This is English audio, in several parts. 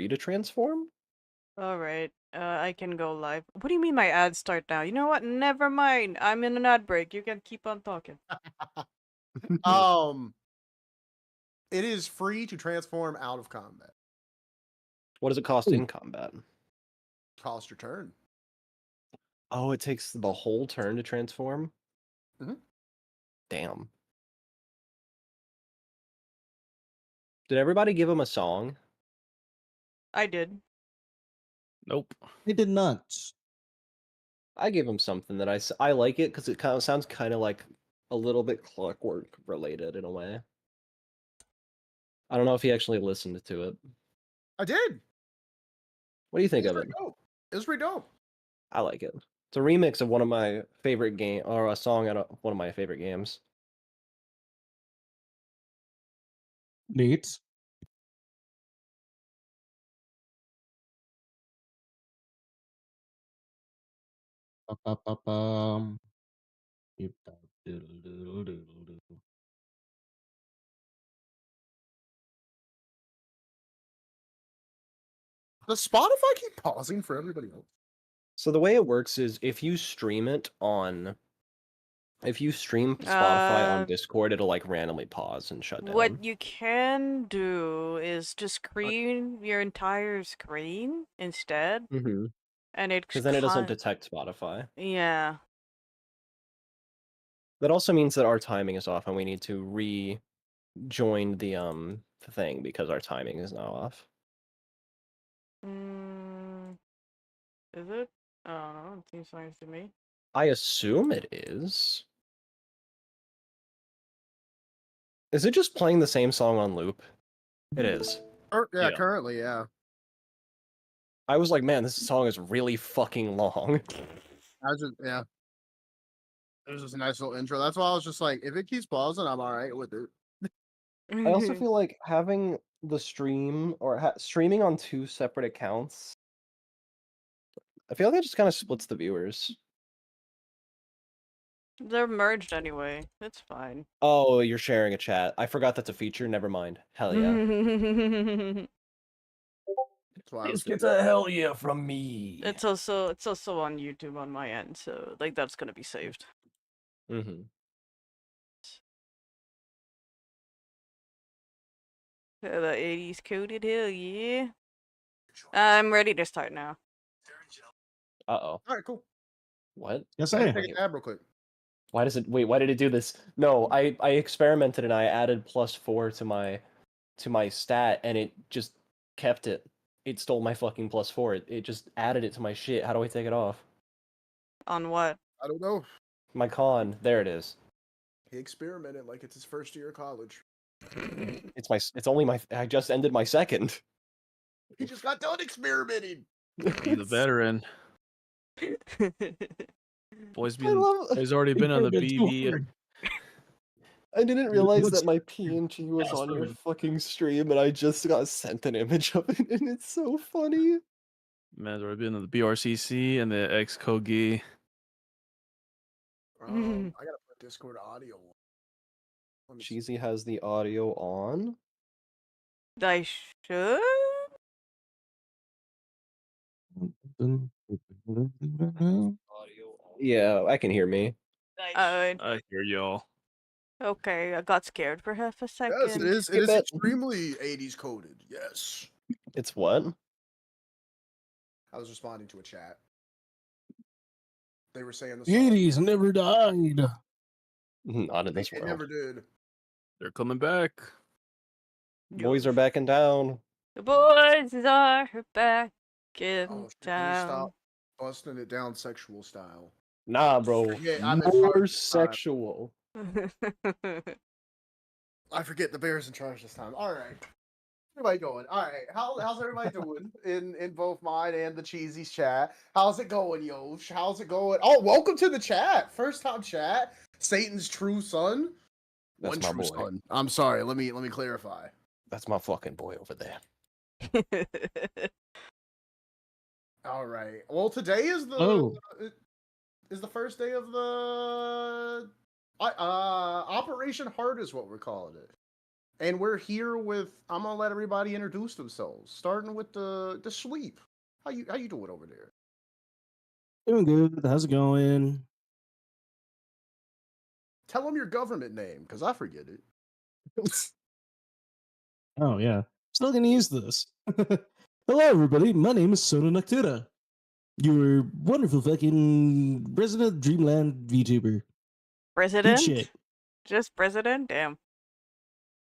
free to transform. Alright, I can go live. What do you mean my ads start now? You know what? Never mind. I'm in an ad break. You can keep on talking. It is free to transform out of combat. What does it cost in combat? Cost your turn. Oh, it takes the whole turn to transform? Mhm. Damn. Did everybody give him a song? I did. Nope. They did not. I gave him something that I like it because it kind of sounds kind of like a little bit Clockwork related in a way. I don't know if he actually listened to it. I did. What do you think It of was it? pretty dope. It was pretty dope. I like it. It's a remix of one of my favorite game or a song out of one of my favorite games. Neat. Ba-ba-ba-bum. Doodle-doodle-doodle-doodle. Does Spotify keep pausing for everybody else? So the way it works is if you stream Spotify on Discord, it'll like randomly pause and shut down. What you can do is just screen your entire screen instead, Mm-hmm. and it Because then it doesn't detect Spotify. Yeah. That also means that our timing is off and we need to rejoin the thing because our timing is now off. Is it? I don't know. It seems nice to me. I assume it is. Is it just playing the same song on loop? It is. Yeah, Yeah. currently, yeah. I was like, man, this song is really fucking long. Yeah. It was just a nice little intro. That's why I was just like, if it keeps pausing, I'm all right with it. I also feel like having the stream or streaming on two separate accounts, I feel like it just kind of splits the viewers. They're merged anyway. It's fine. Oh, you're sharing a chat. I forgot that's a feature. Never mind. Hell yeah. That's why I was Get a hell yeah from me. It's also on YouTube on my end, so like that's gonna be saved. Mm-hmm. The 80s coded, hell yeah. I'm ready to start now. Uh-oh. All right, cool. What? Yes, Take I a tab real quick. Why does it wait, why did it do this? No, I experimented and I added +4 to my stat and it just kept it. It stole my fucking +4. It just added it to my shit. How do I take it off? On what? I don't know. My con. There it is. He experimented like it's his first year of college. It's only my I just ended my second. He just got done experimenting. He's a veteran. Boy's already been on the BB. I didn't realize What's- that my PNG was on your fucking stream and I just got sent an image of it and it's so funny. Man's already been on the BRCC and the X-Kogi. I gotta put Discord audio on. Let me see. Cheesy has the audio on. I should? Yeah, I can hear me. I hear y'all. Okay, I got scared for half a second. Yes, it is. It Skip is it. extremely 80s coded. Yes. It's what? I was responding to a chat. They were saying the The song. 80s never died. Not in this It world. never did. They're coming back. Boys are backing down. The boys are back in Oh, shit, town. stop busting it down sexual style. Nah, bro. Yeah, I'm in More charge this time. sexual. I forget the bear's in charge this time. All right. Everybody going? All right. How's everybody doing in both mine and the Cheesy's chat? How's it going, Yosh? How's it going? Oh, welcome to the chat. First time chat. Satan's true son. That's One my true boy. son. I'm sorry. Let me clarify. That's my fucking boy over there. All right. Well, today is the first day of the Operation Heart is what we're calling it. And we're here with. I'm gonna let everybody introduce themselves, starting with the sweep. How you doing over there? Doing good. How's it going? Tell them your government name, because I forget it. Oh yeah, still gonna use this. Hello, everybody. My name is Sona Noctura. Your wonderful fucking resident Dreamland VTuber. Eat President? shit. Just president? Damn.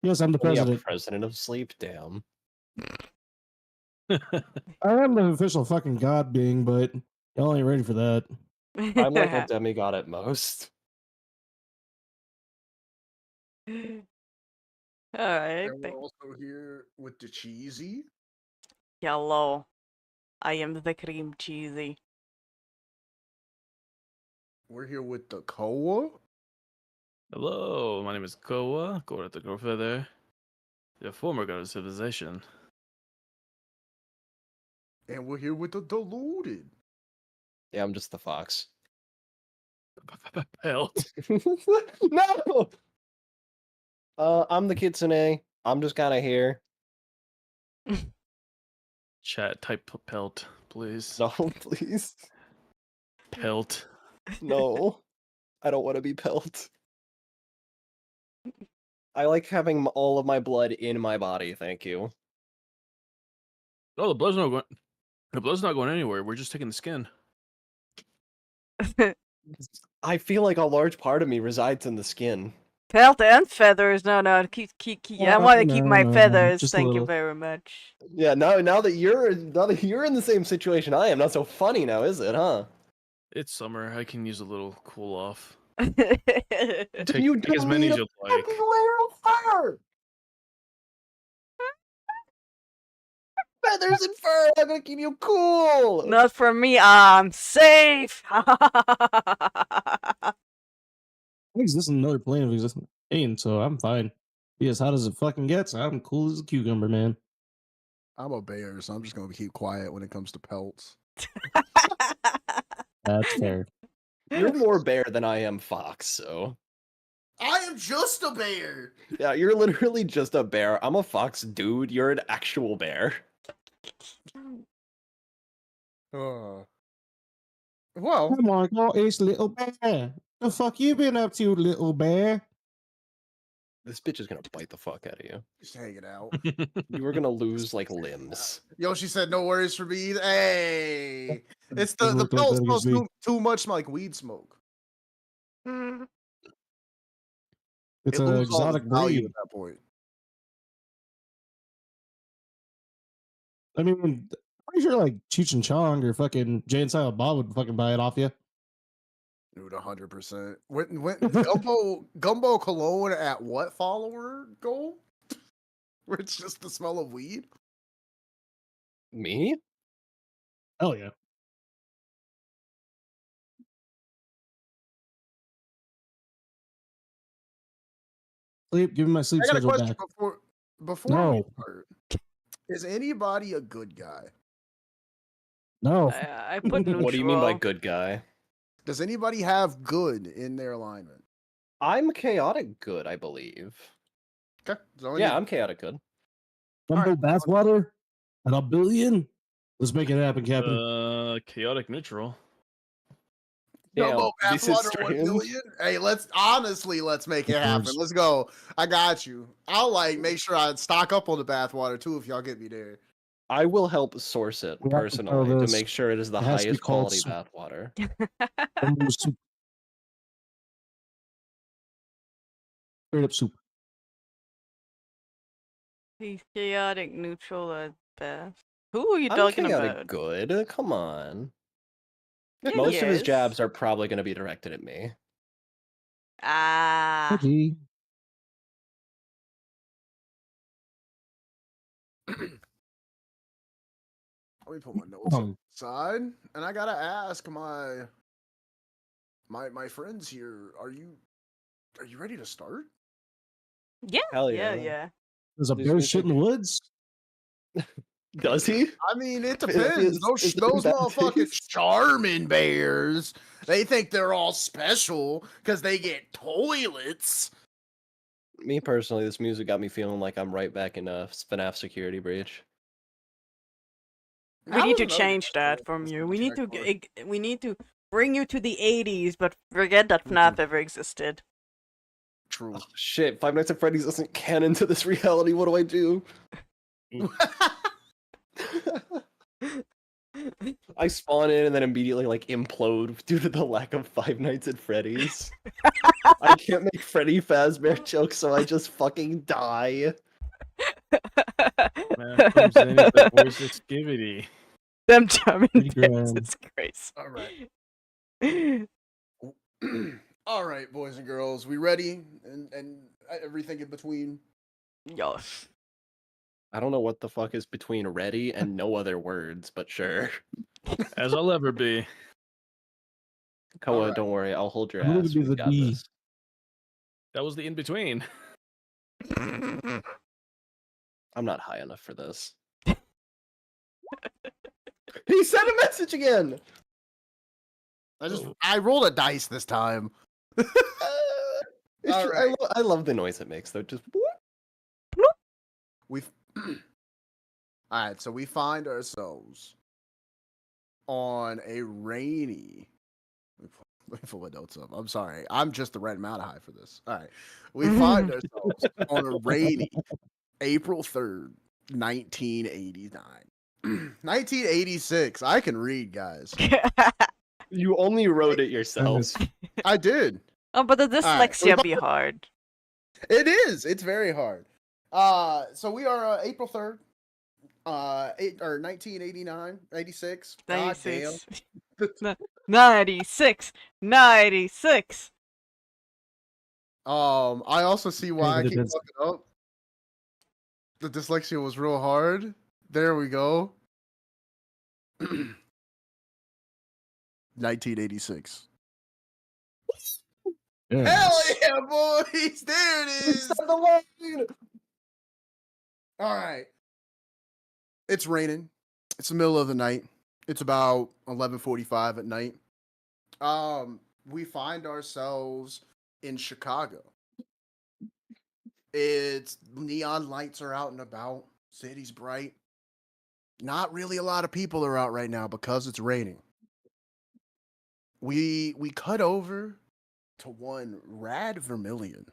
Yes, I'm the Only a president. president of sleep. Damn. I am the official fucking god being, but y'all ain't ready for that. I'm like a demigod at most. Alright. And we're also here with the cheesy. Hello. I am the cream cheesy. We're here with the Koa. Hello, my name is Koa, Koa the Girl Feather, the former god of civilization. And we're here with the Deluded. Yeah, I'm just the fox. Pelt. No. I'm the kitsune. I'm just kind of here. Chat type pelt, please. No, please. Pelt. No, I don't want to be pelt. I like having all of my blood in my body. Thank you. Oh, the blood's not going. The blood's not going anywhere. We're just taking the skin. I feel like a large part of me resides in the skin. Pelt and feathers. No, I want to keep my No, feathers. just a Thank you little. very much. Yeah, now that you're in the same situation I am, not so funny now, is it? Huh? It's summer. I can use a little cool off. You Take as don't many need as a you like. fucking layer of fur. Feathers and fur are gonna keep you cool. Not for me. I'm safe. This is another plane of existence, so I'm fine. Be as hot as it fucking gets. I'm cool as a cucumber, man. I'm a bear, so I'm just gonna keep quiet when it comes to pelts. That's fair. You're more bear than I am fox, so I am just a bear. yeah, you're literally just a bear. I'm a fox, dude. You're an actual bear. Well, Come on, go Ace, little bear. The fuck you been up to, little bear? This bitch is gonna bite the fuck out of you. just hanging out. You were gonna lose like limbs. Yoshi said no worries for me. Hey, it's the Doesn't look like pelt that smells against me. too much like weed smoke. It's It an loses all the exotic value breed. at that point. I mean, pretty sure like Cheech and Chong or fucking Jay and Silent Bob would fucking buy it off you. Dude, 100%. When Gumbo Cologne at what follower goal? Where it's just the smell of weed? Me? Hell yeah. Sleep, give me my sleep I got a schedule question back. before we No. start. Is anybody a good guy? No. I put neutral. What do you mean by good guy? Does anybody have good in their alignment? I'm chaotic good, I believe. Okay. Yeah, I'm chaotic good. Gumbo Alright. bathwater at $1 billion? Let's make it happen, Captain. Chaotic neutral. Gumbo Damn, this is bathwater 1 strange. billion. Hey, let's make it happen. Yes. Let's go. I got you. I'll make sure I stock up on the bathwater too if y'all get me there. I will help source it We have to personally throw to this. make sure it is the It has to be highest called quality soup. bathwater. Gumbo soup. Straight up soup. He's chaotic neutral at best. Who are you I'm talking chaotic about? good. Come on. Yeah, Most he of his is. jabs are probably going to be directed at me. Ah. Okay. Let me put my notes on Um, the side, and I gotta ask my friends here. Are you ready to start? Yeah. Hell Yeah. yeah. Yeah. There's a This bear music- shit in the woods? Does he? I mean, it Is- depends. is Those there bad motherfucking taste? charming bears, they think they're all special because they get toilets. Me personally, this music got me feeling like I'm right back in a FNAF security breach. We How need is to another good change that idea from for you. this We need to subject we need to bring you to the 80s, but forget that Mhm. FNAF ever existed. True. Oh, shit, Five Nights at Freddy's isn't canon to this reality. What do I do? I spawn in and then immediately like implode due to the lack of Five Nights at Freddy's. I can't make Freddy Fazbear jokes, so I just fucking die. Man comes in, he's like, "Where's the skivity?" Them jamming Pretty bits grand. is crazy. All right. All right, boys and girls, we ready? And everything in between. Yo. I don't know what the fuck is between ready and no other words, but sure. As I'll ever be. Koa, Alright. don't worry, I'll hold your I'm gonna ass. be We've the got D. this. That was the in between. I'm not high enough for this. He sent a message again. Oh. I rolled a dice this time. It's All just- right. I love the noise it makes though. Just We've all right, so we find ourselves on a rainy. Let me pull my notes up. I'm sorry. I'm just the right amount of high for this. All right. We find ourselves on a rainy April 3rd, 1989. 1986. I can read, guys. you only wrote it yourself. Nice. I did. Oh, but the Alright, dyslexia be hard. It is. It's very hard. So we are April 3rd, 1989, 86. God damn. 96. 96. 96. I also see why I Hey, keep that's- fucking up. The dyslexia was real hard. There we go. 1986. Yes. Hell yeah, boys! There it is. the line. All right. It's raining. It's the middle of the night. It's about 11:45 at night. We find ourselves in Chicago. It's neon lights are out and about. City's bright. Not really a lot of people are out right now because it's raining. We cut over to one Rad Vermillion.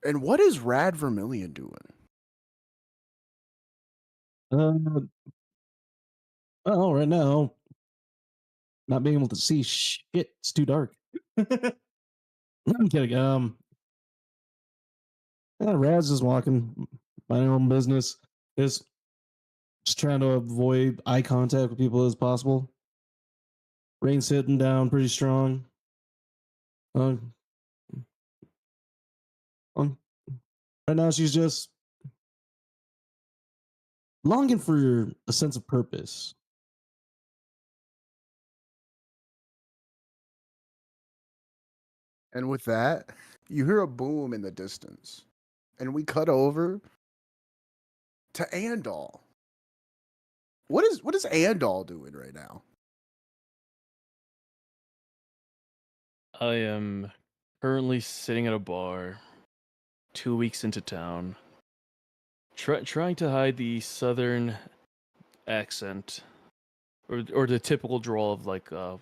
And what is Rad Vermillion doing? Well, right now, not being able to see shit. It's too dark. I'm kidding. Raz is walking, minding her own business. Is just trying to avoid eye contact with people as possible. Rain's hitting down pretty strong. Um, right now, she's just longing for a sense of purpose. And with that, you hear a boom in the distance. And we cut over to Andal. What is Andal doing right now? I am currently sitting at a bar, 2 weeks into town, trying to hide the southern accent, or the typical drawl of like how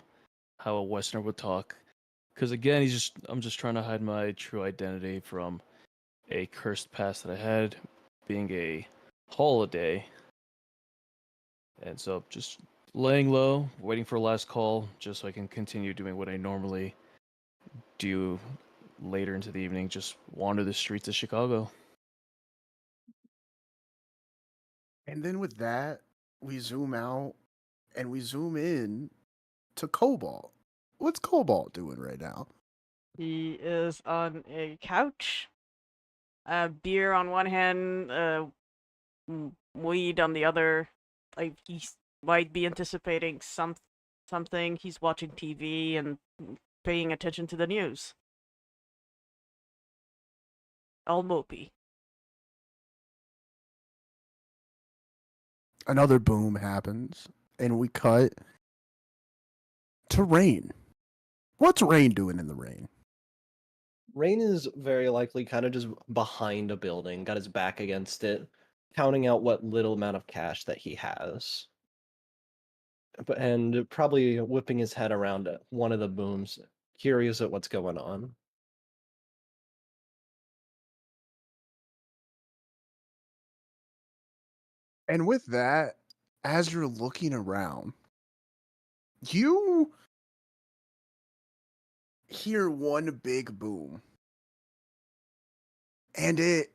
a Westerner would talk. Because again, I'm just trying to hide my true identity from a cursed past that I had, being a holiday, and so just laying low, waiting for a last call, just so I can continue doing what I normally do later into the evening, just wander the streets of Chicago. And then with that, we zoom out and we zoom in to Cobalt. What's Cobalt doing right now? He is on a couch. Beer on one hand, weed on the other. Like he might be anticipating something. He's watching TV and paying attention to the news. All mopey. Another boom happens, and we cut to Rain. What's Rain doing in the rain? Rain is very likely kind of just behind a building, got his back against it, counting out what little amount of cash that he has. And probably whipping his head around at one of the booms, curious at what's going on. And with that, as you're looking around, you hear one big boom. And it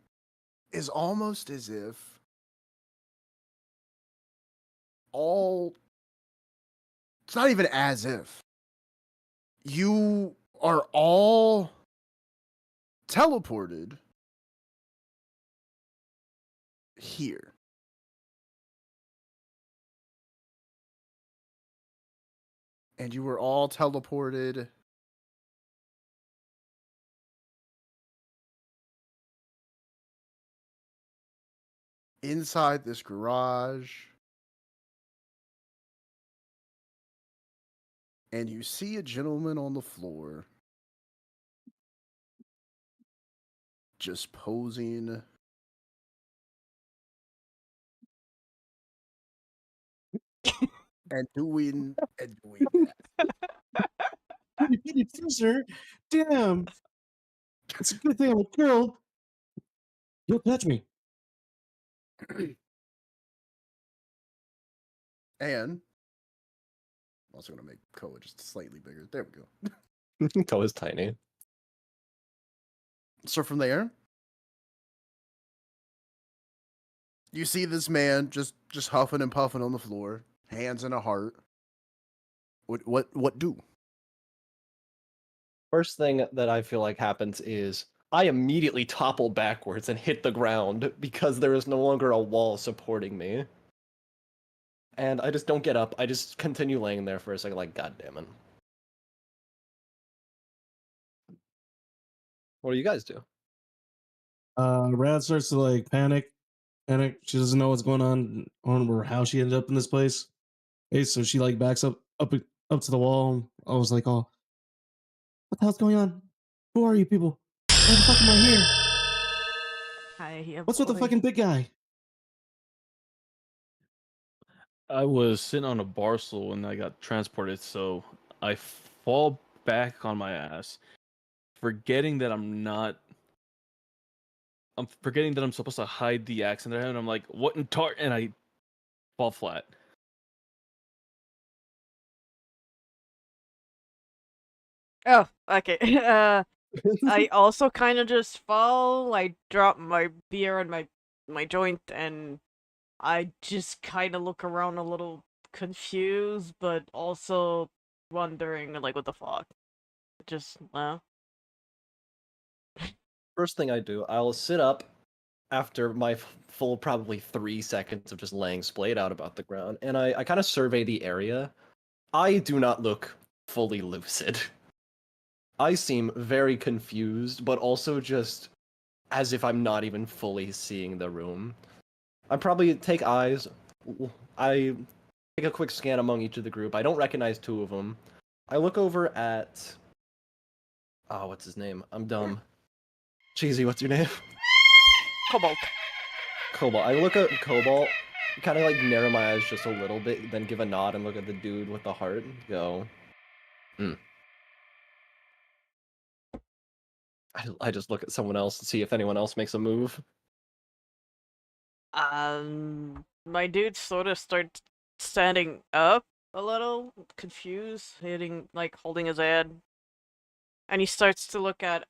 is almost as if it's not even as if you are all teleported here. And you were all teleported inside this garage. And you see a gentleman on the floor just posing. and doing that. Sir, damn. It's a good thing I'm a girl. You'll catch me. And I'm also going to make Koa just slightly bigger. There we go. Koa's tiny. So from there, you see this man just huffing and puffing on the floor, hands in a heart. What do? First thing that I feel like happens is I immediately topple backwards and hit the ground because there is no longer a wall supporting me. And I just don't get up. I just continue laying there for a second, like, God damn it. What do you guys do? Rad starts to like panic. She doesn't know what's going on or how she ended up in this place. Hey, so she like backs up to the wall. I was like, "Oh, what the hell's going on? Who are you people? Why the fuck am I here? Hi, What's with the boy. fucking big guy?" I was sitting on a bar stool when I got transported, so I fall back on my ass, forgetting that I'm forgetting that I'm supposed to hide the accent I have, and I'm like, what in tar? And I fall flat. Oh, okay. I also kind of just fall. I drop my beer and my joint, and I just kind of look around a little confused, but also wondering, like, what the fuck? Just, First thing I do, I'll sit up after my full probably 3 seconds of just laying splayed out about the ground, and I kind of survey the area. I do not look fully lucid. I seem very confused, but also just as if I'm not even fully seeing the room. I probably take eyes. I take a quick scan among each of the group. I don't recognize two of them. I look over at. Oh, what's his name? I'm dumb. Cheesy, what's your name? Cobalt. Cobalt. I look at Cobalt, kind of like narrow my eyes just a little bit, then give a nod and look at the dude with the heart. Go. I just look at someone else and see if anyone else makes a move. My dude sort of starts standing up a little, confused, holding his head, and he starts to look at,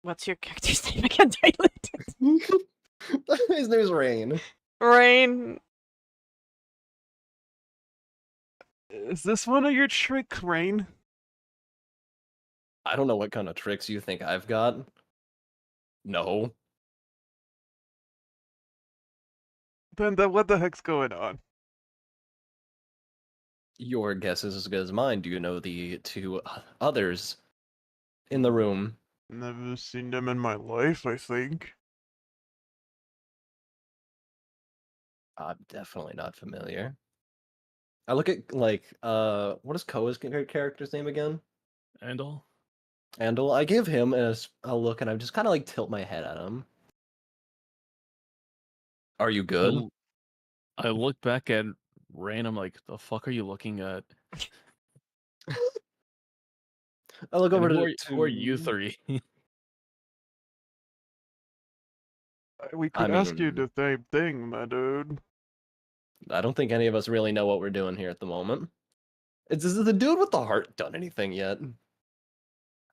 what's your character's name again, Tyler? His name's Rain. Rain. Is this one of your trick, Rain? I don't know what kind of tricks you think I've got. No. Then what the heck's going on? Your guess is as good as mine. Do you know the two others in the room? Never seen them in my life, I think. I'm definitely not familiar. I look at, like, what is Koa's character's name again? Andal? Andal, I give him a look, and I just kind of like tilt my head at him. Are you good? I look back at Rain. I'm like, the fuck are you looking at? I look And over who are you three? We I could ask you mean, the same thing, my dude. I don't think any of us really know what we're doing here at the moment. Is the dude with the heart done anything yet?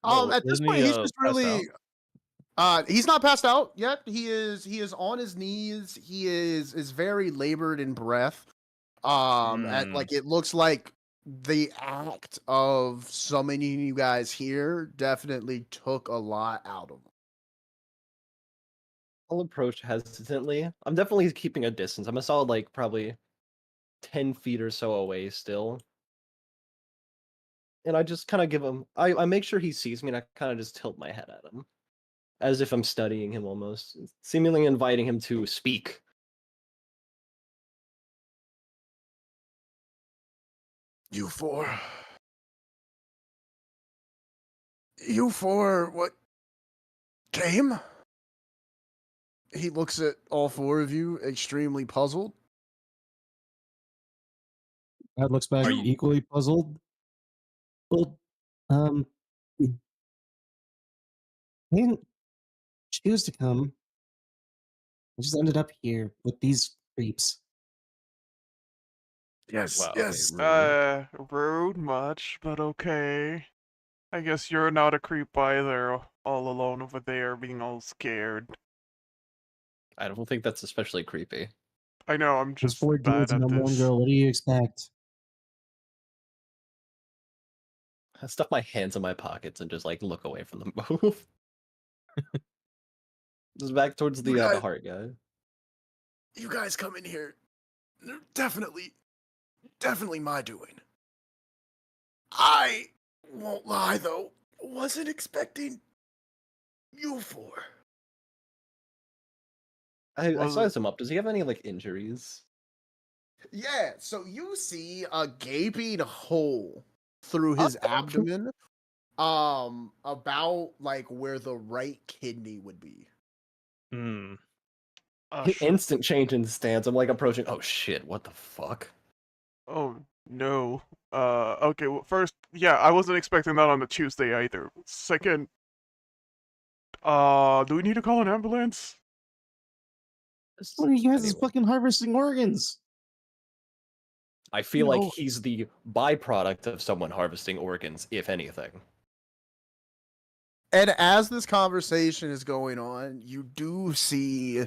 No, At this isn't point, he he's just passed really. He's not passed out yet. He is on his knees. He is very labored in breath. At like it looks like the act of summoning you guys here definitely took a lot out of him. I'll approach hesitantly. I'm definitely keeping a distance. I'm a solid like probably 10 feet or so away still. And I just kind of give him. I make sure he sees me, and I kind of just tilt my head at him, as if I'm studying him almost, seemingly inviting him to speak. You four. You four, what came? He looks at all four of you, extremely puzzled. Brad looks back Are you- equally puzzled. Well, I didn't choose to come. I just ended up here with these creeps. Yes, Wow, yes. okay, rude. Rude much, but okay. I guess you're not a creep either, all alone over there being all scared. I don't think that's especially creepy. I know, I'm There's just four bad dudes and at one this. girl. What do you expect? I stuff my hands in my pockets and just like look away from them both. Just back towards the heart guy. You guys come in here. Definitely my doing. I won't lie though, wasn't expecting you four. I Well, size him up. Does he have any like injuries? Yeah, so you see a gaping hole through his abdomen, about like where the right kidney would be. Hmm. Instant change in stance. I'm like approaching. Oh shit! What the fuck? Oh, no. Okay, well, first, yeah, I wasn't expecting that on a Tuesday either. Second, do we need to call an ambulance? What are you guys is Anyway, fucking harvesting organs? I feel like No. he's the byproduct of someone harvesting organs, if anything. And as this conversation is going on, you do see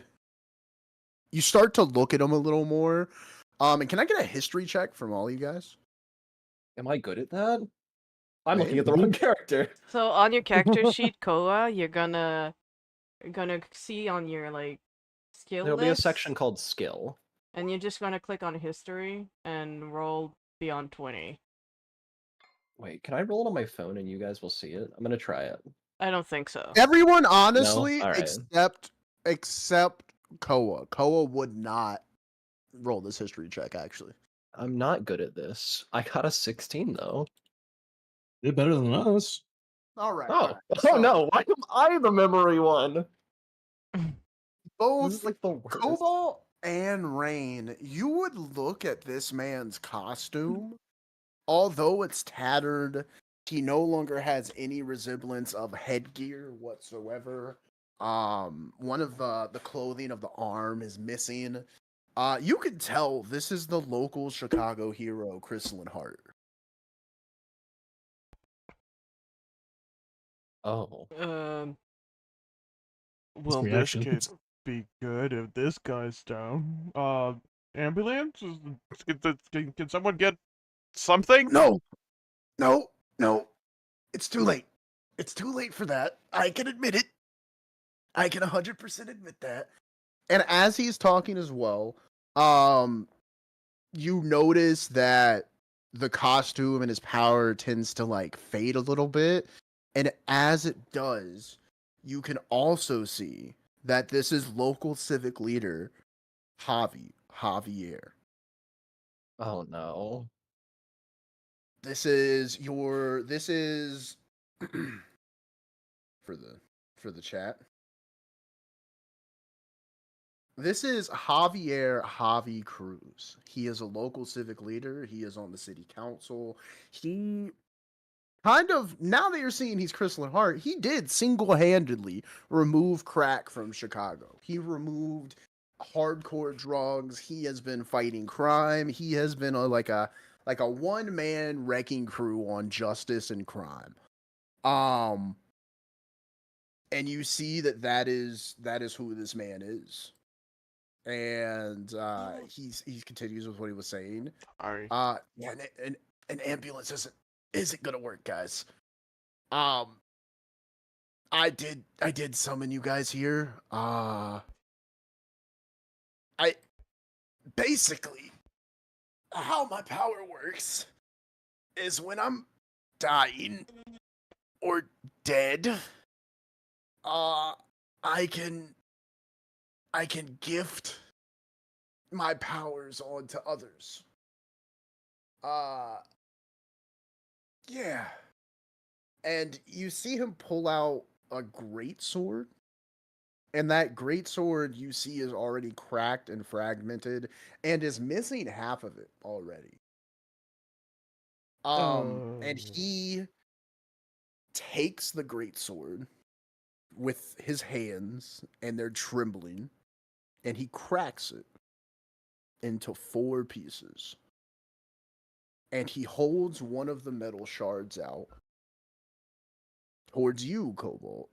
you start to look at him a little more. And can I get a history check from all you guys? Am I good at that? I'm Wait, looking at the wrong character. So on your character sheet, Koa, you're gonna see on your like skill There'll be a list, section called skill. and you're just gonna click on history and roll beyond 20. Wait, can I roll it on my phone and you guys will see it? I'm gonna try it. I don't think so. everyone honestly, All right. except Koa. Koa would not roll this history check actually. I'm not good at this. I got a 16 though. Did better than us. All right. Oh, all right. oh So, no! Why am I the memory one? This both is like the worst. Cobalt and Rain, you would look at this man's costume. Although it's tattered, he no longer has any resemblance of headgear whatsoever. One of the clothing of the arm is missing. You can tell this is the local Chicago hero, Crystalline Heart. Oh, Well, this reaction. could be good if this guy's down. Ambulance? Can someone get something? No, no. It's too late. It's too late for that. I can admit it. I can 100% admit that. And as he's talking as well, you notice that the costume and his power tends to like fade a little bit. And as it does, you can also see that this is local civic leader Javier. oh no. This is for the chat. This is Javi Cruz. He is a local civic leader. He is on the city council. He kind of, now that you're seeing he's Crystal and Heart, he did single-handedly remove crack from Chicago. He removed hardcore drugs. He has been fighting crime. He has been like a one-man wrecking crew on justice and crime. And you see that is who this man is. And he continues with what he was saying. Sorry. Yeah, an ambulance isn't gonna work, guys. I did summon you guys here. I basically how my power works is when I'm dying or dead, I can gift my powers onto others. Yeah. And you see him pull out a great sword. And that great sword you see is already cracked and fragmented and is missing half of it already. And he takes the great sword with his hands and they're trembling and he cracks it into 4 pieces. And he holds one of the metal shards out towards you, Cobalt.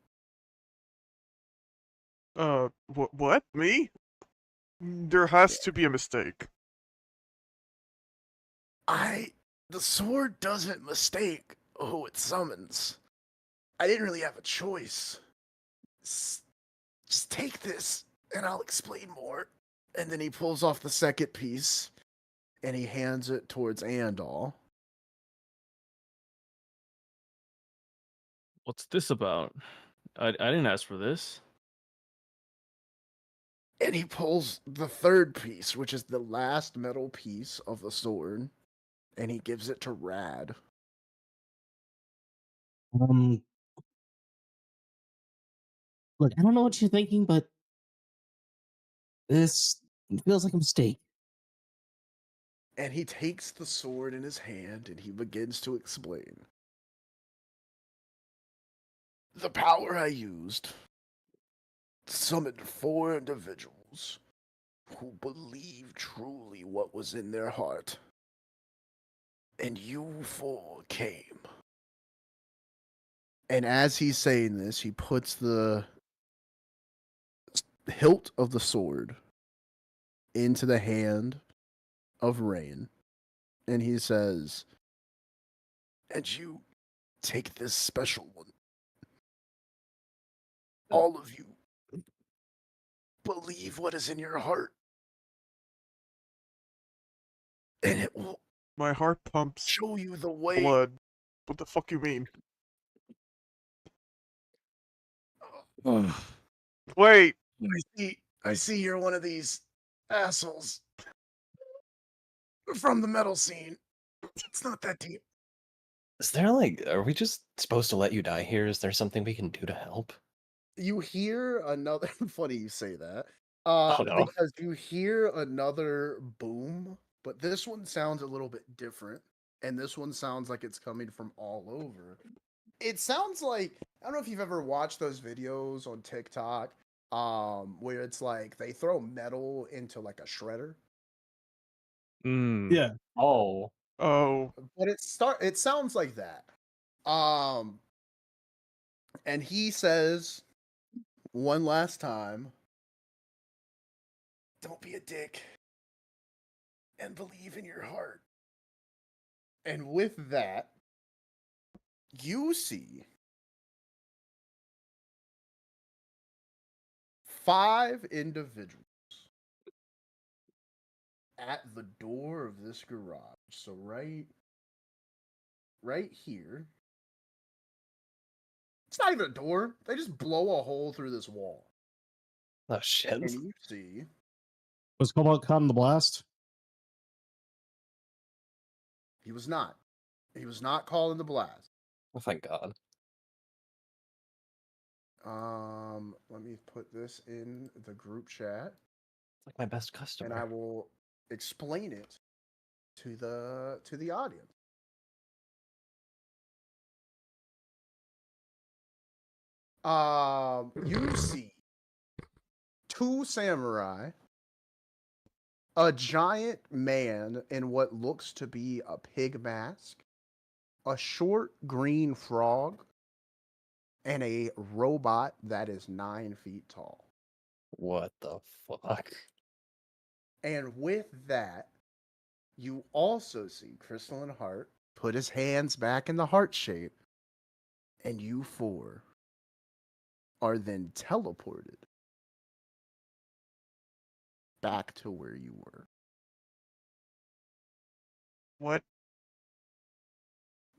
What? Me? There has to be a mistake. The sword doesn't mistake who it summons. I didn't really have a choice. Just take this, and I'll explain more. And then he pulls off the second piece, and he hands it towards Andal. What's this about? I didn't ask for this. And he pulls the third piece, which is the last metal piece of the sword, and he gives it to Rad. Look, I don't know what you're thinking, but this feels like a mistake. And he takes the sword in his hand and he begins to explain. The power I used summoned 4 individuals who believed truly what was in their heart. And you 4 came. And as he's saying this, he puts the hilt of the sword into the hand of Rain. And he says, and you take this special one. All of you believe what is in your heart. And it will My heart pumps show you the way. blood. What the fuck you mean? Wait. I see you're one of these assholes from the metal scene. It's not that deep. Is there like, are we just supposed to let you die here? Is there something we can do to help? You hear another. Funny you say that. Oh, no. Because you hear another boom, but this one sounds a little bit different, and this one sounds like it's coming from all over. It sounds like, I don't know if you've ever watched those videos on TikTok, where it's like they throw metal into like a shredder. Yeah. Oh. Oh. But it sounds like that. And he says one last time, don't be a dick and believe in your heart. And with that, you see 5 individuals at the door of this garage. So right here. It's not even a door. They just blow a hole through this wall. Oh, shit. And you see. Was Cobalt caught in the blast? He was not. He was not calling the blast. Oh, thank God. Let me put this in the group chat, It's like my best and customer. I will explain it to the audience. You see two samurai, a giant man in what looks to be a pig mask, a short green frog, and a robot that is 9 feet tall. What the fuck? And with that, you also see Crystalline Heart put his hands back in the heart shape, and you four are then teleported back to where you were. What?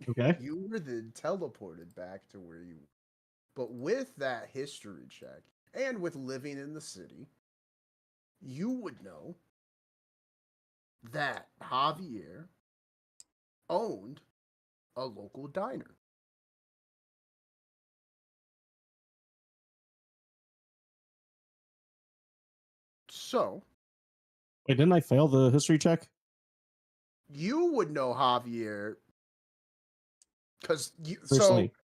Okay. You were then teleported back to where you were. But with that history check, and with living in the city, you would know that Javier owned a local diner. So, Wait, didn't I fail the history check? you would know Javier because you. Personally. So,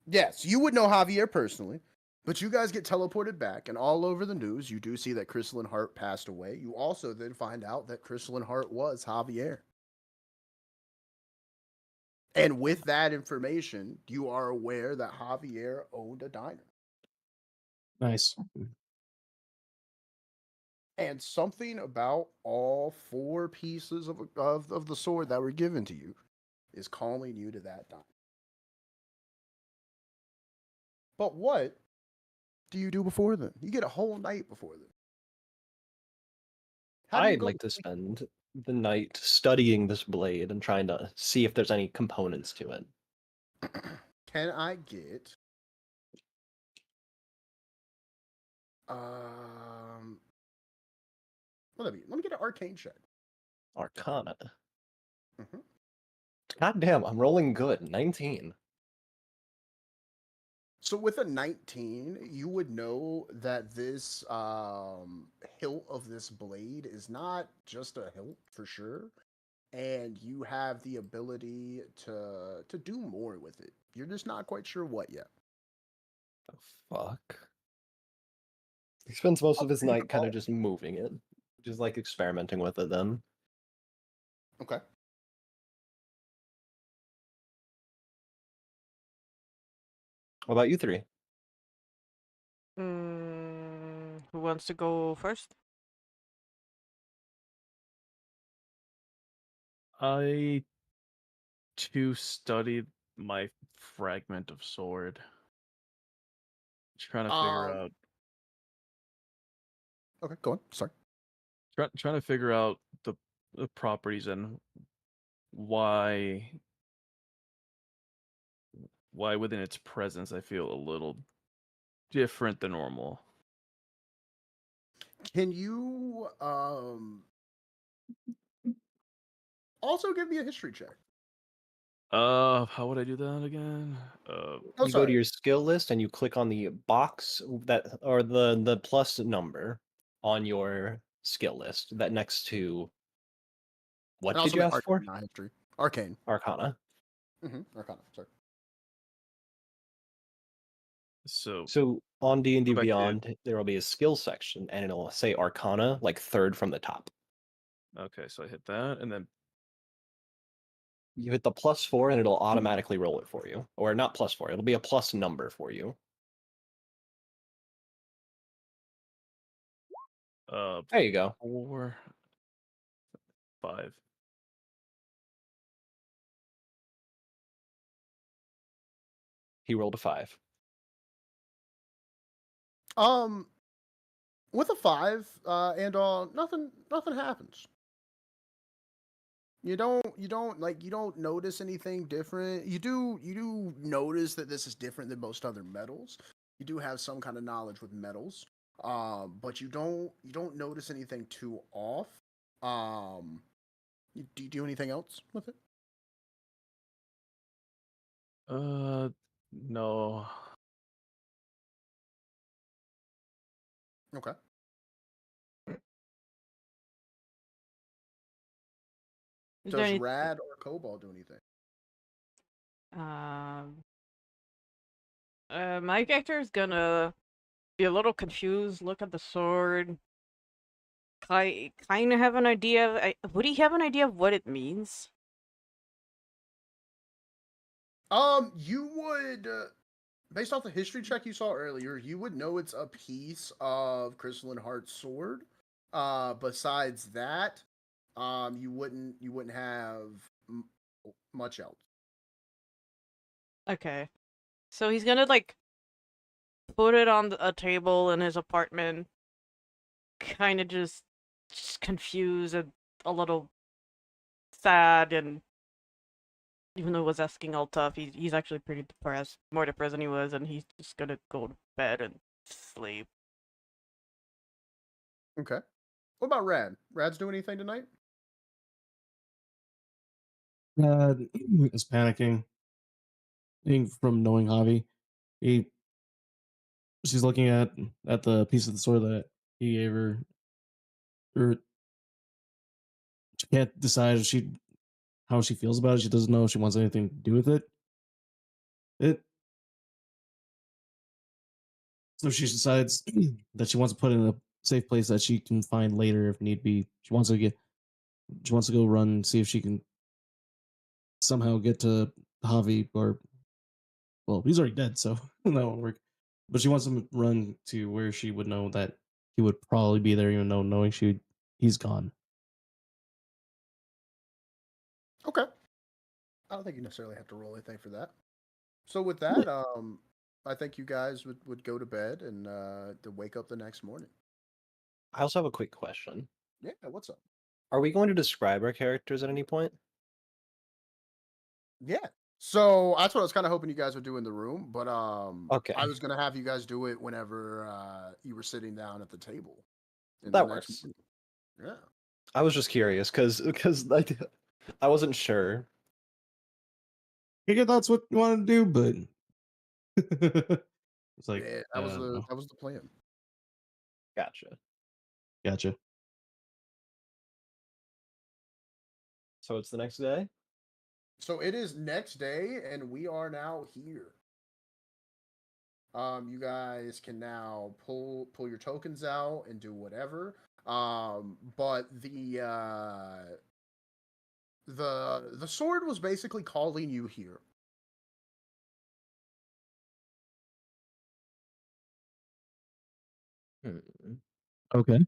yes, you would know Javier personally, but you guys get teleported back, and all over the news, you do see that Crystalline Heart passed away. You also then find out that Crystalline Heart was Javier. And with that information, you are aware that Javier owned a diner. Nice. And something about all 4 pieces of the sword that were given to you is calling you to that diner. But what do you do before then? You get a whole night before then. How do you I'd go like to sleep? spend the night studying this blade and trying to see if there's any components to it. Can I get um let me get an arcane check. Arcana. Mhm. God damn, I'm rolling good. 19. So with a 19, you would know that this hilt of this blade is not just a hilt for sure, and you have the ability to do more with it. You're just not quite sure what yet. The fuck? He spends most I'll of his take the night kind of call. just moving it. Just like experimenting with it then. Okay. What about you three? Who wants to go first? I too studied my fragment of sword. Trying to figure Um. out Okay. Go on. Sorry. trying to figure out the properties and why within its presence I feel a little different than normal. Can you also give me a history check? How would I do that again? Oh, You go to sorry. your skill list and you click on the box that or the plus number on your skill list that next to And what did also you my ask arcane, for? not history. Arcane. Arcana. Arcana. Sorry. so So on D&D go back to Beyond, there will be a skill section and it'll say Arcana like third from the top. okay, so I hit that and then You hit the +4 and it'll automatically roll it for you. Or not +4, it'll be a plus number for you. There you go. 4 5. He rolled a 5. Um, with a 5, and nothing happens. You don't notice anything different. You do notice that this is different than most other metals. You do have some kind of knowledge with metals. But you don't notice anything too off. Do you do anything else with it? No. Okay. Is there Does any? Rad or Cobalt do anything? Um. My character is gonna be a little confused. Look at the sword. Kind of have an idea. Would he have an idea of what it means? You would, based off the history check you saw earlier, you would know it's a piece of Crystalline Heart's sword. Besides that, you wouldn't have much else. Okay. So he's gonna like put it on a table in his apartment, kind of just confused and a little sad, and even though he was asking all tough, he's actually pretty depressed, more depressed than he was, and he's just gonna go to bed and sleep. Okay. What about Rad? Rad's doing anything tonight? Is panicking. I think from knowing Javi, he she's looking at the piece of the sword that he gave her. Or she can't decide if she how she feels about it. She doesn't know if she wants anything to do with it. So she decides that she wants to put it in a safe place that she can find later if need be. She wants to go run, see if she can somehow get to Javi, or well, he's already dead, so that won't work. But she wants to run to where she would know that he would probably be there, even though knowing he's gone. Okay. I don't think you necessarily have to roll anything for that. So with that, I think you guys would go to bed and to wake up the next morning. I also have a quick question. Yeah, what's up? Are we going to describe our characters at any point? Yeah. So that's what I was kind of hoping you guys would do in the room, but Okay. I was gonna have you guys do it whenever you were sitting down at the table. In That the next works. morning. Yeah. I was just curious because I wasn't sure. I think that's what you want to do, but it's like, Yeah, I don't know. that was the plan. Gotcha. Gotcha. So it's the next day? So it is next day, and we are now here. You guys can now pull your tokens out and do whatever. But the sword was basically calling you here. Okay.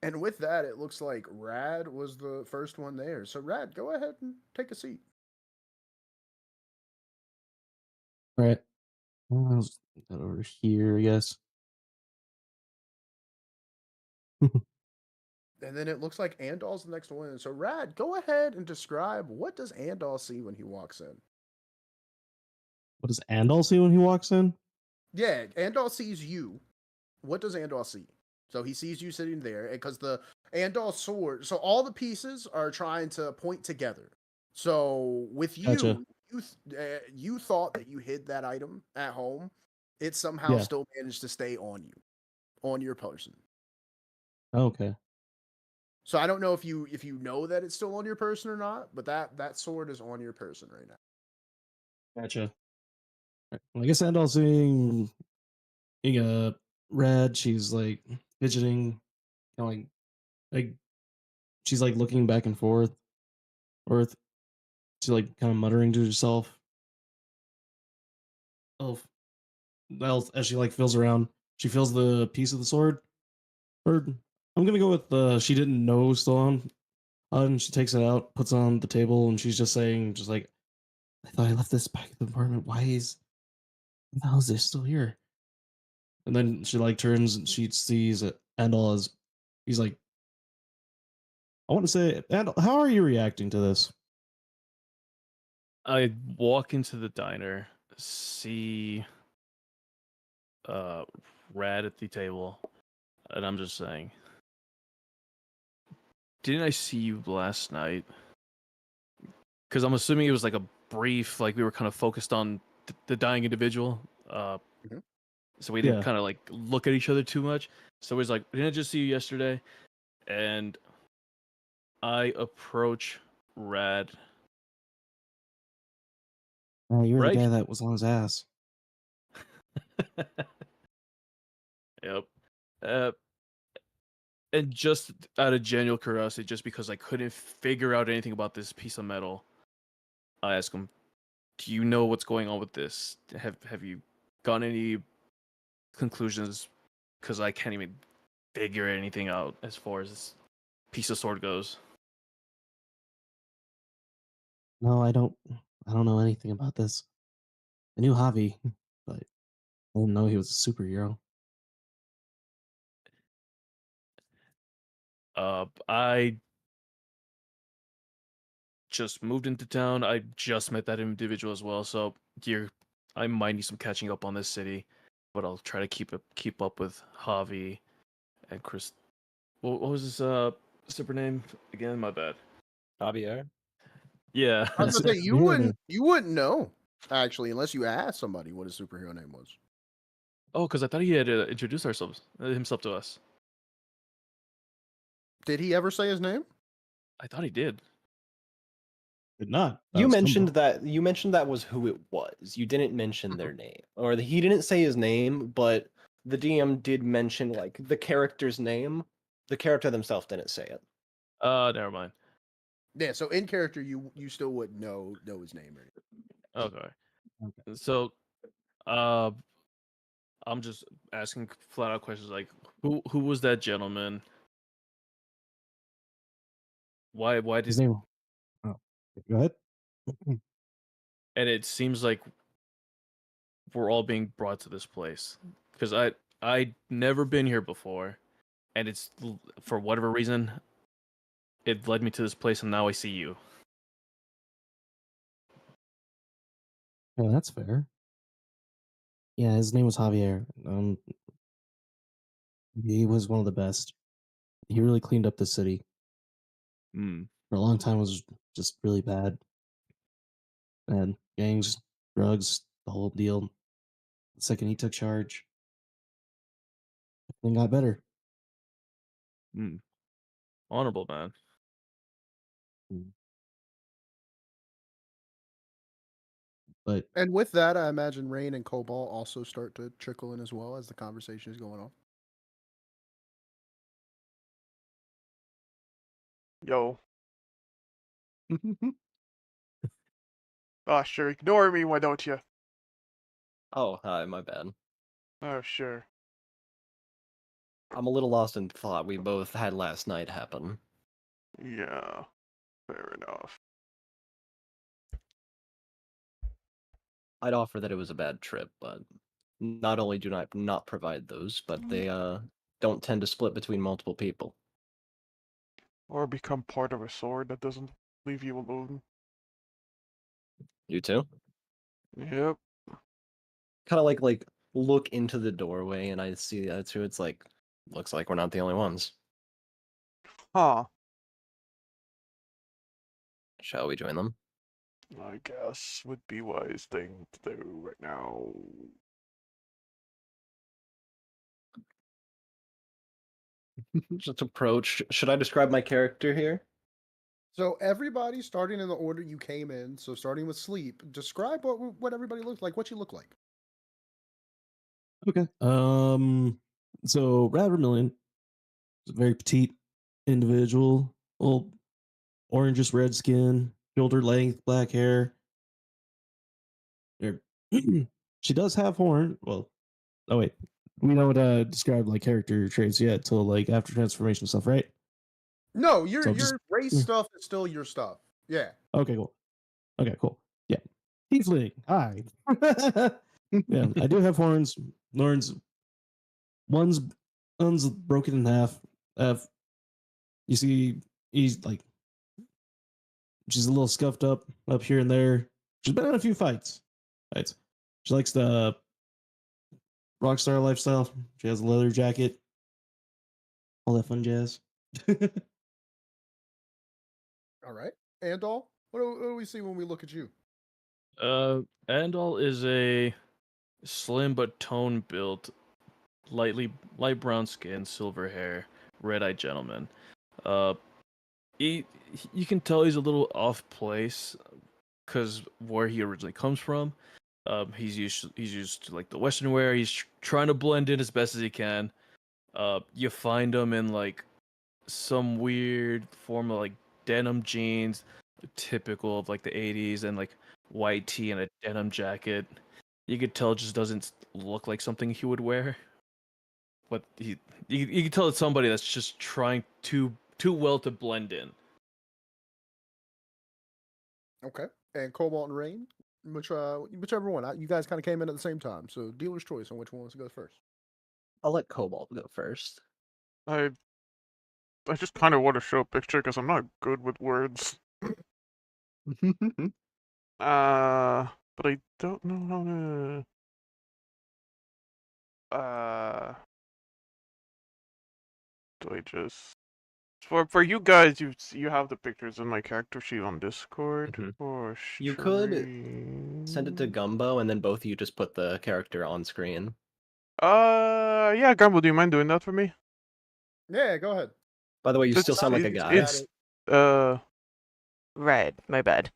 And with that, it looks like Rad was the first one there. So Rad, go ahead and take a seat. All right. Well, I'll just put that over here, I guess. And then it looks like Andal's the next one. So Rad, go ahead and describe what does Andal see when he walks in? What does Andal see when he walks in? Yeah, Andal sees you. What does Andal see? So he sees you sitting there because the Andal sword. So all the pieces are trying to point together. So with Gotcha. you thought that you hid that item at home. It somehow Yeah. still managed to stay on you, on your person. Okay. So I don't know if you know that it's still on your person or not, but that sword is on your person right now. Gotcha. Well, I guess Andal's seeing Red. She's like fidgeting, kind of like she's like looking back and forth, or she's like kind of muttering to herself. Oh, well, as she like feels around, she feels the piece of the sword. Or I'm gonna go with she didn't know still on. And she takes it out, puts it on the table, and she's just saying, just like, I thought I left this back at the apartment. Why the hell is this still here? And then she like turns and she sees Andal as he's like, I want to say, Andal, how are you reacting to this? I walk into the diner, see Rad at the table, and I'm just saying, didn't I see you last night? Because I'm assuming it was like a brief, like we were kind of focused on the dying individual. Mhm. so we didn't Yeah. kind of like look at each other too much. So he's like, "Didn't I just see you yesterday?" And I approach Rad. You were the Right? guy that was on his ass. Yep. Uh, and just out of genuine curiosity, just because I couldn't figure out anything about this piece of metal, I asked him, "Do you know what's going on with this? Have you gotten any conclusions? Because I can't even figure anything out as far as this piece of sword goes." No, I don't. I don't know anything about this. I knew Javi, but I didn't know he was a superhero. I just moved into town. I just met that individual as well, so I might need some catching up on this city, but I'll try to keep up with Javi and Chris. What was his super name again? My bad. Javier. Yeah. I was It's gonna a say superhero name. you wouldn't know actually unless you asked somebody what his superhero name was. Oh, because I thought he had introduced himself to us. Did he ever say his name? I thought he did. Did not. That You was mentioned Tumble. that was who it was. You didn't mention their name, or he didn't say his name, but the DM did mention like the character's name. The character themselves didn't say it. Never mind. Yeah, so in character you still wouldn't know his name or anything. Okay. Okay. So, I'm just asking flat out questions like, who was that gentleman? Why His did? name. Oh, go ahead. And it seems like we're all being brought to this place because I'd never been here before, and for whatever reason it led me to this place, and now I see you. Yeah, that's fair. Yeah, his name was Javier. He was one of the best. He really cleaned up the city. Hmm. For a long time, it was just really bad. And gangs, drugs, the whole deal. The second he took charge, everything got better. Hmm. Honorable man. Mm. But And with that, I imagine Rain and Cobalt also start to trickle in as well as the conversation is going on. Yo. Ah, sure. Ignore me, why don't you? Oh, hi, my bad. Oh, sure. I'm a little lost in thought. We both had last night happen. Yeah. Fair enough. I'd offer that it was a bad trip, but not only do I not provide those, but they don't tend to split between multiple people. Or become part of a sword that doesn't leave you alone. You too? Yep. Kind of like look into the doorway and I see the other two. It's like looks like we're not the only ones. Huh. Shall we join them? I guess would be wise thing to do right now. Just approach. Should I describe my character here? So everybody starting in the order you came in, so starting with sleep, describe what everybody looks like, what you look like. okay. So Rad Vermilion is a very petite individual, little orangish red skin, shoulder length, black hair. Er, she does have horn. Well, oh wait, we don't describe like character traits yet till like after transformation stuff, right? No, So just your race stuff is still your stuff. Yeah. okay, cool. Okay, cool. Yeah, tiefling. Hi. Yeah, I do have horns. Horns. One's one's broken in half. You see, he's like she's a little scuffed up here and there. She's been in a few fights. Fights. She likes the rock star lifestyle. She has a leather jacket, all that fun jazz. All right. Andal, what do we see when we look at you? Andal is a slim but tone built, light brown skin, silver hair, red-eyed gentleman. Uh, he you can tell he's a little off place because where he originally comes from. He's used to like the Western wear. He's trying to blend in as best as he can. You find him in like some weird form of like denim jeans, typical of like the 80s, and like white tee and a denim jacket. You could tell it just doesn't look like something he would wear. But you can tell it's somebody that's just trying too well to blend in. Okay. And Cobalt and Rain, whichever one. You guys kind of came in at the same time, so dealer's choice on which one wants to go first. I'll let Cobalt go first. I just kind of want to show a picture because I'm not good with words. But I don't know how to. Do I just for you guys? You have the pictures in my character sheet on Discord Mhm. for You could stream. send it to Gumbo, and then both of you just put the character on screen. Yeah, Gumbo, do you mind doing that for me? Yeah, go ahead. By the way, you still It's- sound like a it's- guy. It's Right, my bad.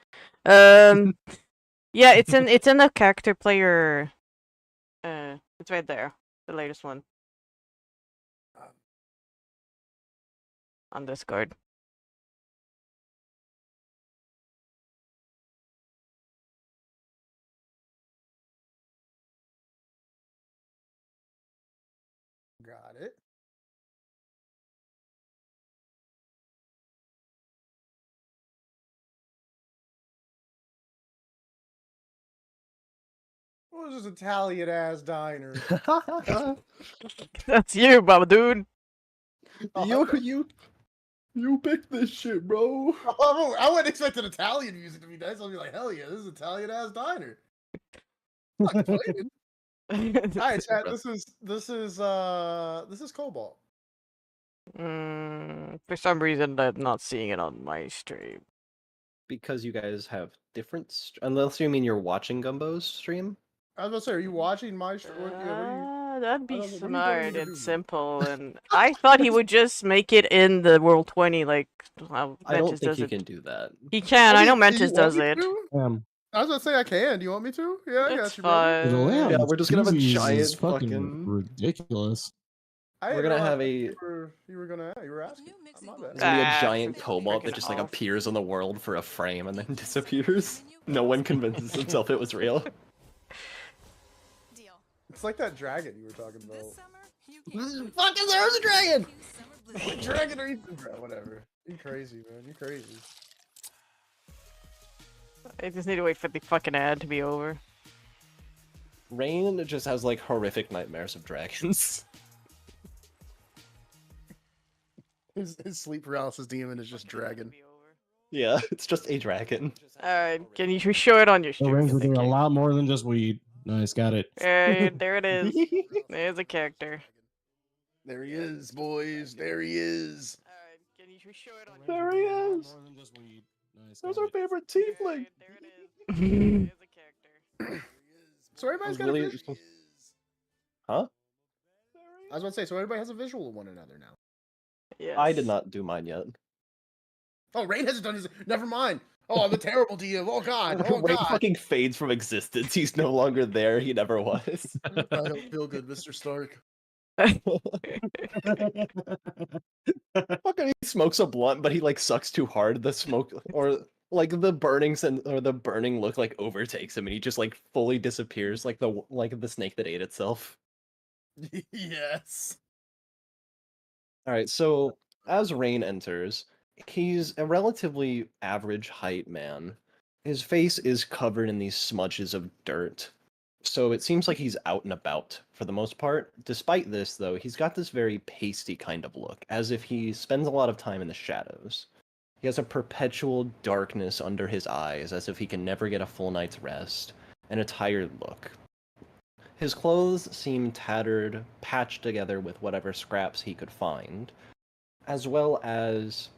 Yeah, it's in the character player. It's right there, the latest one on Discord. Got it. What was this Italian ass diner? That's you, Baba dude. You picked this shit, bro. I wouldn't expect an Italian music to be nice. I'll be like, hell yeah, this is Italian ass diner. I'm not complaining. Alright, chat, this is Cobalt. For some reason, I'm not seeing it on my stream. Because you guys have different, unless you mean you're watching Gumbo's stream. I was about to say, are you watching my what are you That'd be what are you smart planning to and do? simple, and I thought he would just make it in the World 20, like how I don't Mantis think does he it. can do that. He can. I know do you Mantis want does me it. to? I was about to say I can. Do you want me to? Yeah, I It's got you, brother. The layout Yeah, of we're just gonna have a Cheesy's giant is fucking fucking- ridiculous. I We're didn't gonna realize have that a- you were asking. My bad. There's gonna be a Ah, giant fucking cobalt that just like off. appears on the world for a frame and then disappears. No one convinces himself it was real. Deal. It's like that dragon you were talking about. This summer, you Fucking there's a dragon! What dragon are you? Whatever. You crazy, man. You crazy. I just need to wait for the fucking ad to be over. Rain just has like horrific nightmares of dragons. His sleep paralysis demon is just dragon. Yeah, it's just a dragon. Alright, can you show it on your The stream? rings are Thank doing a you. lot more than just weed. Nice, got it. There it is. There's a character. There he is, boys. There he is. Alright, can you show it on There he is. More than just weed. Nice, That's got our it. favorite tiefling. There it is. There's a character. So everybody's got Really a visual. Huh? I was about to say, so everybody has a visual of one another now. Yes. I did not do mine yet. Oh, Rain hasn't done his. Never mind. Oh, I'm a terrible DM. Oh God. Oh Rain God. fucking fades from existence. He's no longer there. He never was. I don't feel good, Mr. Stark. Fucking he smokes a blunt, but he like sucks too hard. The smoke or like the the burning look like overtakes him, and he just like fully disappears, like the snake that ate itself. Yes. All right, so as Rain enters, he's a relatively average height man. His face is covered in these smudges of dirt. So it seems like he's out and about for the most part. Despite this, though, he's got this very pasty kind of look, as if he spends a lot of time in the shadows. He has a perpetual darkness under his eyes, as if he can never get a full night's rest, and a tired look. His clothes seem tattered, patched together with whatever scraps he could find, as well as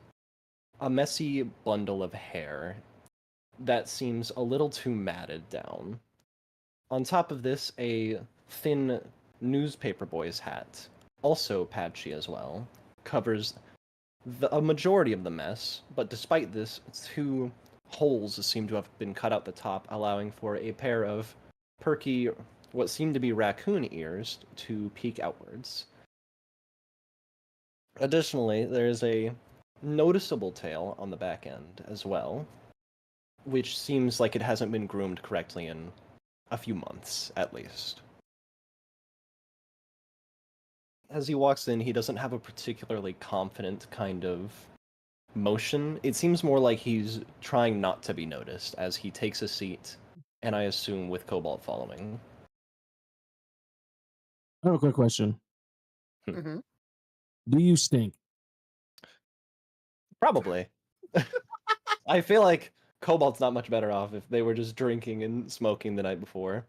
a messy bundle of hair that seems a little too matted down. On top of this, a thin newspaper boy's hat, also patchy as well, covers a majority of the mess, but despite this, 2 holes seem to have been cut out the top, allowing for a pair of perky, what seem to be raccoon ears, to peek outwards. Additionally, there is a noticeable tail on the back end as well, which seems like it hasn't been groomed correctly in a few months, at least. As he walks in, he doesn't have a particularly confident kind of motion. It seems more like he's trying not to be noticed as he takes a seat, and I assume with Cobalt following. I have a quick question. Mhm. Do you stink? Probably. I feel like Cobalt's not much better off if they were just drinking and smoking the night before.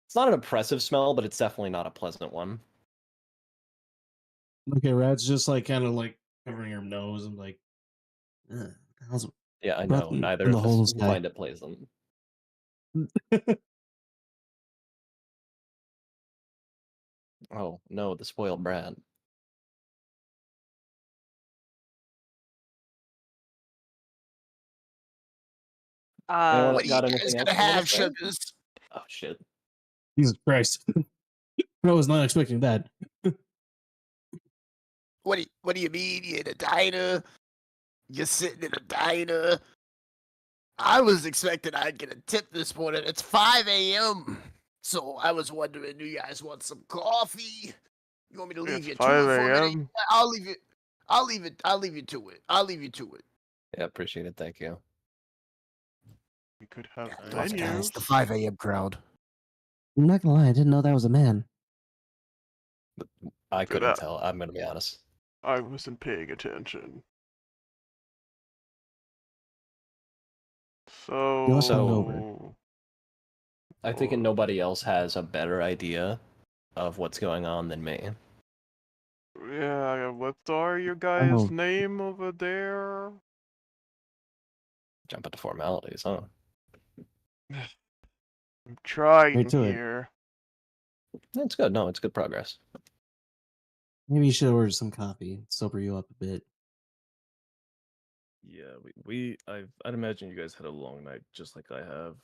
It's not an oppressive smell, but it's definitely not a pleasant one. Okay, Rad's just like kind of like covering her nose and like, "Ugh, how's Yeah, I breath know. in Neither the of hole us in the sky?" find it pleasant. Oh, no, the spoiled brat. Anyone Uh, What are you got guys anything else gonna they want to have, say? sugars? Oh, shit. Jesus Christ! I was not expecting that. What do you mean? You in a diner? You're sitting in a diner? I was expecting I'd get a tip this morning. It's 5 a.m. So I was wondering, do you guys want some coffee? You want me to leave It's you to 5 it for a minute? a.m. I'll leave it. I'll leave it. I'll leave you to it. I'll leave you to it. Yeah, appreciate it. Thank you. We could have Those guys, menus. the 5 a.m. crowd. I'm not gonna lie, I didn't know that was a man. I Good couldn't up. tell. I'm gonna be honest. I wasn't paying attention. You'll come over. So, I think nobody else has a better idea of what's going on than me. yeah, what are your guys' Oh. name over there? Jump into formalities, huh? I'm trying to it. here. That's good. No, it's good progress. Maybe you should order some coffee, sober you up a bit. Yeah, I'd imagine you guys had a long night, just like I have.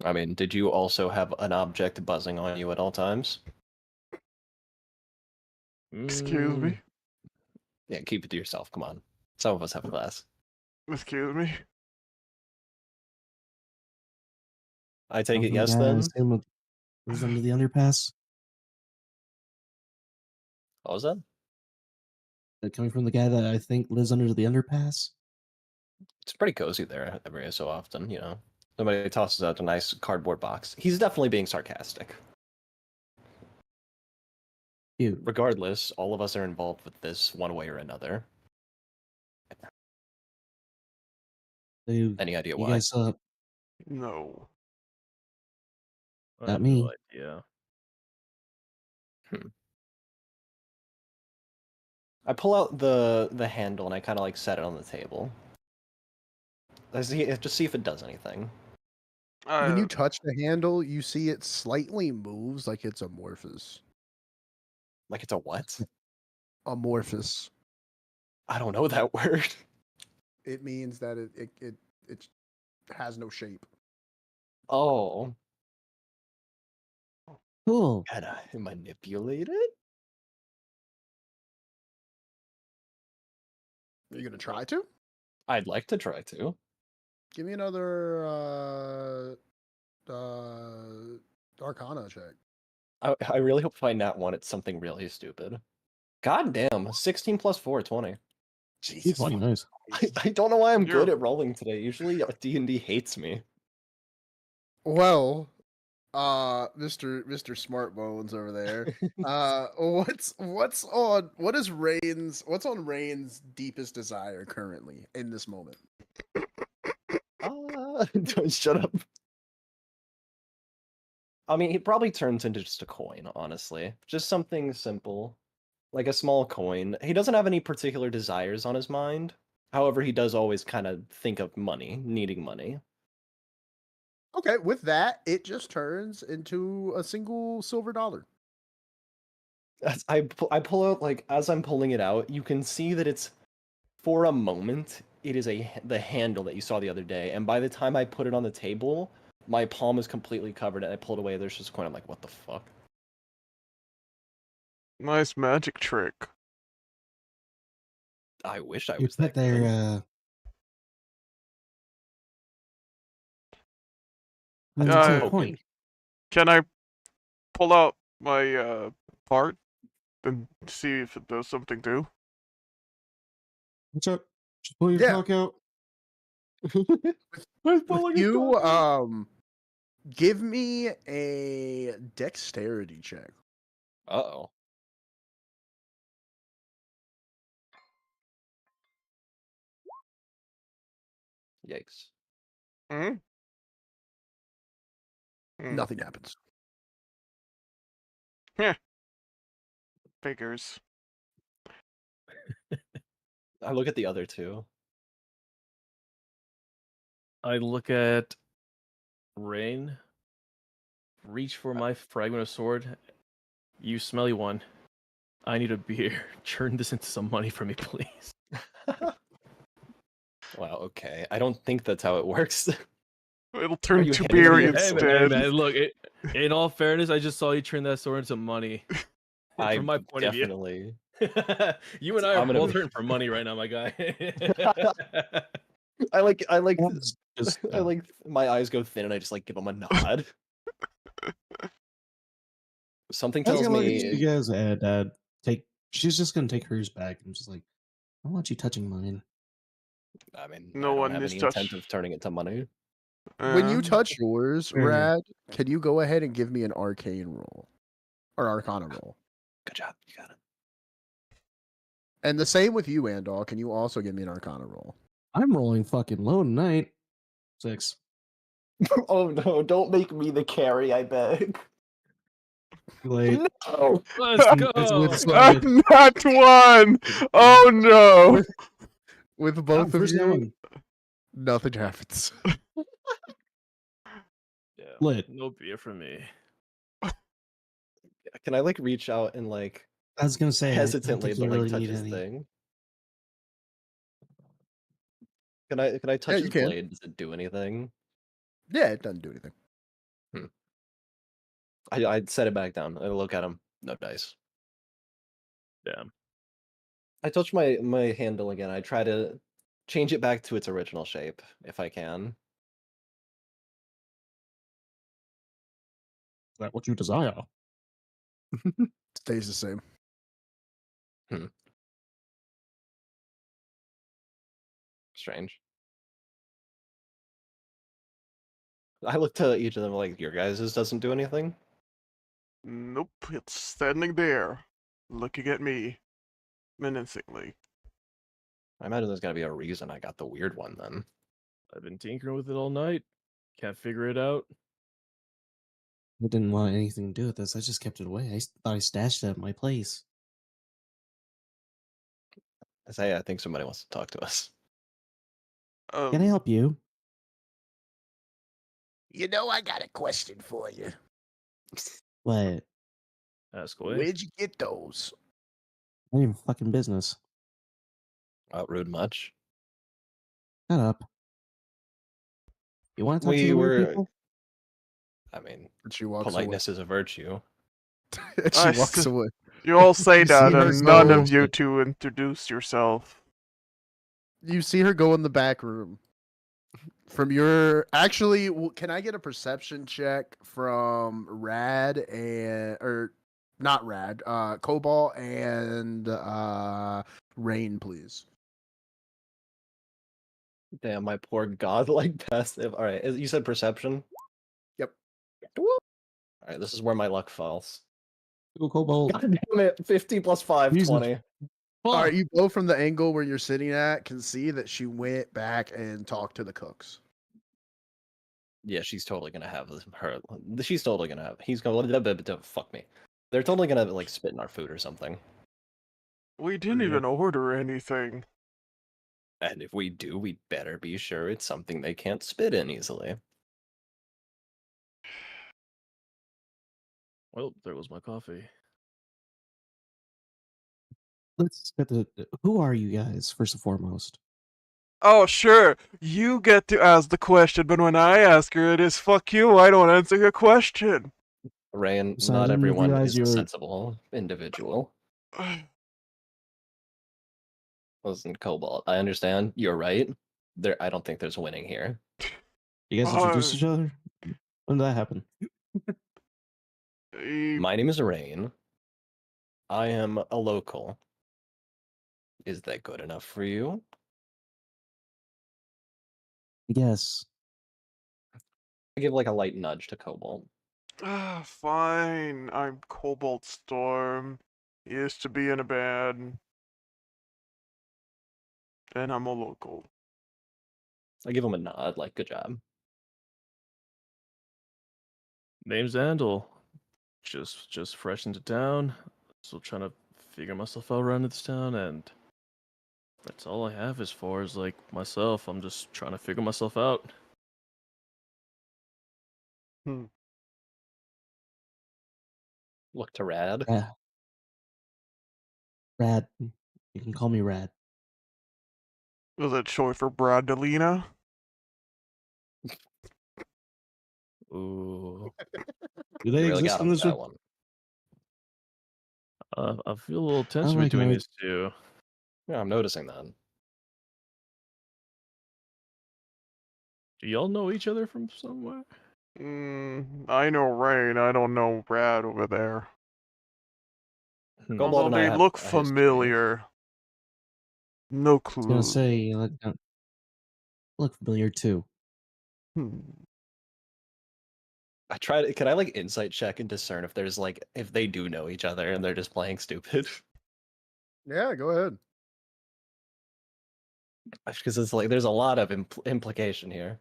I mean, did you also have an object buzzing on you at all times? Excuse me? Yeah, keep it to yourself. Come on. Some of us have class. Excuse me? I take Come it from the yes guy I then? assume lives under the underpass. What was that? Coming from the guy that I think lives under the underpass. It's pretty cozy there every so often, you know. Somebody tosses out a nice cardboard box. He's definitely being sarcastic. Cute. Regardless, all of us are involved with this one way or another. Dude, Any idea you why? guys saw No. I Not have me. no idea. I pull out the handle and I kind of like set it on the table. Just see if it does anything. When you touch the handle, you see it slightly moves like it's amorphous. Like it's a what? Amorphous. I don't know that word. It means that it has no shape. Oh, cool. can I manipulate it? Are you gonna try to? I'd like to try to. Give me another Arcana check. I really hope if I nat one, it's something really stupid. God damn, 16 plus 4, 20. Jesus. Fucking nice. I don't know why I'm good You're- at rolling today. Usually D&D hates me. Well, Mr. Smart Bones over there. What's on Rain's deepest desire currently in this moment? Don't shut up. I mean, he probably turns into just a coin, honestly. Just something simple. Like a small coin. He doesn't have any particular desires on his mind. However, he does always kind of think of money, needing money. Okay, with that, it just turns into a single silver dollar. As I pull out, like, as I'm pulling it out, you can see that it's, for a moment, it is the handle that you saw the other day, and by the time I put it on the table, my palm is completely covered, and I pulled away, there's just a coin, I'm like, what the fuck? Nice magic trick. I wish I You was put that good. their That's Uh, what I'm a hoping. coin. Can I pull out my part and see if it does something too? What's up? Just pull your Yeah. cock out. With you, give me a dexterity check. Uh-oh. Yikes. Hmm? Nothing happens. Figures. I look at the other two. I look at Rain, reach for my fragment of sword. You smelly one. I need a beer. Turn this into some money for me, please. Wow, okay. I don't think that's how it works. It'll turn you to handing beer me a Hey, instead. man, look, in all fairness, I just saw you turn that sword into money. I From my point definitely. of view. You and I are I'm gonna- both hurting for money right now, my guy. I like That's just I like my eyes go thin and I just like give him a nod. Something I was tells gonna look at me you guys and take. She's just gonna take hers back and just like, I don't want you touching mine. I mean, No I don't one have is any touch- intent of turning it to money. When you Uh, touch yours, Fair enough. Rad, can you go ahead and give me an arcane roll or arcana roll? Good job, you got And the same with you, Andal. Can you also give me an arcana roll? I'm rolling fucking low tonight. 6. it. Oh no, don't make me the carry, I beg. Late. No. Let's It's go. with Slide. not one! Oh no! With both of First you, one. nothing happens. Yeah, Lit. no beer for me. Can I like reach out and like I was gonna say, I don't hesitantly think but you like really touch need his any. thing? Can I touch Yeah, his you can. blade? Does it do anything? Yeah, it doesn't do anything. I'd set it back down. I look at him. No dice. Damn. I touch my handle again. I try to change it back to its original shape if I can. Is that what you desire? Stays the same. Strange. I look to each of them like your guys's doesn't do anything. Nope, it's standing there, looking at me menacingly. I imagine there's gotta be a reason I got the weird one then. I've been tinkering with it all night. Can't figure it out. I didn't want anything to do with this. I just kept it away. Thought I stashed it at my place. I think somebody wants to talk to us. Can I help you? You know, I got a question for you. What? Ask away. Where'd you get those? Not even fucking business. Rude much. Shut up. You want to talk to We the weird were. people? I mean, And she walks politeness is a virtue. away. And she I walks st- away. You all say You see that, her and none go- of you two introduce yourself. You see her go in the back room. From your actually, can I get a perception check from Rad and or not Rad, Cobalt and Rain, please. Damn, my poor godlike passive. All right, you said perception. Yep. All right, this is where my luck falls. Go Cobalt. God damn it! 50 plus 5, Jesus. 20. All right, you both from the angle where you're sitting at can see that she went back and talked to the cooks. Yeah, she's totally gonna have her. She's totally gonna have. He's gonna fuck me. They're totally gonna like spit in our food or something. We didn't even order anything. And if we do, we better be sure it's something they can't spit in easily. Well, there goes my coffee. Let's get the. Who are you guys, first and foremost? Oh, sure. You get to ask the question, but when I ask her, it is fuck you. I don't answer your question. Rain, So I not didn't everyone realize is a you were. sensible individual. Listen, Cobalt, I understand. You're right. I don't think there's winning here. You guys introduced each other? When did that happen? My name is Rain. I am a local. Is that good enough for you? Yes. I give like a light nudge to Cobalt. Fine. I'm Cobalt Storm. Used to be in a band. And I'm a local. I give him a nod, like, good job. Name's Andal. Just fresh into town. Still trying to figure myself out around this town, and that's all I have as far as like myself. I'm just trying to figure myself out. Look to Rad. Yeah. Rad. You can call me Rad. Was it short for Bradalina? Ooh, Do You they really exist got in him with this? that one. I feel a little I tension like between my. these two. Yeah, I'm noticing that. Do y'all know each other from somewhere? I know Rain. I don't know Brad over there. Cobalt Although and I they have look a history. familiar. No I was clue. gonna say, look familiar too. I try to. Can I like insight check and discern if there's like if they do know each other and they're just playing stupid? Yeah, go ahead. Because it's like there's a lot of implication here.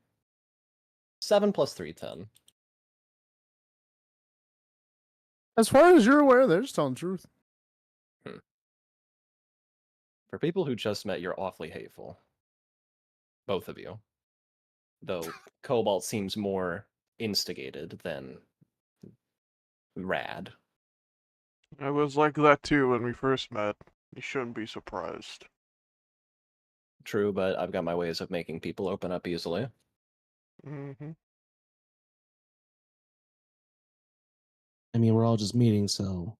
7 plus 3, 10. As far as you're aware, they're just telling the truth. For people who just met, you're awfully hateful. Both of you. Though Cobalt seems more instigated than Rad. I was like that too when we first met. You shouldn't be surprised. True, but I've got my ways of making people open up easily. Mm-hmm. I mean, we're all just meeting, so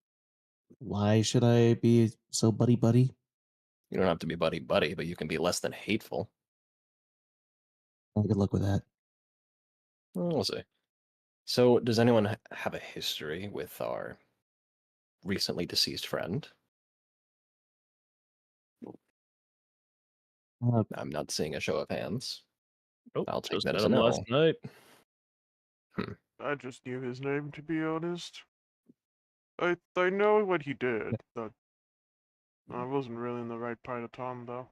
why should I be so buddy buddy? You don't have to be buddy buddy, but you can be less than hateful. Good luck with that. Well, we'll see. So, does anyone have a history with our recently deceased friend? I'm not seeing a show of hands. Nope, I'll take just that met as a him last no. night. I just knew his name, to be honest. I know what he did, but I wasn't really in the right part of town, though.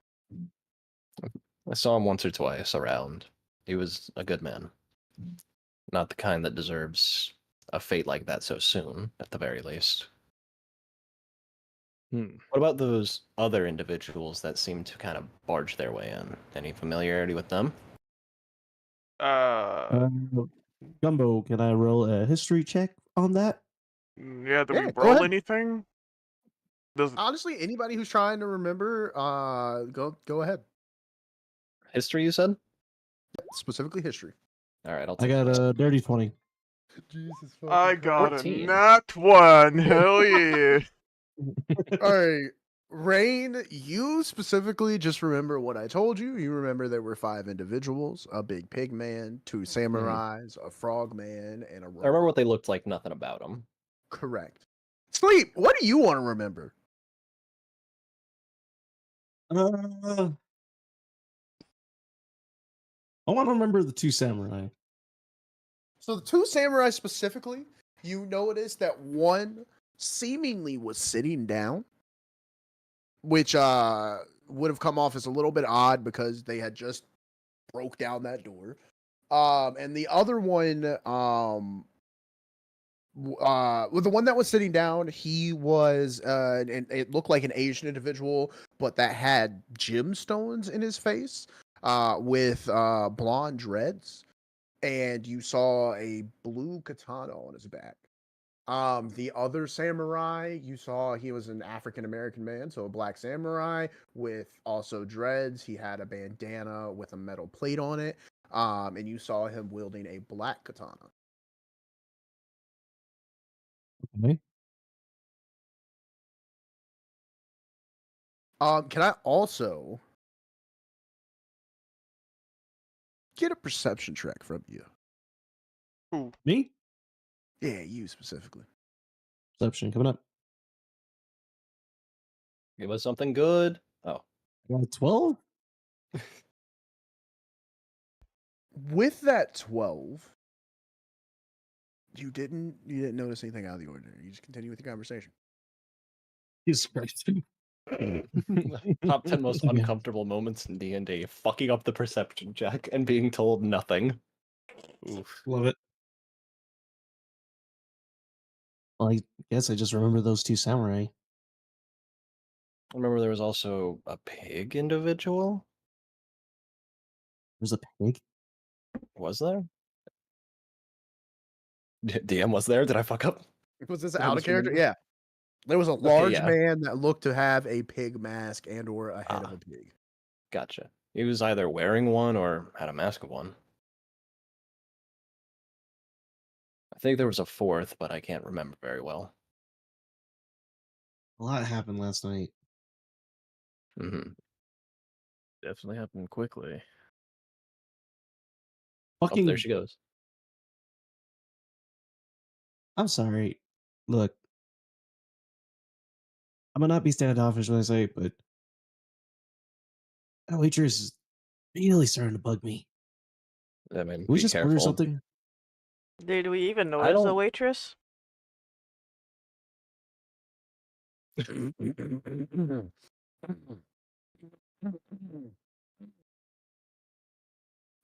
I saw him once or twice around. He was a good man. Not the kind that deserves a fate like that so soon, at the very least. What about those other individuals that seem to kind of barge their way in? Any familiarity with them? Gumbo, can I roll a history check on that? Yeah, do we Yeah, go roll ahead. anything? Does Honestly, anybody who's trying to remember, go ahead. History, you said? Specifically history. All right, I'll I take got this. a dirty 20. Jesus I got 14. a nat 1. Hell yeah. All right. Rain, you specifically just remember what I told you. You remember there were 5 individuals, a big pig man, 2 samurais, a frog man, and a I remember robot. what they looked like, nothing about them. Correct. Sleep, what do you want to remember? I want to remember the 2 samurai. So the 2 samurai specifically, you notice that one seemingly was sitting down, which would have come off as a little bit odd because they had just broke down that door. And the other one, with the one that was sitting down, he was, and it looked like an Asian individual, but that had gemstones in his face, with blonde dreads, and you saw a blue katana on his back. The other samurai, you saw he was an African American man, so a black samurai with also dreads. He had a bandana with a metal plate on it. And you saw him wielding a black katana. Okay. Can I also get a perception check from you? Me? Yeah, you specifically. Perception coming up. Give us something good. Oh, I got a 12? With that 12, you didn't notice anything out of the ordinary. You just continue with your conversation. Jesus Christ. top 10 most Yeah. uncomfortable moments in D&D. Fucking up the perception check and being told nothing. Oof. Love it. Well, I guess I just remember those two samurai. I remember there was also a pig individual. There's a pig. Was there? DM was there? Did I fuck up? Was this Did I out of character? misremember? Yeah. There was a Okay, large yeah. man that looked to have a pig mask and or a head of Ah. a pig. Gotcha. He was either wearing one or had a mask of one. I think there was a fourth, but I can't remember very well. A lot happened last night. Mm-hmm. Definitely happened quickly. Oh, Fucking. there she goes. I'm sorry. Look, I'm gonna not be standoffish when I say it, but that waitress is really starting to bug me. I mean, Can we be just order careful. something? Did we even I notice the don't- waitress?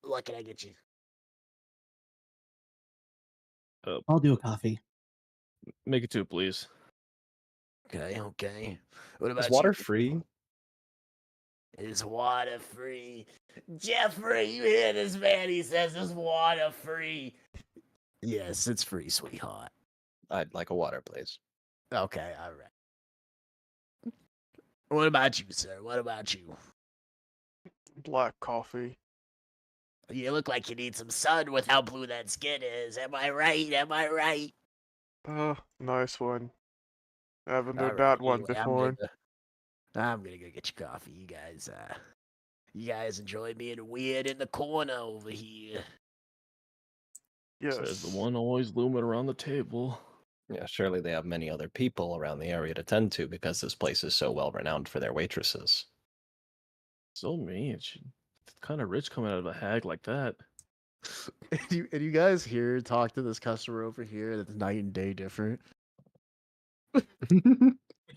What can I get you? I'll do a coffee. Make it two, please. Okay. What about Is water you? free? Is water free? Jeffrey, you hear this man? He says it's water free. Yes, it's free, sweetheart. I'd like a water, please. Okay, all right. What about you, sir? What about you? Black coffee. You look like you need some sun with how blue that skin is. Am I right? Am I right? Nice one. I haven't All heard right, that one anyway, before. I'm gonna go get your coffee. You guys enjoy being weird in the corner over here. Says the Yes. one always looming around the table. Yeah, surely they have many other people around the area to tend to because this place is so well renowned for their waitresses. So mean. It's kind of rich coming out of a hag like that. And you guys here talk to this customer over here that's night and day different.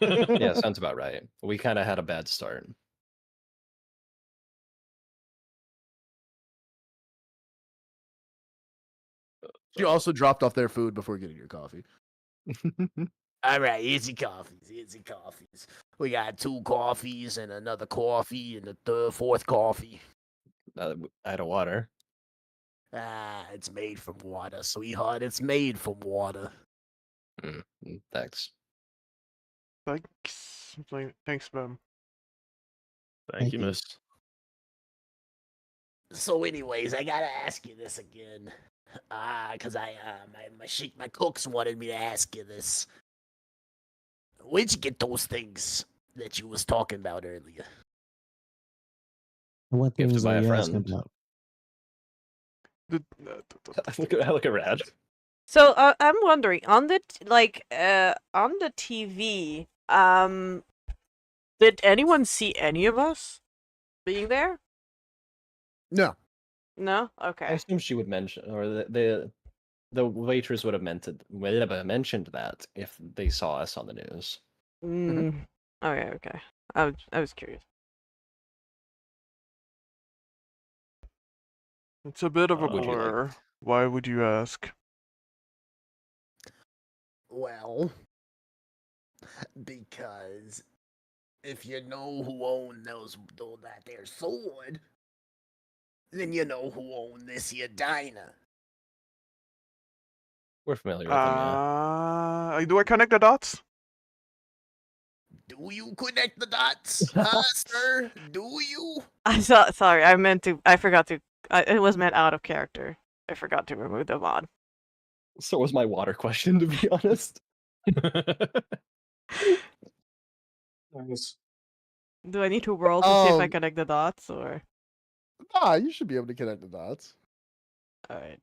Yeah, sounds about right. We kind of had a bad start. You also dropped off their food before getting your coffee. All right, easy coffees. We got 2 coffees and another coffee and the fourth coffee. I had a water. It's made from water, sweetheart. It's made from water. Thanks. Thanks. Thanks, ma'am. Thank you, miss. So, anyways, I gotta ask you this again. Cause my cooks wanted me to ask you this. Where'd you get those things that you was talking about earlier? What Gifted things by are a you asking friend. about? Look at Rad. So I'm wondering on the on the TV, did anyone see any of us being there? No. No. I Okay. assume she would mention, or the waitress would have mentioned that if they saw us on the news. Mm. Okay. I was curious. It's a bit of a Would you like- blur. Why would you ask? Well, because if you know who owned that there sword, then you know who owned this here diner. We're familiar with them, yeah. Do I connect the dots? Do you connect the dots, huh, sir? Do you? Sorry, I forgot to. It was meant out of character. I forgot to remove the mod. So was my water question, to be honest. Nice. Do I need to roll to see if I Um, connect the dots, or? Nah, you should be able to connect the dots. Alright.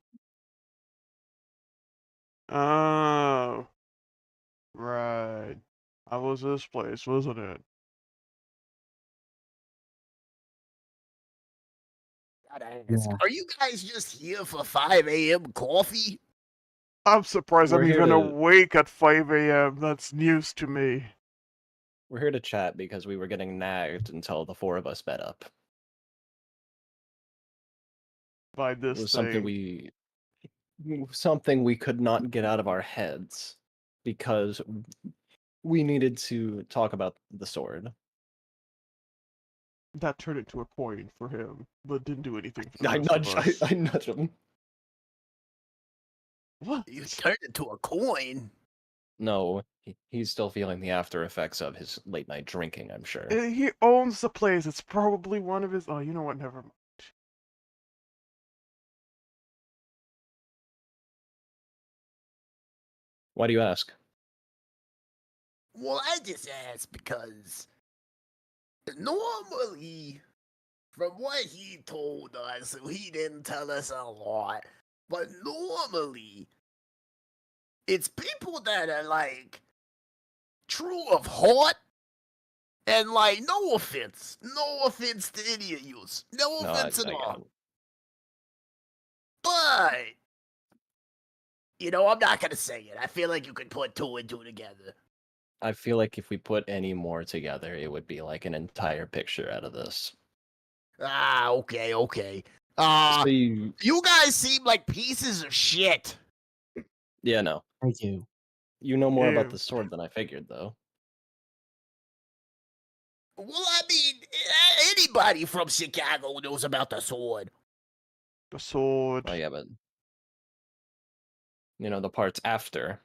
Oh, right. I was this place, wasn't it? Gotta ask, Yeah. are you guys just here for 5 a.m. coffee? I'm surprised We're I'm here even to- awake at 5 a.m. That's news to me. We're here to chat because we were getting nagged until the 4 of us met up. By It this was thing. something we could not get out of our heads because we needed to talk about the sword. That turned into a coin for him, but didn't do anything for the I rest of us. nudge him. What? You turned into a coin. No, he's still feeling the after effects of his late night drinking, I'm sure. He owns the place. It's probably one of his. Oh, you know what? Never mind. Why do you ask? Well, I just asked because normally, from what he told us, he didn't tell us a lot, but normally, it's people that are like true of heart and like no offense to any of yous, no No, offense at I get all. it. But you know, I'm not gonna say it. I feel like you could put 2 and 2 together. I feel like if we put any more together, it would be like an entire picture out of this. Ah, okay. So You guys seem like pieces of shit. yeah, no. Thank you. You know more about Ew. the sword than I figured, though. Well, I mean, anybody from Chicago knows about the sword. The sword. Oh yeah, but you know the parts after.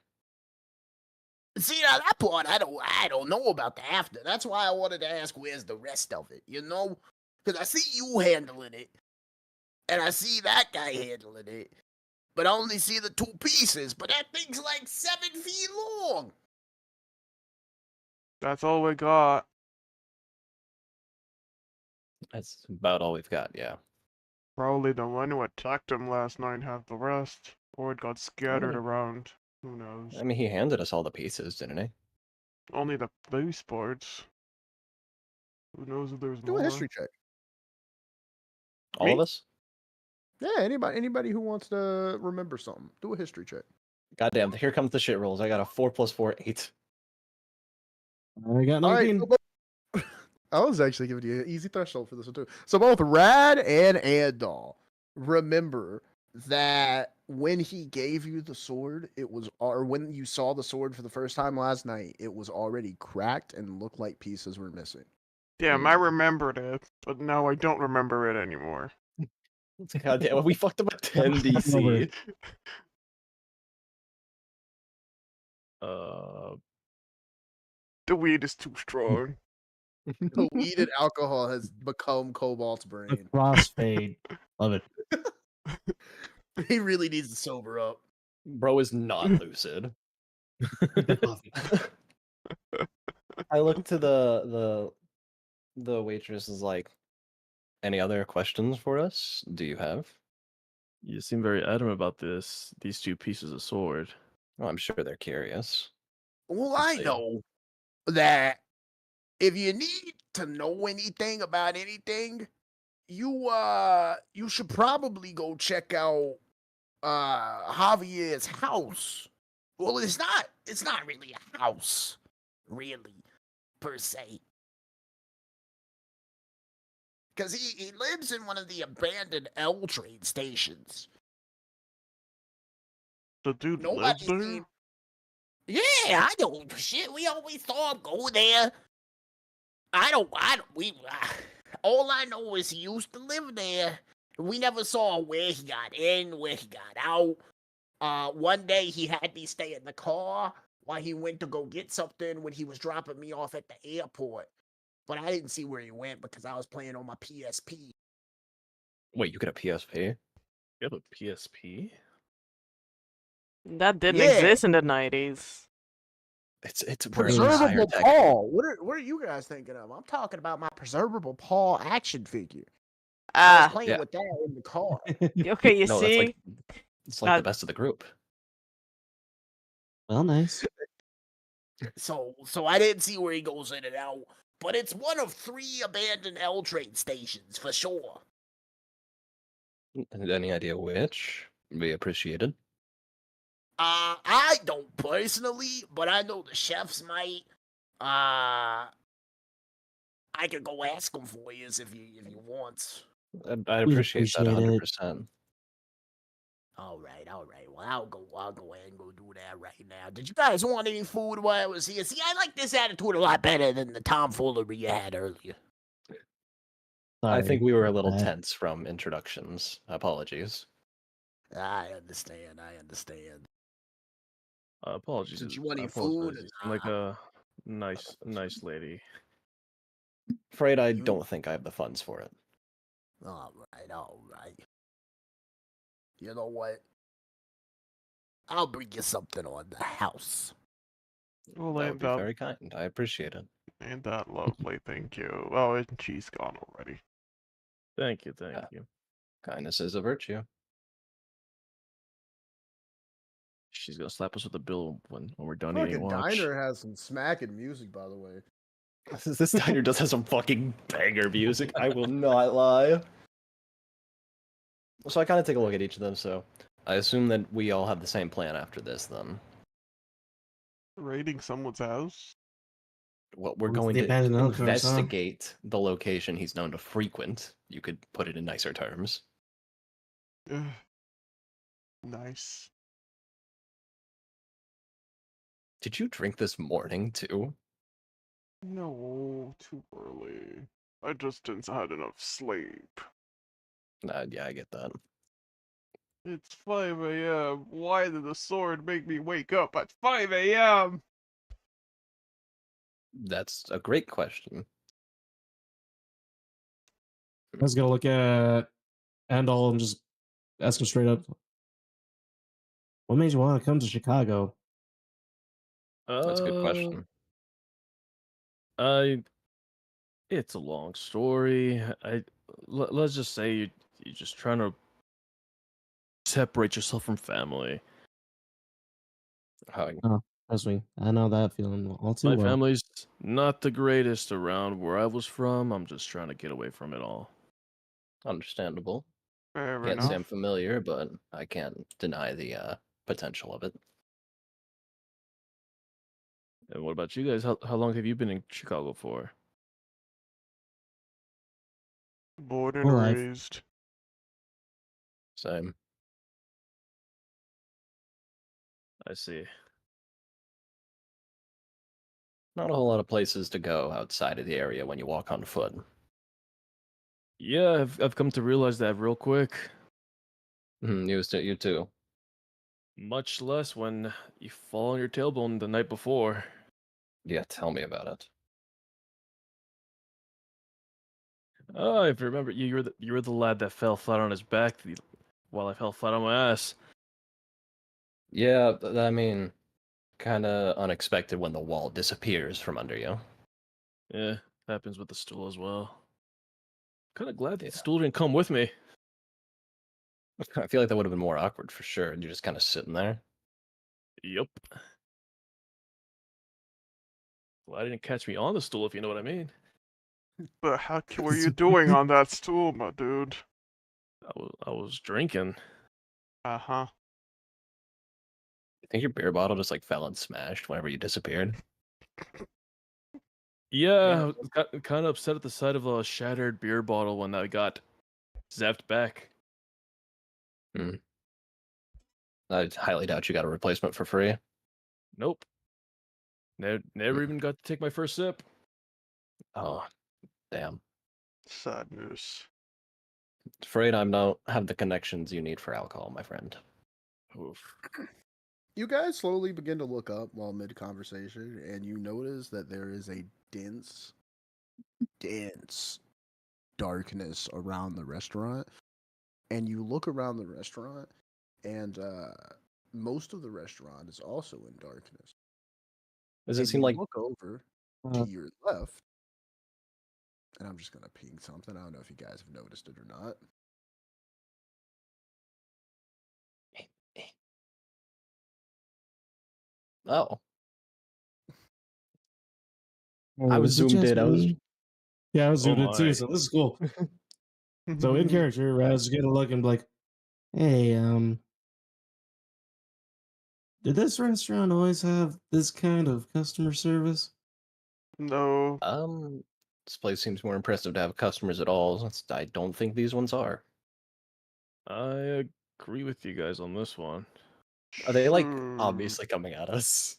See, now that part, I don't know about the after. That's why I wanted to ask where's the rest of it, you know? Because I see you handling it, and I see that guy handling it, but I only see the 2 pieces, but that thing's like 7 feet long. That's all we got. That's about all we've got. Yeah. Probably the one who attacked him last night had the rest, or it got scattered he- around. Who knows? I mean, he handed us all the pieces, didn't he? Only the base parts. Who knows if there's Do more? a history check. All Me? of us? Yeah, anybody who wants to remember something, do a history check. Goddamn! Here comes the shit rolls. I got a 4 + 4, 8. I got All right, 19. so I was actually giving you an easy threshold for this one too. So both Rad and Andal, remember that when he gave you the sword, it was, or when you saw the sword for the first time last night, it was already cracked and looked like pieces were missing. Damn, I remembered it, but now I don't remember it anymore. Goddamn! We fucked up a 10 DC. The weed is too strong. The weed and alcohol has become Cobalt's The brain. crossfade. Love it. He really needs to sober up. Bro is not lucid. Coffee. I look to the waitress is like, any other questions for us? Do you have? You seem very adamant about these 2 pieces of sword. Well, I'm sure they're curious. Well, I see. know that if you need to know anything about anything, you should probably go check out Javier's house. Well, it's not really a house, really, per se. Because he lives in one of the abandoned L train stations. The dude lives Nobody's there? seen. Yeah, I know. Shit, we always saw him go there. All I know is he used to live there. We never saw where he got in, where he got out. One day he had me stay in the car while he went to go get something when he was dropping me off at the airport. But I didn't see where he went because I was playing on my PSP. Wait, you get a PSP? You have a PSP? That didn't Yeah. exist in the 90s. It's Where worse is- than higher Preservable tech. Paul. What are you guys thinking of? I'm talking about my Preservable Paul action figure. I was Ah, playing yeah. with that in the car. okay, you No, see? it's like Uh, the best of the group. Well, nice. So I didn't see where he goes in and out, but it's one of 3 abandoned L train stations for sure. Any idea which? Be appreciated. I don't personally, but I know the chefs might. I could go ask them for you if you want. I'd We appreciate that appreciate it. 100%. All right. Well, I'll go ahead and go do that right now. Did you guys want any food while I was here? See, I like this attitude a lot better than the tomfoolery you had earlier. I think we were a little about that. tense from introductions. Apologies. I understand. Apologies. Did you want I any apologize. food? You seem like a nice lady. Afraid I You- don't think I have the funds for it. All right. You know what? I'll bring you something on the house. Well, That would ain't be that, very kind. I appreciate it. ain't that lovely? Thank you. Oh, and she's gone already. Thank you. Yeah. Kindness is a virtue. She's gonna slap us with a bill when we're done eating Fucking lunch. diner has some smacking music, by the way. This diner does have some fucking banger music. I will not lie. So I kind of take a look at each of them. So I assume that we all have the same plan after this. Then Raiding someone's house? what we're What's going the to abandoned outpost, huh? investigate the location he's known to frequent. You could put it in nicer terms. Ugh. Nice. Did you drink this morning too? No, too early. I just didn't had enough sleep. Yeah, I get that. It's 5 a.m. Why did the sword make me wake up at 5 a.m.? That's a great question. I was gonna look at Andal and just ask him straight up. What made you want to come to Chicago? That's a good question. It's a long story. Let's just say you're just trying to separate yourself from family. Trust me, I know that feeling all too My well. family's not the greatest around where I was from. I'm just trying to get away from it all. Understandable. Fair Can't enough. say I'm familiar, but I can't deny the potential of it. And what about you guys? How long have you been in Chicago for? Born and Whole life. raised. Same. I see. Not a whole lot of places to go outside of the area when you walk on foot. Yeah, I've come to realize that real quick. You too. Much less when you fall on your tailbone the night before. Yeah, tell me about it. Oh, if you remember, you were the lad that fell flat on his back while I fell flat on my ass. Yeah, I mean, kind of unexpected when the wall disappears from under you. Yeah, happens with the stool as well. Kind of glad that Yeah. the stool didn't come with me. I feel like that would have been more awkward for sure. You're just kind of sitting there. Yup. Well, I didn't catch me on the stool, if you know what I mean. The heck were you doing on that stool, my dude? I was drinking. Uh-huh. You think your beer bottle just like fell and smashed whenever you disappeared? Yeah, I was kind of upset at the sight of a shattered beer bottle when I got zapped back. I highly doubt you got a replacement for free. Nope. Never even got to take my first sip. Oh, damn. Sad news. Afraid I don't have the connections you need for alcohol, my friend. Oof. You guys slowly begin to look up while mid conversation, and you notice that there is a dense, dense darkness around the restaurant. And you look around the restaurant, and most of the restaurant is also in darkness. Does it And seem you like look over to your left, and I'm just gonna ping something. I don't know if you guys have noticed it or not. oh? I Oh, was is it zoomed just in. I was me? Yeah, I was Oh zoomed in too, my. so this is cool. So in character, Raz get a look and be like, "Hey, did this restaurant always have this kind of customer service?" No. this place seems more impressive to have customers at all. I don't think these ones are. I agree with you guys on this one. Are they like Sure. obviously coming at us?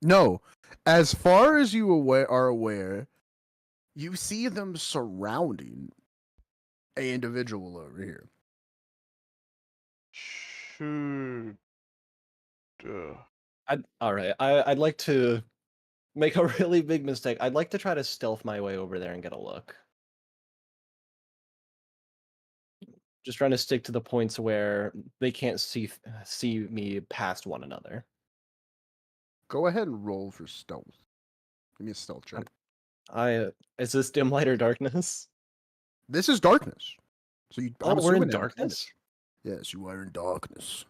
No, as far as you are aware, you see them surrounding a individual over here. Shoot. All right. I'd like to make a really big mistake. I'd like to try to stealth my way over there and get a look. Just trying to stick to the points where they can't see me past one another. Go ahead and roll for stealth. Give me a stealth check. Is this dim light or darkness? This is darkness. So I'm Oh, we're in assuming darkness? Yes, you are in darkness.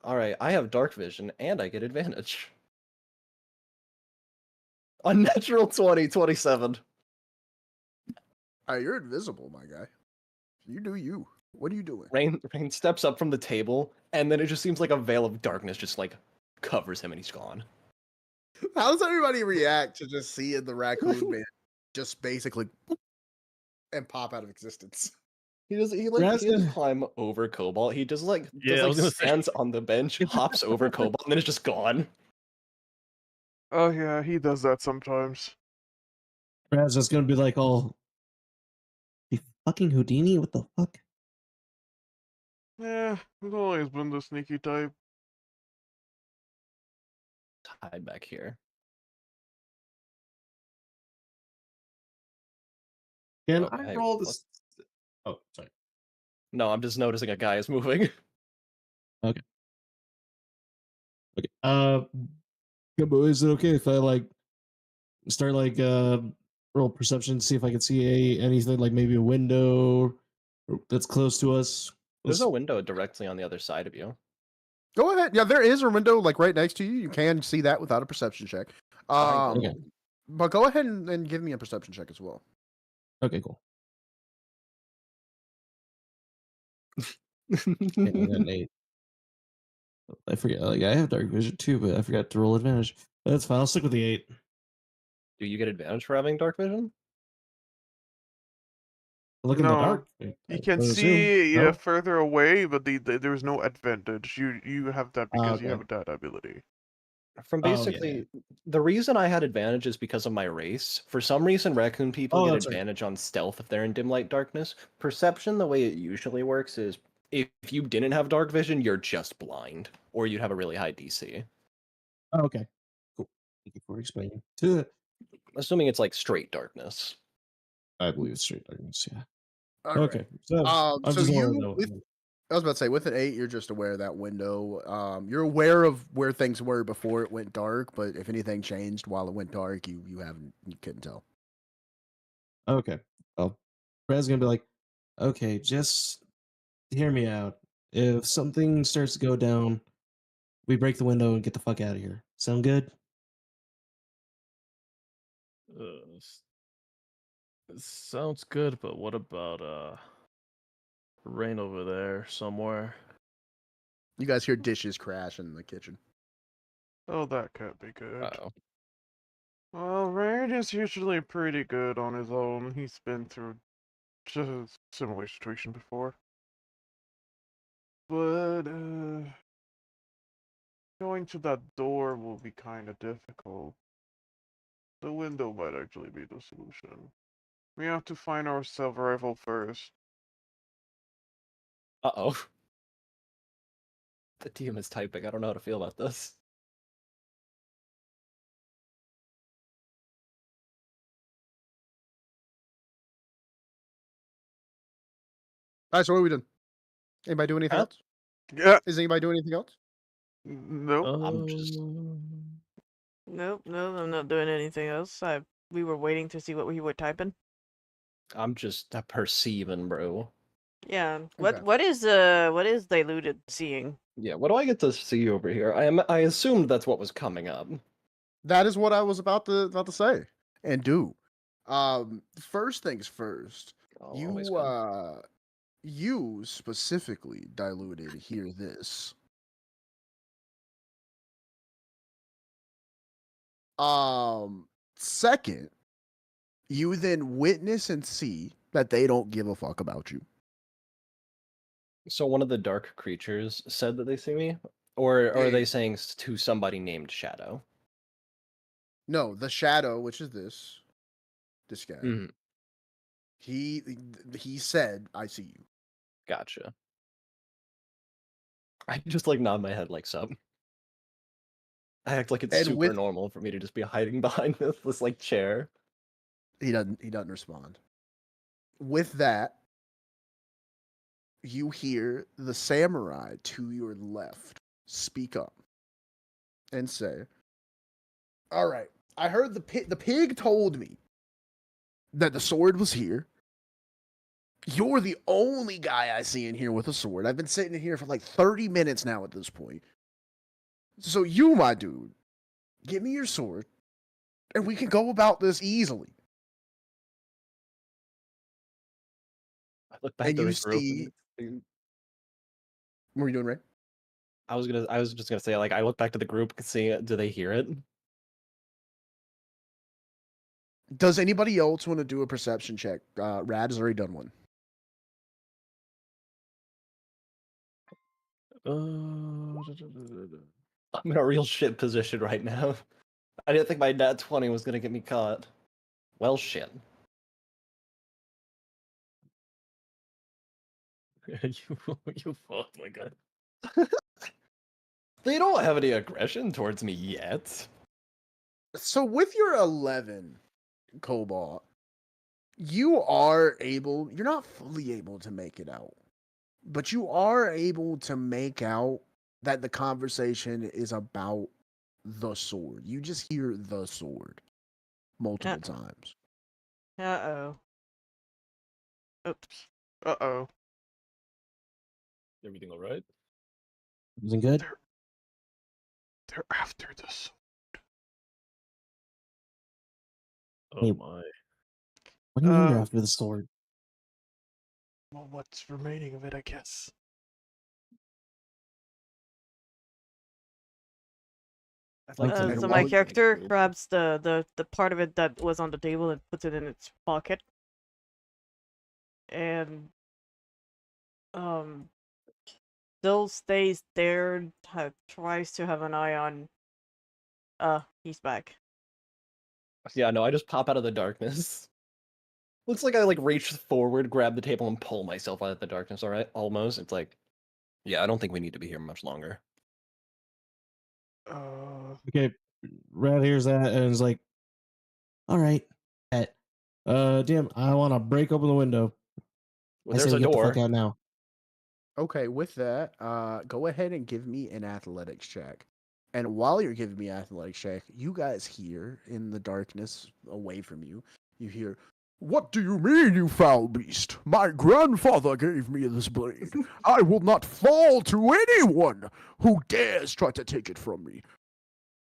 All right, I have dark vision and I get advantage. Unnatural 20, 27. You're invisible, my guy. You do you. What are you doing? Rain steps up from the table, and then it just seems like a veil of darkness just like covers him and he's gone. How does everybody react to just seeing the raccoon man just basically and pop out of existence? He doesn't Razgan- climb over Cobalt. He just like Yeah, I was gonna say. stands on the bench, hops over Cobalt, and then it's just gone. Oh yeah, he does that sometimes. Raz is gonna be like, "All the fucking Houdini? What the fuck?" Yeah, he's always been the sneaky type. Hide back here. Can Oh, I hey, roll what? this? Oh, sorry. No, I'm just noticing a guy is moving. Okay. Yeah, but is it okay if I like start like roll perception, see if I can see anything like maybe a window that's close to us? There's a window directly on the other side of you. Go ahead. Yeah, there is a window like right next to you. You can see that without a perception check. Okay. But go ahead and give me a perception check as well. Okay, cool. Yeah, I got an 8. I forget. Like I have dark vision too, but I forgot to roll advantage. That's fine. I'll stick with the 8. Do you get advantage for having dark vision? Look in the No, dark. you I can would assume. see No? further away, but there's no advantage. You have that because you Okay. have that ability. From Oh, yeah, basically the reason I had advantage is because of my race. For some reason, raccoon people Oh, get that's right. advantage on stealth if they're in dim light darkness. Perception, the way it usually works is if you didn't have dark vision, you're just blind, or you'd have a really high DC. Oh, okay. Cool. Thank you for explaining. To Assuming it's like straight darkness. I believe it's straight darkness. Yeah. All right. Okay. So I'm So just you, wanting to know. I was about to say, with an 8, you're just aware of that window. You're aware of where things were before it went dark, but if anything changed while it went dark, you couldn't tell. Okay. Well, Brad's gonna be like, okay, just hear me out. If something starts to go down, we break the window and get the fuck out of here. Sound good? Sounds good, but what about rain over there somewhere? You guys hear dishes crash in the kitchen. Oh, that can't be good. Uh-oh. Well, Rain is usually pretty good on his own. He's been through just a similar situation before. But, going to that door will be kind of difficult. The window might actually be the solution. We have to find our self rifle first. Uh-oh. The DM is typing. I don't know how to feel about this. All right, so what are we doing? Anybody doing anything Huh? else? Yeah. Is anybody doing anything else? Nope. I'm just- Nope, no, I'm not doing anything else. We were waiting to see what he were typing. I'm just perceiving, bro. Yeah. Okay. What is diluted seeing? Yeah, what do I get to see over here? I assumed that's what was coming up. That is what I was about to say and do. First things first. Oh, always good. You specifically diluted. Hear this. Second, you then witness and see that they don't give a fuck about you. So one of the dark creatures said that they see me, or are Yeah. they saying to somebody named Shadow? No, the shadow, which is this guy. Mhm. He said, "I see you." Gotcha. I just like nod my head like sub. I act like it's And super with- normal for me to just be hiding behind this like chair. He doesn't respond. With that, you hear the samurai to your left speak up and say, "All right, I heard the pig told me that the sword was here. You're the only guy I see in here with a sword. I've been sitting in here for like 30 minutes now at this point. So you, my dude, give me your sword, and we can go about this easily." I look back And to you the group. see, what are you doing, Ray? I was just gonna say, like, I look back to the group and see, do they hear it? Does anybody else want to do a perception check? Rad has already done one. I'm in a real shit position right now. I didn't think my nat 20 was gonna get me caught. Well, shit. you fucked my god. They don't have any aggression towards me yet. So with your 11, Cobalt, you're not fully able to make it out, but you are able to make out that the conversation is about the sword. You just hear the sword multiple times. Uh-oh. Oops. Uh-oh. Everything alright? Everything good? They're after this. Oh Hey. my. What do you mean they're Um, after the sword? Well, what's remaining of it, I guess. I'd like to Okay. know So And my while- character grabs the part of it that was on the table and puts it in its pocket. And still stays there, tries to have an eye on he's back. Yeah, no, I just pop out of the darkness. Looks like I like reach forward, grab the table, and pull myself out of the darkness, alright? Almost. It's like, yeah, I don't think we need to be here much longer. Okay, Red hears that and is like, "All right, damn, I want to break open the window. Well, I say there's we a get the fuck door. out now." Okay, with that, go ahead and give me an athletics check. And while you're giving me an athletics check, you guys hear in the darkness away from you, you hear, "What do you mean, you foul beast? My grandfather gave me this blade. I will not fall to anyone who dares try to take it from me."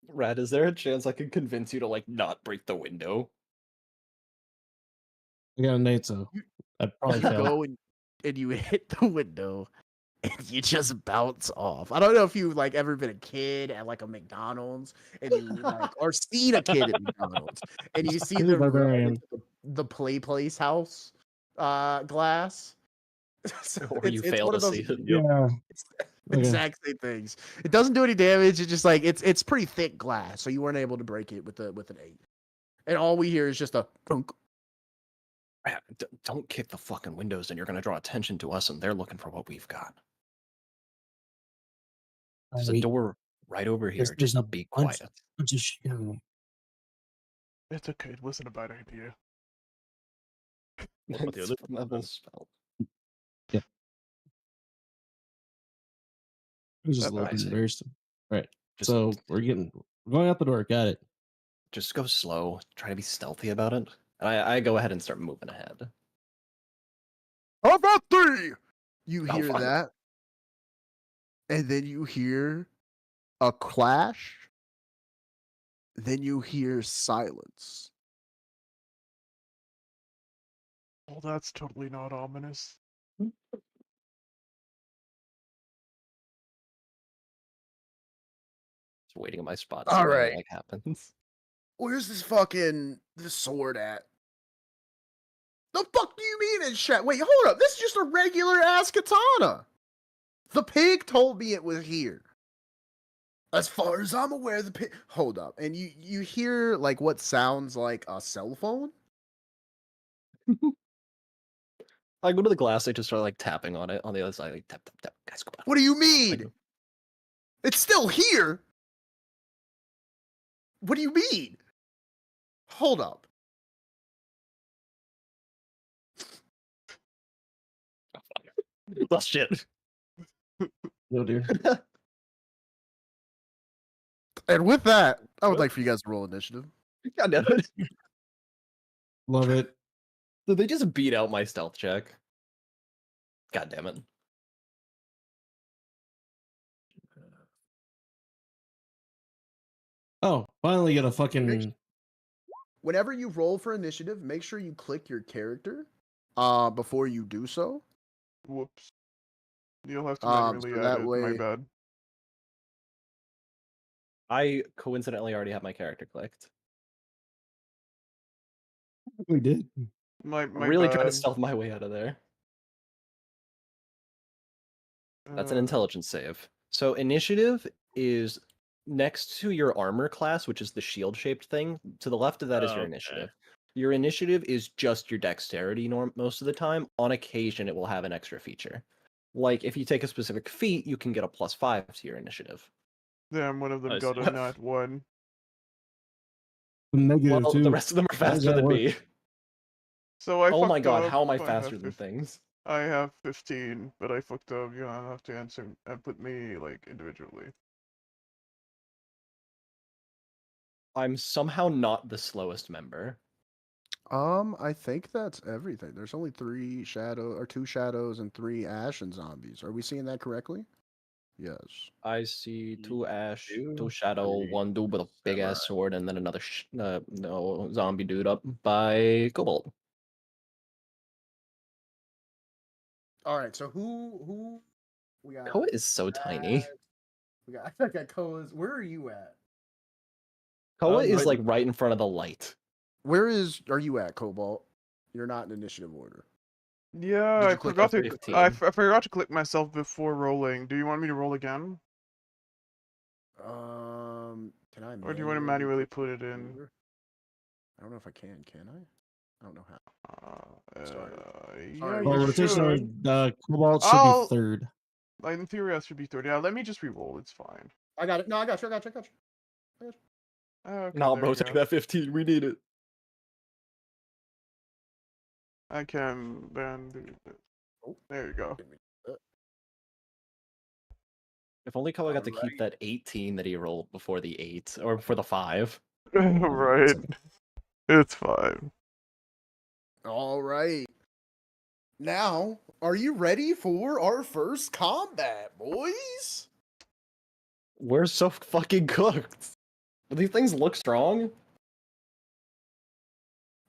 Rad, is there a chance I can convince you to like not break the window? I got an 8, so I probably You failed. go and you hit the window and you just bounce off. I don't know if you like ever been a kid at like a McDonald's and you like or seen a kid at McDonald's and you see He's a them run barbarian. into the play place house glass. So Or you it's fail one to of those see it. Yeah. Okay. exact same things. It doesn't do any damage. It's just like it's pretty thick glass, so you weren't able to break it with an 8. And all we hear is just a thunk. Don't kick the fucking windows, and you're gonna draw attention to us, and they're looking for what we've got. There's a Wait, door right over here. there's Just a be bunch, quiet. bunch of shit. It's okay. It wasn't a bad idea. What about the It's other? level spell. It was just a That little I bit see. embarrassed. Right. Just So we're going out the door. Got it. just go slow. Try to be stealthy about it. And I go ahead and start moving ahead. How about three? You Oh, hear fuck. that, and then you hear a clash. Then you hear silence. Oh, that's totally not ominous. Just waiting in my spot to see All if right. anything like happens. Where's this sword at? The fuck do you mean it's chat? Wait, hold up. This is just a regular ass katana. The pig told me it was here. As far as I'm aware, the pig. Hold up, and you hear like what sounds like a cell phone. I go to the glass. I just start like tapping on it on the other side. Like tap tap tap. Guys, go back. What do you I mean? go- It's still here. What do you mean? Hold up. Well, shit. Oh dear. And with that, I would like for you guys to roll initiative. God damn it. Love it. Did they just beat out my stealth check? God damn it. Oh, finally get a fucking. Whenever you roll for initiative, make sure you click your character before you do so. Whoops. You'll have to So manually add that it. My way- bad. I coincidentally already have my character clicked. We did. My I'm really trying to bad. stealth my way out of there. That's an intelligence save. So initiative is next to your armor class, which is the shield-shaped thing. To the left of that is your Okay. initiative. Your initiative is just your dexterity most of the time. On occasion, it will have an extra feature. Like if you take a specific feat, you can get a +5 to your initiative. Damn, one of them I got see. a nat 1. Negative Well, too. the rest of them are How does faster that than work? me. So I Oh my fucked god, up. how am I I have faster than 15. things? I have 15, but I fucked up. You know, I have to answer and put me like individually. I'm somehow not the slowest member. I think that's everything. There's only 2 shadows and 3 ashen zombies. Are we seeing that correctly? Yes. I see 2 ash, 2 Two, shadow, three 1 dude with a big samurai. ass sword, and then another no zombie dude up by Cobalt. All right. So who we got? Koa is so tiny. We got. I got Koa's. Where are you at? Koa I'm is right- like right in front of the light. Are you at, Cobalt? You're not in initiative order. Yeah, Did I you click forgot to. F15? I forgot to click myself before rolling. Do you want me to roll again, Can I? or do you want to manually click put it in? order? I don't know if I can. Can I? I don't know how. Sorry. Yeah, Sorry, you Well, you rotation. should. Cobalt should I'll- be third. In theory, I should be 30. Yeah, let me just re-roll. It's fine. I got it. No, I got you. Okay, Nah, there bro, you take go. that 15. We need it. I can then do this. Oh. There you go. If only Koa got to keep that 18 that he rolled before the 8 or before the 5. Right. It's fine. All right. Now, are you ready for our first combat, boys? We're so fucking cooked. Do these things look strong?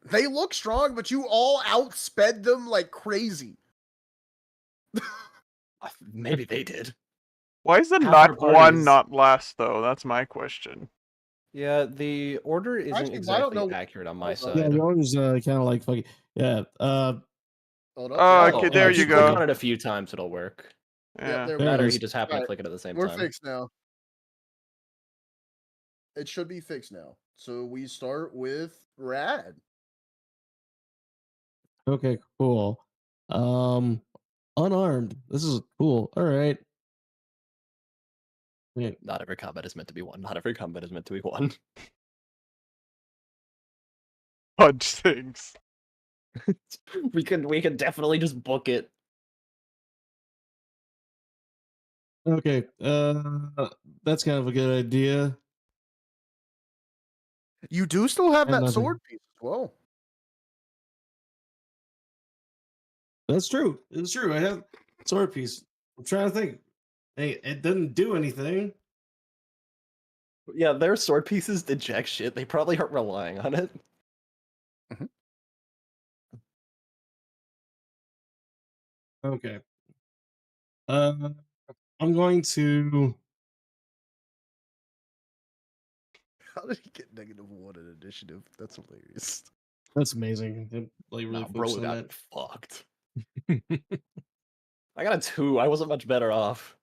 They look strong, but you all outsped them like crazy. Maybe they did. Why is the Half our nut party one is- not last though? That's my question. Yeah, the order isn't Actually, I don't exactly know- accurate on my Hold on. Yeah, side. yours kind of like fucking. Yeah. Hold Oh, up. okay, Oh, there if you you click go. on it a few times, it'll work. Yeah. Yep, there There That it or is. he just happened to Alright, click it at the same We're time. fixed now. It should be fixed now. So we start with Rad. Okay, cool. Unarmed. This is cool. All right. Yeah. Not every combat is meant to be won. Not every combat is meant to be won. Punch things. we could definitely just book it. Okay. That's kind of a good idea. You do still have And that nothing. sword piece as well. That's true. It's true. I have sword piece. I'm trying to think. Hey, it didn't do anything. Yeah, their sword pieces did jack shit. They probably aren't relying on it. Okay. I'm going to. How did he get -1 in initiative? That's hilarious. That's amazing. I'm, like really Nah, bro focused on got that. fucked. I got a 2. I wasn't much better off.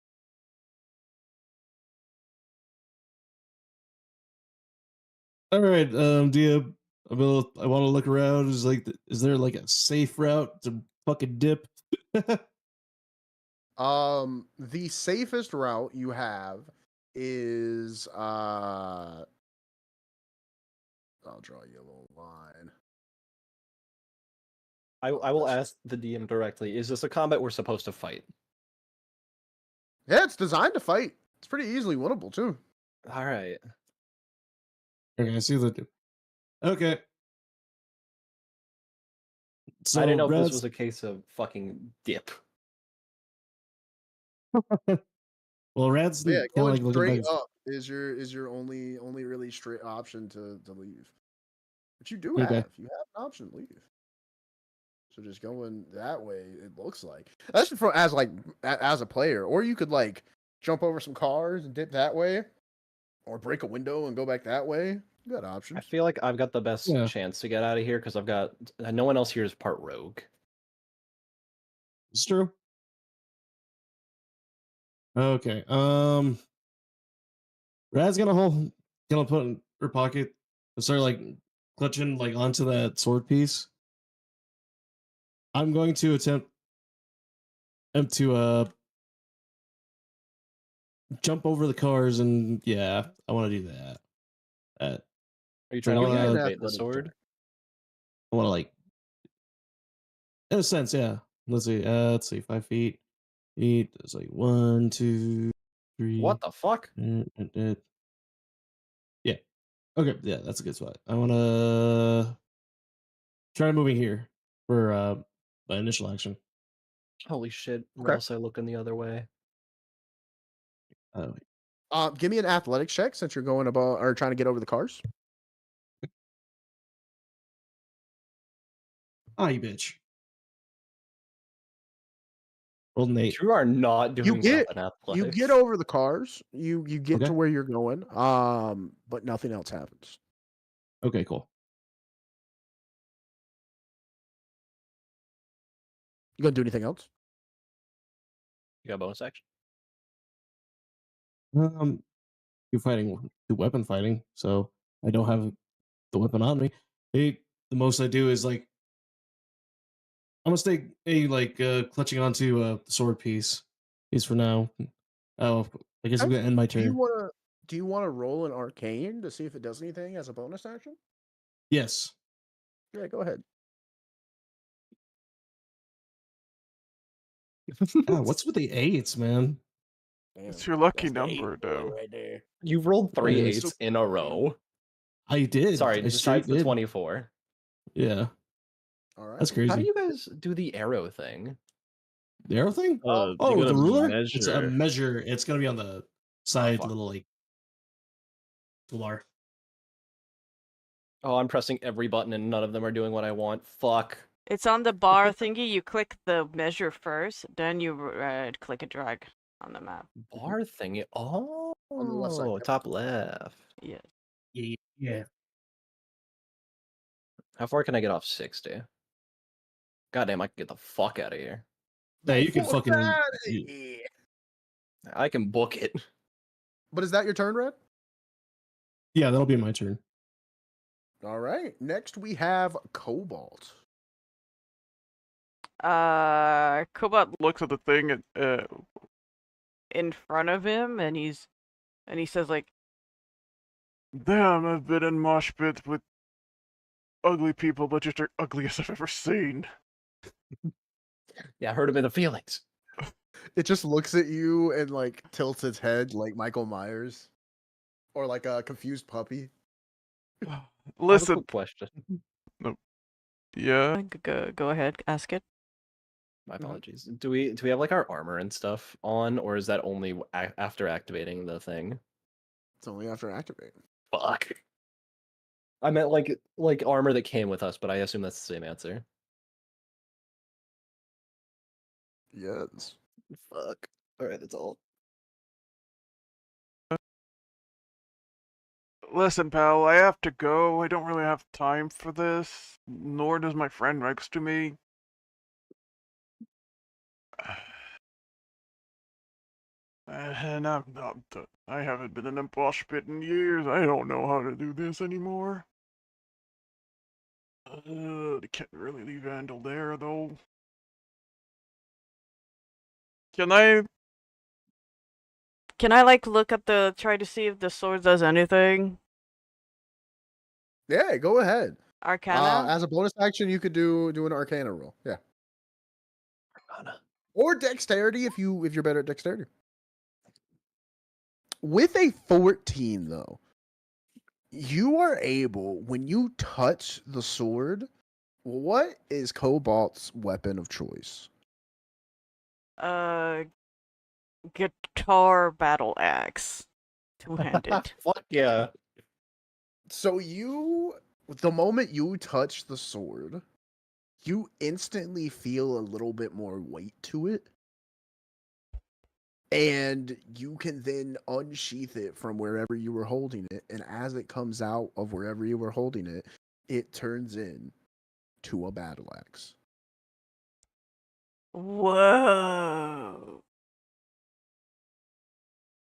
All right. Do you? I want to look around. Is there like a safe route to fucking dip? The safest route you have is I'll draw you a little line. I will ask the DM directly. Is this a combat we're supposed to fight? Yeah, it's designed to fight. It's pretty easily winnable too. All right. Okay, I see the. Okay. So I didn't know if this Brad's. was a case of fucking dip. Well, Rad's But yeah, kind of going like looking straight back. up is your only really straight option to leave. But you do Okay. have an option to leave. So just going that way, it looks like that's from as a player, or you could like jump over some cars and dip that way, or break a window and go back that way. You got I options. feel like I've got the best Yeah. chance to get out of here because I've got no one else here is part rogue. It's true. Okay. Rad's gonna put in her pocket and start like clutching like onto that sword piece. I'm going to attempt to jump over the cars and yeah, I want to do that. Are you I trying to wanna- like, an activate the athletics sword? check. I want to like in a sense, yeah. Let's see, 5 feet. It's like 1, 2, 3. What the fuck? Yeah. Okay. Yeah, that's a good spot. I want to try moving here for my initial action. Holy shit! Or Okay. else I look in the other way. Give me an athletics check since you're going about or trying to get over the cars. Ah, you bitch. Rolled an 8. You are not doing well in You athletics. get over the cars. You get Okay. to where you're going. But nothing else happens. Okay, cool. You gonna do anything else? You got bonus action? Do weapon fighting, so I don't have the weapon on me. The most I do is like I'm gonna stay clutching onto the sword piece. For now. Oh, I guess I'm Okay. gonna end my Do you turn. wanna roll an arcane to see if it does anything as a bonus action? Yes. Yeah, go ahead. What's with the 8s, man? It's your lucky That's the eight number, boy though. right there. You've rolled 3 Yeah, 8s in a row. I did. Sorry, I straight besides the did. 24. Yeah, All right. that's crazy. How do you guys do the arrow thing? The arrow thing? You Oh, gotta the ruler? It's a measure. measure. It's gonna be on the side, fuck. little like toolbar. Oh, I'm pressing every button and none of them are doing what I want. Fuck. It's on the bar thingy. You click the measure first, then you click and drag on the map. Bar thingy. Oh, On the left side, yep. top left. Yeah. Yeah. How far can I get off 60? Goddamn, I can get the fuck out of here. Yeah, you can Fuck fucking. outta you- here. I can book it. But is that your turn, Red? Yeah, that'll be my turn. All right. Next we have Cobalt. Cobalt Looks at the thing and in front of him, and he's And he says like, Damn, I've been in mosh pits with ugly people, but just the ugliest I've ever seen. Yeah, I hurt him in the feelings. It just looks at you and like tilts its head like Michael Myers, or like a confused puppy. I have a Listen, quick question. yeah. go ahead, ask it. My apologies. Do we have like our armor and stuff on, or is that only after activating the thing? It's only after activating. Fuck. I meant like armor that came with us, but I assume that's the same answer. Yes. Fuck. All right, that's all. Listen, pal, I have to go. I don't really have time for this. Nor does my friend next to me. And I'm not done. I haven't been in a mosh pit in years. I don't know how to do this anymore. They can't really leave Vandal there, though. Can I? Can I like look at try to see if the sword does anything? Yeah, go ahead. Arcana? As a bonus action, you could do an Arcana roll. Yeah. Arcana. Or Dexterity if you're better at Dexterity. With a 14, though, you are able, when you touch the sword, what is Cobalt's weapon of choice? Guitar battle axe. Two-handed. Fuck yeah. So the moment you touch the sword, you instantly feel a little bit more weight to it. And you can then unsheath it from wherever you were holding it. And as it comes out of wherever you were holding it, it turns into a battle axe. Whoa.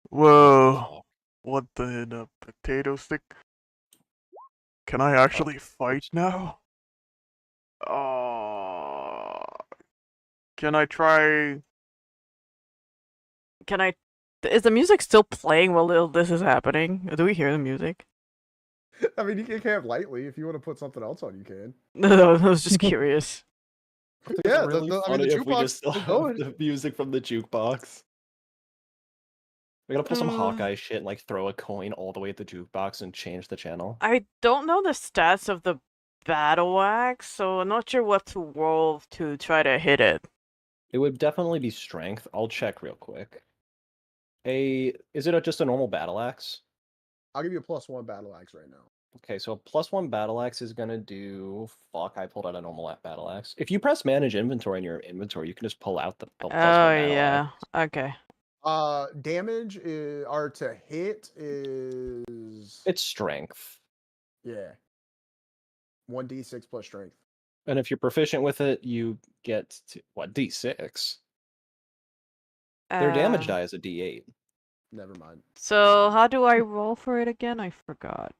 Whoa. What the potato stick? Can I actually fight now? Can I try? Can I... Is the music still playing while this is happening? Do we hear the music? I mean, you can have lightly. If you want to put something else on, you can. No, I was just curious. Yeah, It's really I mean, the funny if we jukebox just still is have going. the music from the jukebox. We gotta pull some Hawkeye shit and like throw a coin all the way at the jukebox and change the channel. I don't know the stats of the battle axe, so I'm not sure what to roll to try to hit it. It would definitely be strength. I'll check real quick. Is it just a normal battle axe? I'll give you a +1 battle axe right now. Okay, so a +1 battle axe is gonna do. Fuck, I pulled out a normal battle axe. If you press manage inventory in your inventory, you can just pull out the +1 battle yeah. axe. Okay. Damage or to hit is It's strength. yeah. 1d6 plus strength. And if you're proficient with it, you get to, what, D6? Their damage die is a D8. Never mind. So how do I roll for it again? I forgot.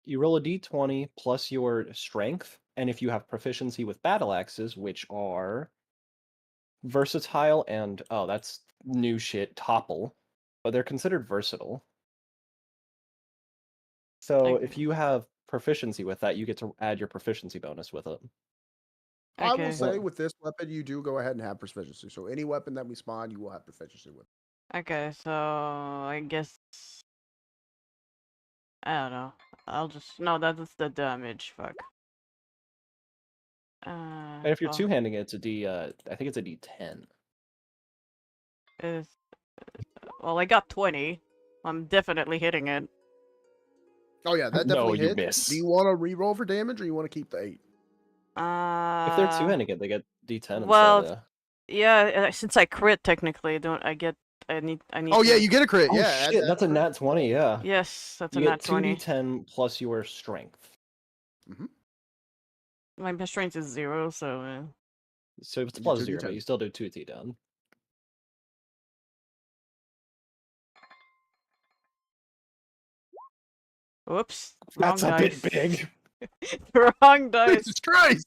You roll a D20 plus your strength, and if you have proficiency with battle axes, which are versatile and that's new shit, topple, but they're considered versatile. So if you have proficiency with that, you get to add your proficiency bonus with it. I will Okay. say with this weapon, you do go ahead and have proficiency. So any weapon that we spawn, you will have proficiency with. Okay, so I guess I don't know. I'll just that's the damage. Fuck. And if you're well, two-handing it, it's a D. I think it's a D10. well, I got 20. I'm definitely hitting it. Oh yeah, that No, definitely you hits. miss. Do you want to re-roll for damage, or you want to keep the 8? If they're two-handing it, they get D10 well, instead. yeah, since I crit technically, I need Oh to... yeah, you get a crit. Oh Yeah, shit, that's a nat 20. Yeah. Yes, that's You a get nat 20. 2d10 plus your strength. My strength is 0, so So it's You plus do 0, 2d10. but you still do 2d down. whoops. That's Wrong a dice. bit big. Wrong dice. Jesus Christ!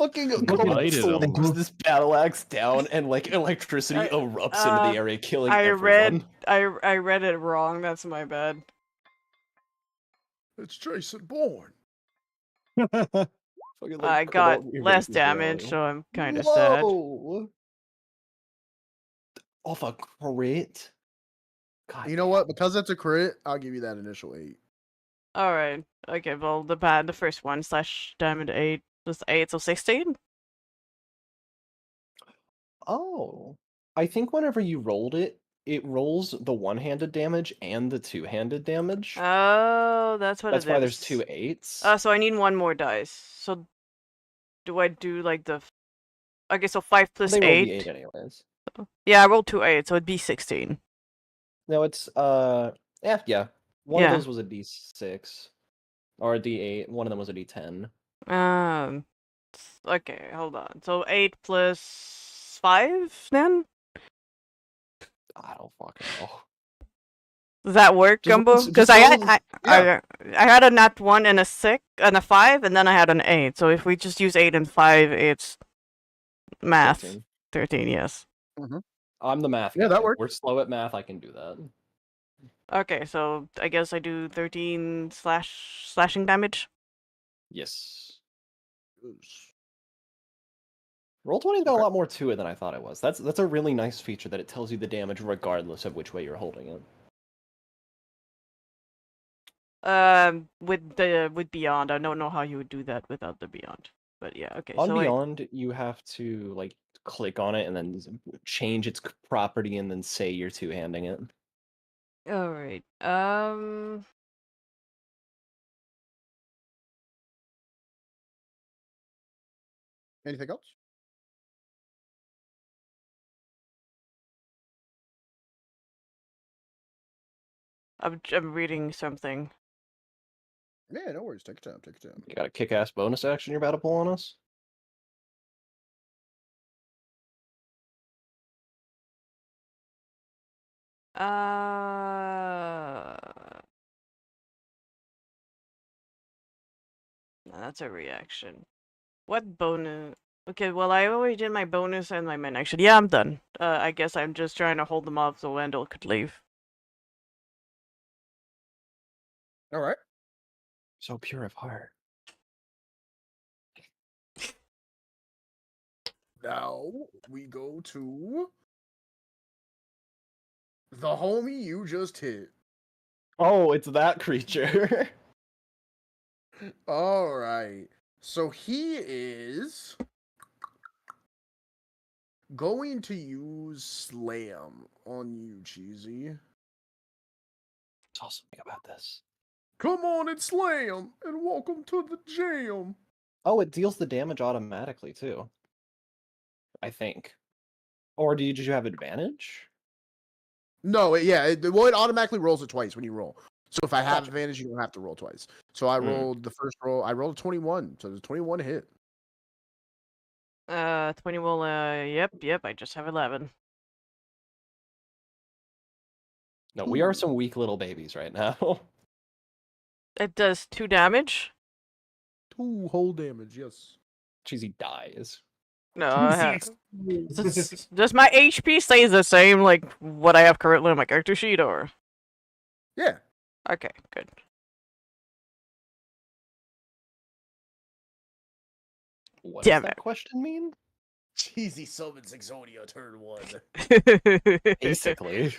Fucking Lighted him. slams this battle axe down, and like electricity erupts into the area, killing everyone. I read it wrong. That's my bad. It's Jason Bourne. Fucking, like, I cut got out erases less the damage, audio. so I'm kind of sad. Whoa! Off a crit. God You know what? Because it's a crit, I'll give you that initial 8. All right. Okay. Well, the first one / diamond 8 was 8, so 16. Oh, I think whenever you rolled it, it rolls the one-handed damage and the two-handed damage. Oh, that's what That's it why is. there's 2 8s. So I need one more dice. So do I do like the? Okay, so 5 plus They roll 8. the 8 anyways. Yeah, I rolled 2 8, so it'd be 16. No, it's yeah. One of Yeah. those was a D6 or a D8. One of them was a D10. Okay, hold on. So 8 plus 5 then? I don't fucking know. Does that work, Just Gumbo? roll- Because just I roll- had I had a nat 1 and a 6 and a 5, and then I had an 8. So if we just use 8 and 5, it's math 13. 13. Yes. I'm the math Yeah, guy. that works. We're slow at math. I can do that. Okay, so I guess I do 13 slashing damage. Yes. Roll20's got a lot more to it than I thought it was. That's a really nice feature that it tells you the damage regardless of which way you're holding it. With Beyond, I don't know how you would do that without the Beyond. But yeah, okay. On so Beyond, you have to like click on it and then change its property and then say you're two-handing it. All right. Anything else? I'm reading something. Yeah, no worries. Take your time. Take your time. You got a kick-ass bonus action you're about to pull on us? That's a reaction. What bonus? Okay, well, I already did my bonus and my main action. Yeah, I'm done. I guess I'm just trying to hold them off so Wendell could leave. All right. So pure of heart. Now we go to the homie you just hit. Oh, it's that creature. All right. So he is going to use Slam on you, Cheesy. What's awesome about this? Come on and slam, and welcome to the jam. Oh, it deals the damage automatically too. I think. Or did you have advantage? No, it automatically rolls it twice when you roll. So if I have Gotcha. advantage, you don't have to roll twice. So I rolled the first roll. I rolled a 21, so the 21 hit. 20 will, yep, I just have 11. No, we are some weak little babies right now. It does 2 damage? 2 whole damage, yes. Cheesy dies. No, does my HP stay the same, like what I have currently on my character sheet, or? Yeah. Okay, good. What Damn does that it. question mean? Cheesy summons Exodia turn 1. Basically.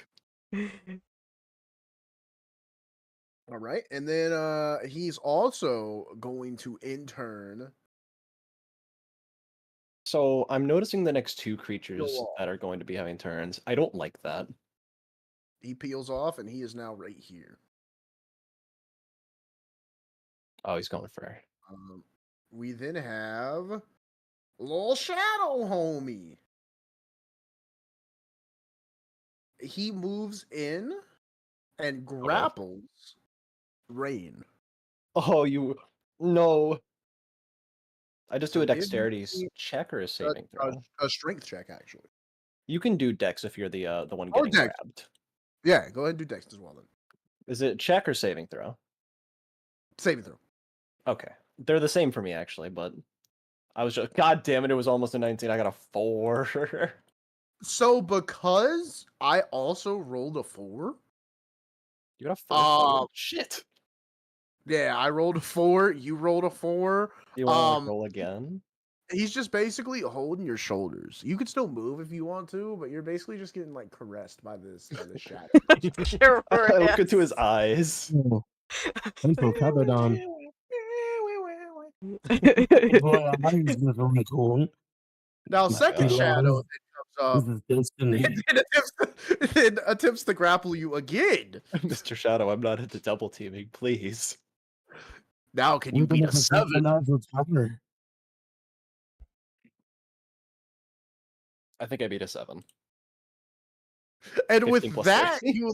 All right, and then he's also going to intern. So I'm noticing the next 2 Go creatures on. that are going to be having turns. I don't like that. He peels off, and he is now right here. Oh, he's going for. We then have Lil Shadow Homie. He moves in and grapples Rain. Oh, you no. I just do So a give dexterity me check or a saving throw. A strength check, actually. You can do dex if you're the one Or getting dex. grabbed. Yeah, go ahead and do dex as well then. Is it check or saving throw? Saving throw. Okay, they're the same for me actually, but I was just, god damn it, it was almost a 19. I got a 4. So because I also rolled a 4. You got a 4? Um, Shit. Yeah, I rolled a 4. You rolled a 4. You want to like, roll again? He's just basically holding your shoulders. You could still move if you want to, but you're basically just getting like caressed by this shadow. Sure, I look into his eyes. Oh, Uncle Cabadon. yes. Boy, I use this really cool. Now, My second God. shadow then This comes is destiny. up and attempts to grapple you again. Mr. Shadow, I'm not into double teaming, please. Now, can you We're beat gonna a have 7? tower. I think I beat a 7. And 15 with plus that, 30. you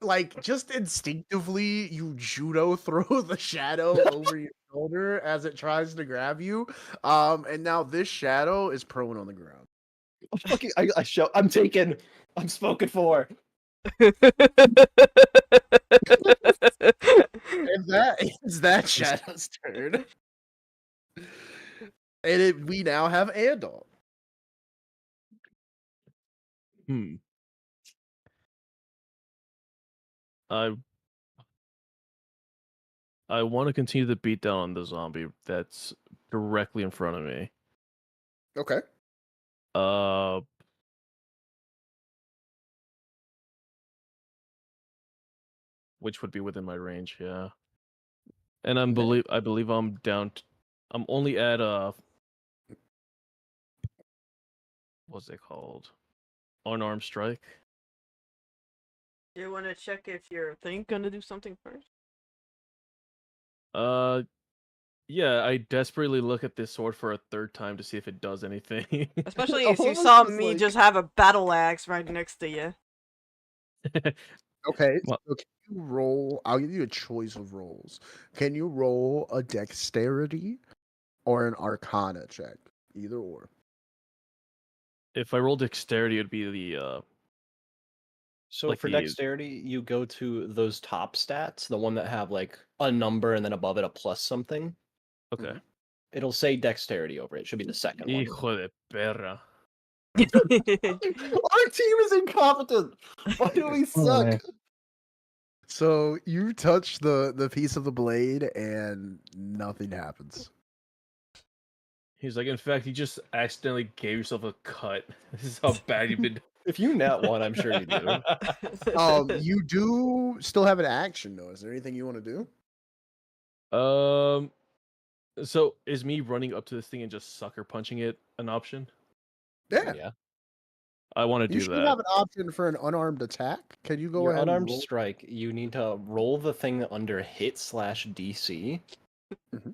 like just instinctively you judo throw the shadow over your shoulder as it tries to grab you. And now this shadow is prone on the ground. I show. I'm taken. I'm spoken for. And that is that shadow's turn. And we now have Andal. Hmm. I want to continue the beat down on the zombie that's directly in front of me. Okay. Which would be within my range, yeah. And Okay. I believe I'm down. I'm only at what's it called? Unarmed strike. You want to check if your thing gonna do something first? Yeah. I desperately look at this sword for a third time to see if it does anything. Especially as you Almost saw just me like- just have a battle axe right next to you. Okay. Well- So can you roll? I'll give you a choice of rolls. Can you roll a dexterity or an arcana check? Either or. If I roll dexterity, it'd be the So Like for the- dexterity, you go to those top stats, the one that have like a number and then above it a plus something. okay. It'll say dexterity over it. Should be the second one. Hijo de perra. Our team is incompetent. Why do we suck? Alright. So you touch the piece of the blade and nothing happens. He's like, in fact, you just accidentally gave yourself a cut. This is how bad you've been. If you nat one, I'm sure you do. You do still have an action though. Is there anything you want to do? So is me running up to this thing and just sucker punching it an option? Yeah. I want to You do should that. have an option for an unarmed attack. Can you go Your ahead unarmed and roll? strike, you need to roll the thing under hit/DC. Mhm.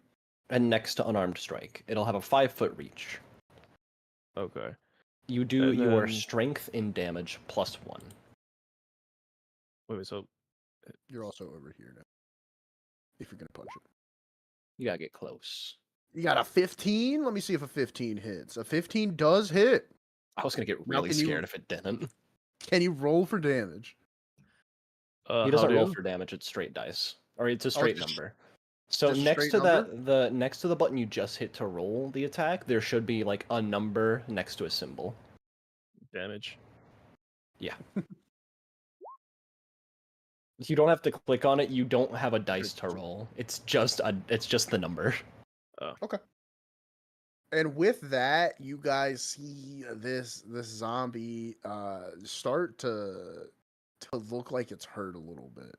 And next to unarmed strike, it'll have a 5-foot reach. Okay. You do And your then- strength in damage +1. Wait, so You're also over here now. If you're gonna punch it. You gotta get close. You got a 15? Let me see if a 15 hits. A 15 does hit. I was gonna get Now really can you- scared if it didn't. Can you roll for damage? He how doesn't roll do? for damage, it's straight dice. Or it's a Oh, straight just- number. So just a next straight to that, the next to the button you just hit to roll the attack, there should be like a number next to a symbol. damage. You don't have to click on it. You don't have a dice to roll. It's just the number. And with that, you guys see this zombie start to look like it's hurt a little bit.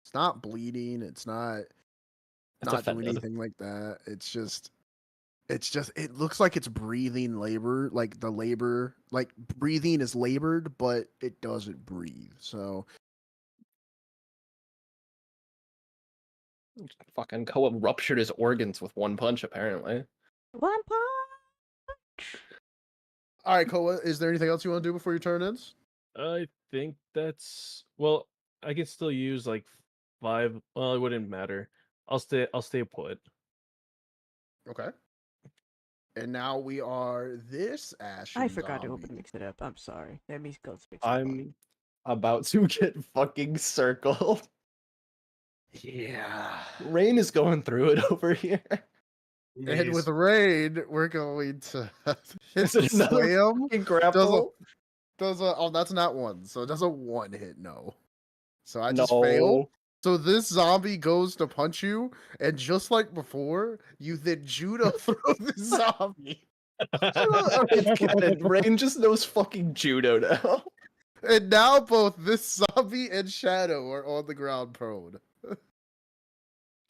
It's not bleeding. It's not It's doing offended. anything like that. It's just it looks like it's breathing labor, like the labor, like breathing is labored, but it doesn't breathe. So Fucking Koa ruptured his organs with one punch, apparently. One punch. all right, Koa, is there anything else you want to do before your turn ends? I think that's well. I can still use like 5. Well, it wouldn't matter. I'll stay put. Okay. And now we are this ashen I forgot to zombie. open mix it up. I'm sorry. Let me go fix it. I'm about to get fucking circled. Yeah. Rain is going through it over here. And with rain, we're going to hit Is the it another slam. fucking grapple? Does a oh that's not one, so it does a one hit no. So I just failed. No. So this zombie goes to punch you, and just like before, you then judo throw the zombie. It's canon. Rain just knows fucking judo now. And now both this zombie and Shadow are on the ground prone.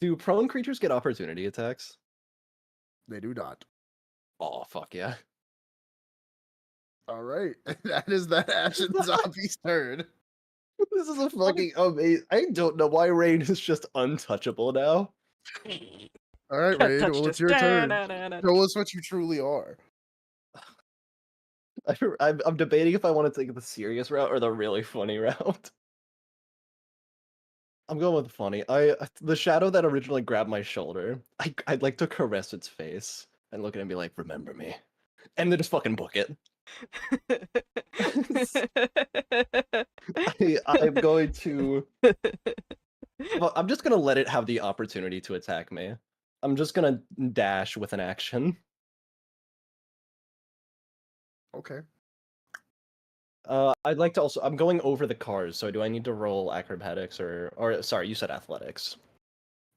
Do prone creatures get opportunity attacks? They do not. Oh, fuck yeah. All right. That is that Ashen zombie's turn. This is a fucking amazing. I don't know why Rain is just untouchable now. All right, Can't Raid. touch Well, this. it's your turn. Da-na-na-na. Show us what you truly are. I'm debating if I want to take the serious route or the really funny route. I'm going with the funny. The shadow that originally grabbed my shoulder, I'd like to caress its face and look at it and be like, "Remember me," and then just fucking book it. I'm going to. Well, I'm just gonna let it have the opportunity to attack me. I'm just gonna dash with an action. Okay. I'd like to also. I'm going over the cars, so do I need to roll acrobatics or sorry, you said athletics?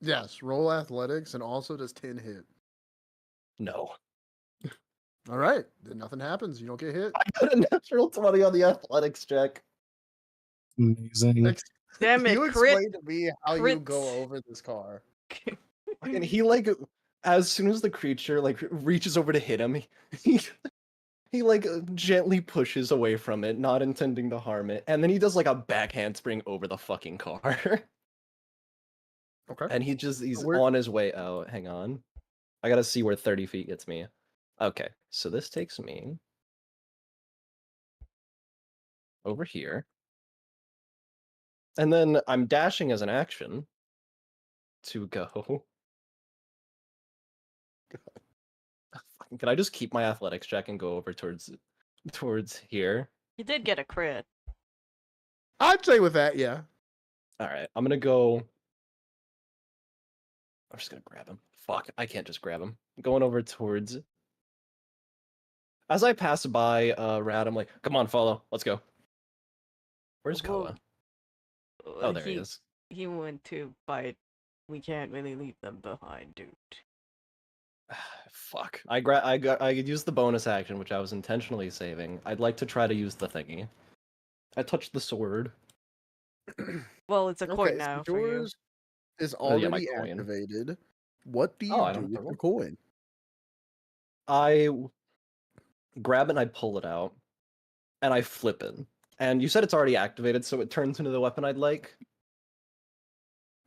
Yes, roll athletics and also does 10 hit. No. All right. Then nothing happens. You don't get hit. I got a natural 20 on the athletics check. Amazing. Damn it, You crit. explain to me how you go crits. over this car. And he like, as soon as the creature like reaches over to hit him, he like gently pushes away from it, not intending to harm it, and then he does like a back handspring over the fucking car. Okay. And he's where- on his way out. Hang on. I gotta see where 30 feet gets me. Okay, so this takes me over here. And then I'm dashing as an action to go. Can I just keep my athletics check and go over towards here? You did get a crit. I'd say with that, yeah. Alright, I'm gonna go. I'm just gonna grab him. Fuck, I can't just grab him. Going over towards. As I pass by Rad, I'm like, come on, follow. Let's go. Where's Well, Koa? Oh, there he is. He went to bite. We can't really leave them behind, dude. Fuck. I used the bonus action, which I was intentionally saving. I'd like to try to use the thingy. I touched the sword. Well, it's a coin Okay, now so for you. yours is Oh, yeah, my already coin. activated. What do you Oh, I do don't have with to the roll. coin? I grab it and I pull it out, and I flip it. And you said it's already activated, so it turns into the weapon I'd like.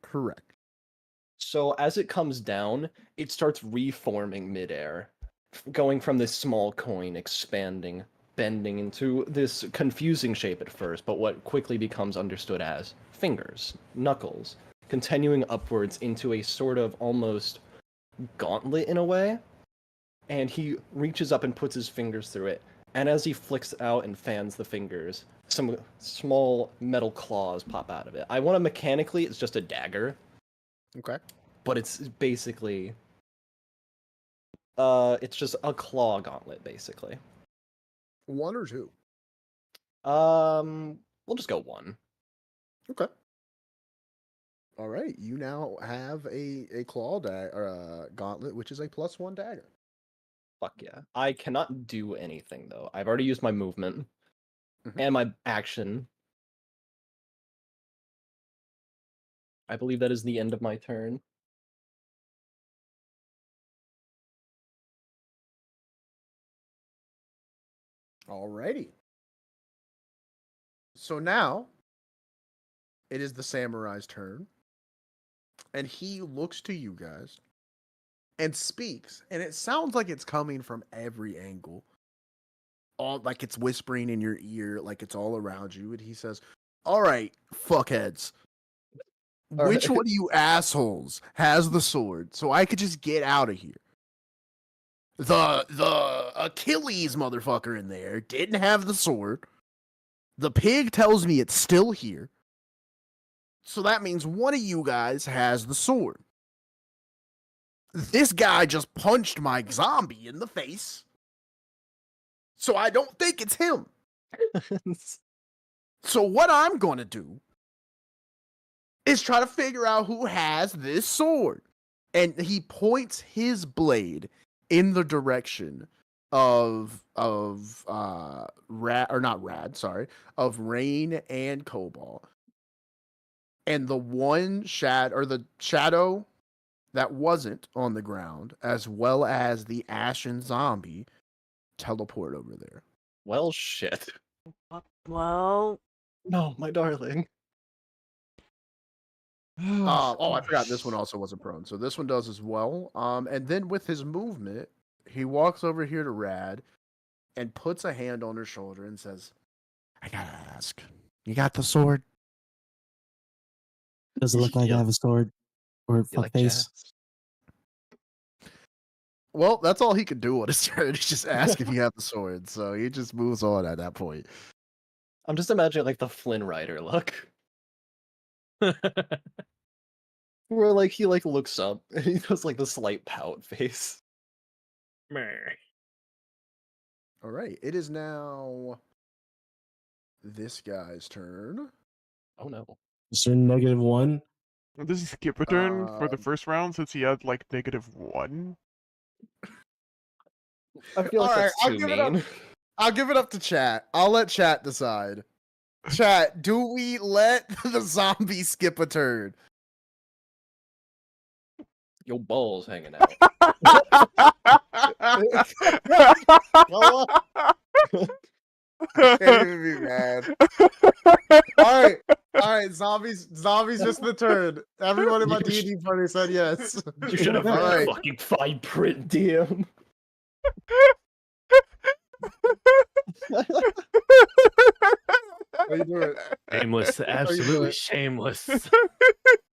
Correct. So as it comes down, it starts reforming midair, going from this small coin, expanding, bending into this confusing shape at first, but what quickly becomes understood as fingers, knuckles, continuing upwards into a sort of almost gauntlet in a way. And he reaches up and puts his fingers through it. And as he flicks out and fans the fingers, some small metal claws pop out of it. I want to mechanically, it's just a dagger, Okay. but it's basically it's just a claw gauntlet basically. 1 or 2? We'll just go 1. Okay. All right. You now have a claw gauntlet, which is a +1 dagger. Fuck yeah. I cannot do anything though. I've already used my movement Mhm. and my action. I believe that is the end of my turn. Alrighty. So now it is the samurai's turn. And he looks to you guys and speaks. And it sounds like it's coming from every angle. All like it's whispering in your ear, like it's all around you. And he says, "All right, fuckheads. All Which right. one of you assholes has the sword so I could just get out of here? The Achilles motherfucker in there didn't have the sword. The pig tells me it's still here. So that means one of you guys has the sword. this guy just punched my zombie in the face. So I don't think it's him. So what I'm going to do is try to figure out who has this sword. And he points his blade in the direction of Rain and Cobalt. And the shadow that wasn't on the ground, as well as the ashen zombie, teleport over there. Well, shit. Well, No, my darling. I forgot this one also wasn't prone. So this one does as well. And then with his movement, he walks over here to Rad and puts a hand on her shoulder and says, I gotta ask, you got the sword? Does it look like I have a sword or You fuck like face? jazz? Well, that's all he could do on his turn, is just ask if you have the sword. So he just moves on at that point. I'm just imagining like the Flynn Rider look. Where like he like looks up and he does like the slight pout face. All right, it is now this guy's turn. Oh no. Is there -1? Does he skip a turn for the Um, first round since he had like -1? I feel like Alright, that's I'll too give it up. mean. I'll give it up to chat. I'll let chat decide. Chat, do we let the zombie skip a turn? Your balls hanging out. Can't even be mad. Alright, zombies just the turn. Everyone in my D&D party said yes. You should have read Alright. the fucking fine print, DM. How you doing? Shameless, absolutely shameless.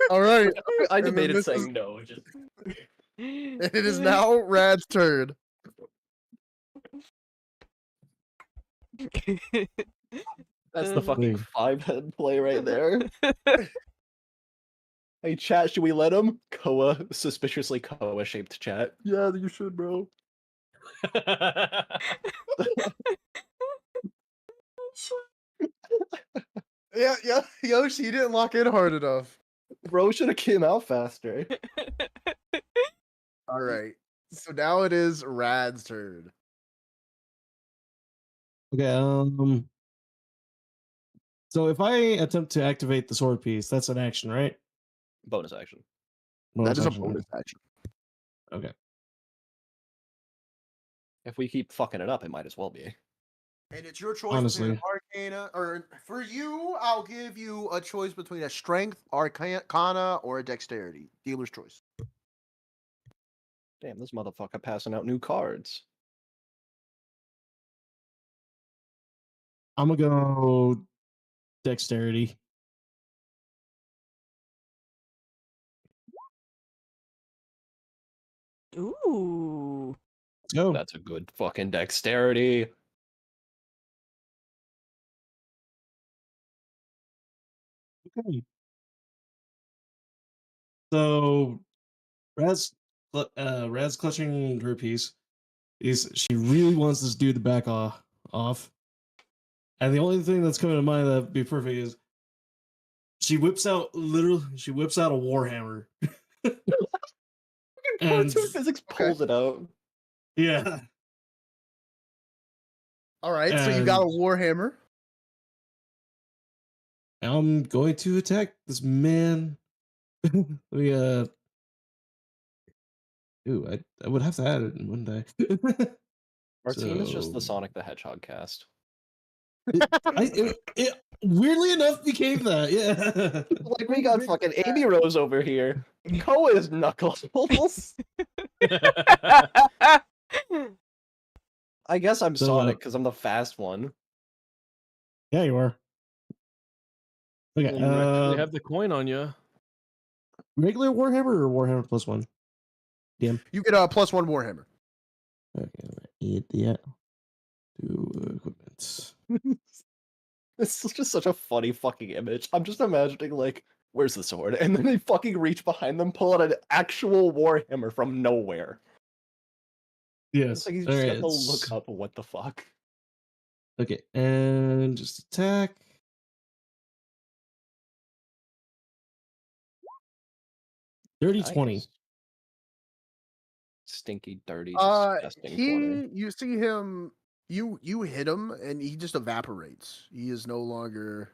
Alright, I And then debated this saying is- no. Just it is now Rad's turn. that's the fucking Wait. 5-head play right there. Hey chat, should we let him? Suspiciously Koa-shaped chat. Yeah, you should, bro. Yeah, Yoshi, you didn't lock in hard enough. Bro should have came out faster. Alright, so now it is Rad's turn. Okay, so if I attempt to activate the sword piece, that's an action, right? Bonus action. That is a action. bonus action. Okay. If we keep fucking it up, it might as well be. And it's your choice Honestly. between Arcana, or for you, I'll give you a choice between a Strength, Arcana, or a Dexterity. Dealer's choice. Damn, this motherfucker passing out new cards. I'm gonna go dexterity. ooh. Let's go. That's a good fucking dexterity. Okay. So Rad's clutching her piece. She really wants this dude to back off. And the only thing that's coming to mind that'd be perfect is she whips out a warhammer. And Cartoon physics pulls it out. yeah. All right, so you got a And- Warhammer. I'm going to attack this man. Let me ooh, I would have to add it, wouldn't I? Our team is just the So- Sonic the Hedgehog cast. It weirdly enough became that, yeah. Like we got fucking Amy Rose over here. Koa is Knuckles. I guess I'm So, Sonic because I'm the fast one. Yeah, you are. Okay, You actually have the coin on you. regular Warhammer or Warhammer +1? DM. You get a +1 Warhammer. Okay, yeah. Do equipment. This is just such a funny fucking image. I'm just imagining like where's the sword? And then they fucking reach behind them, pull out an actual warhammer from nowhere. Yes. It's like he's All just right, got to look up what the fuck. Okay, and just attack. Dirty 20. Nice. Stinky, dirty, disgusting 20. You see him, you hit him, and he just evaporates. He is no longer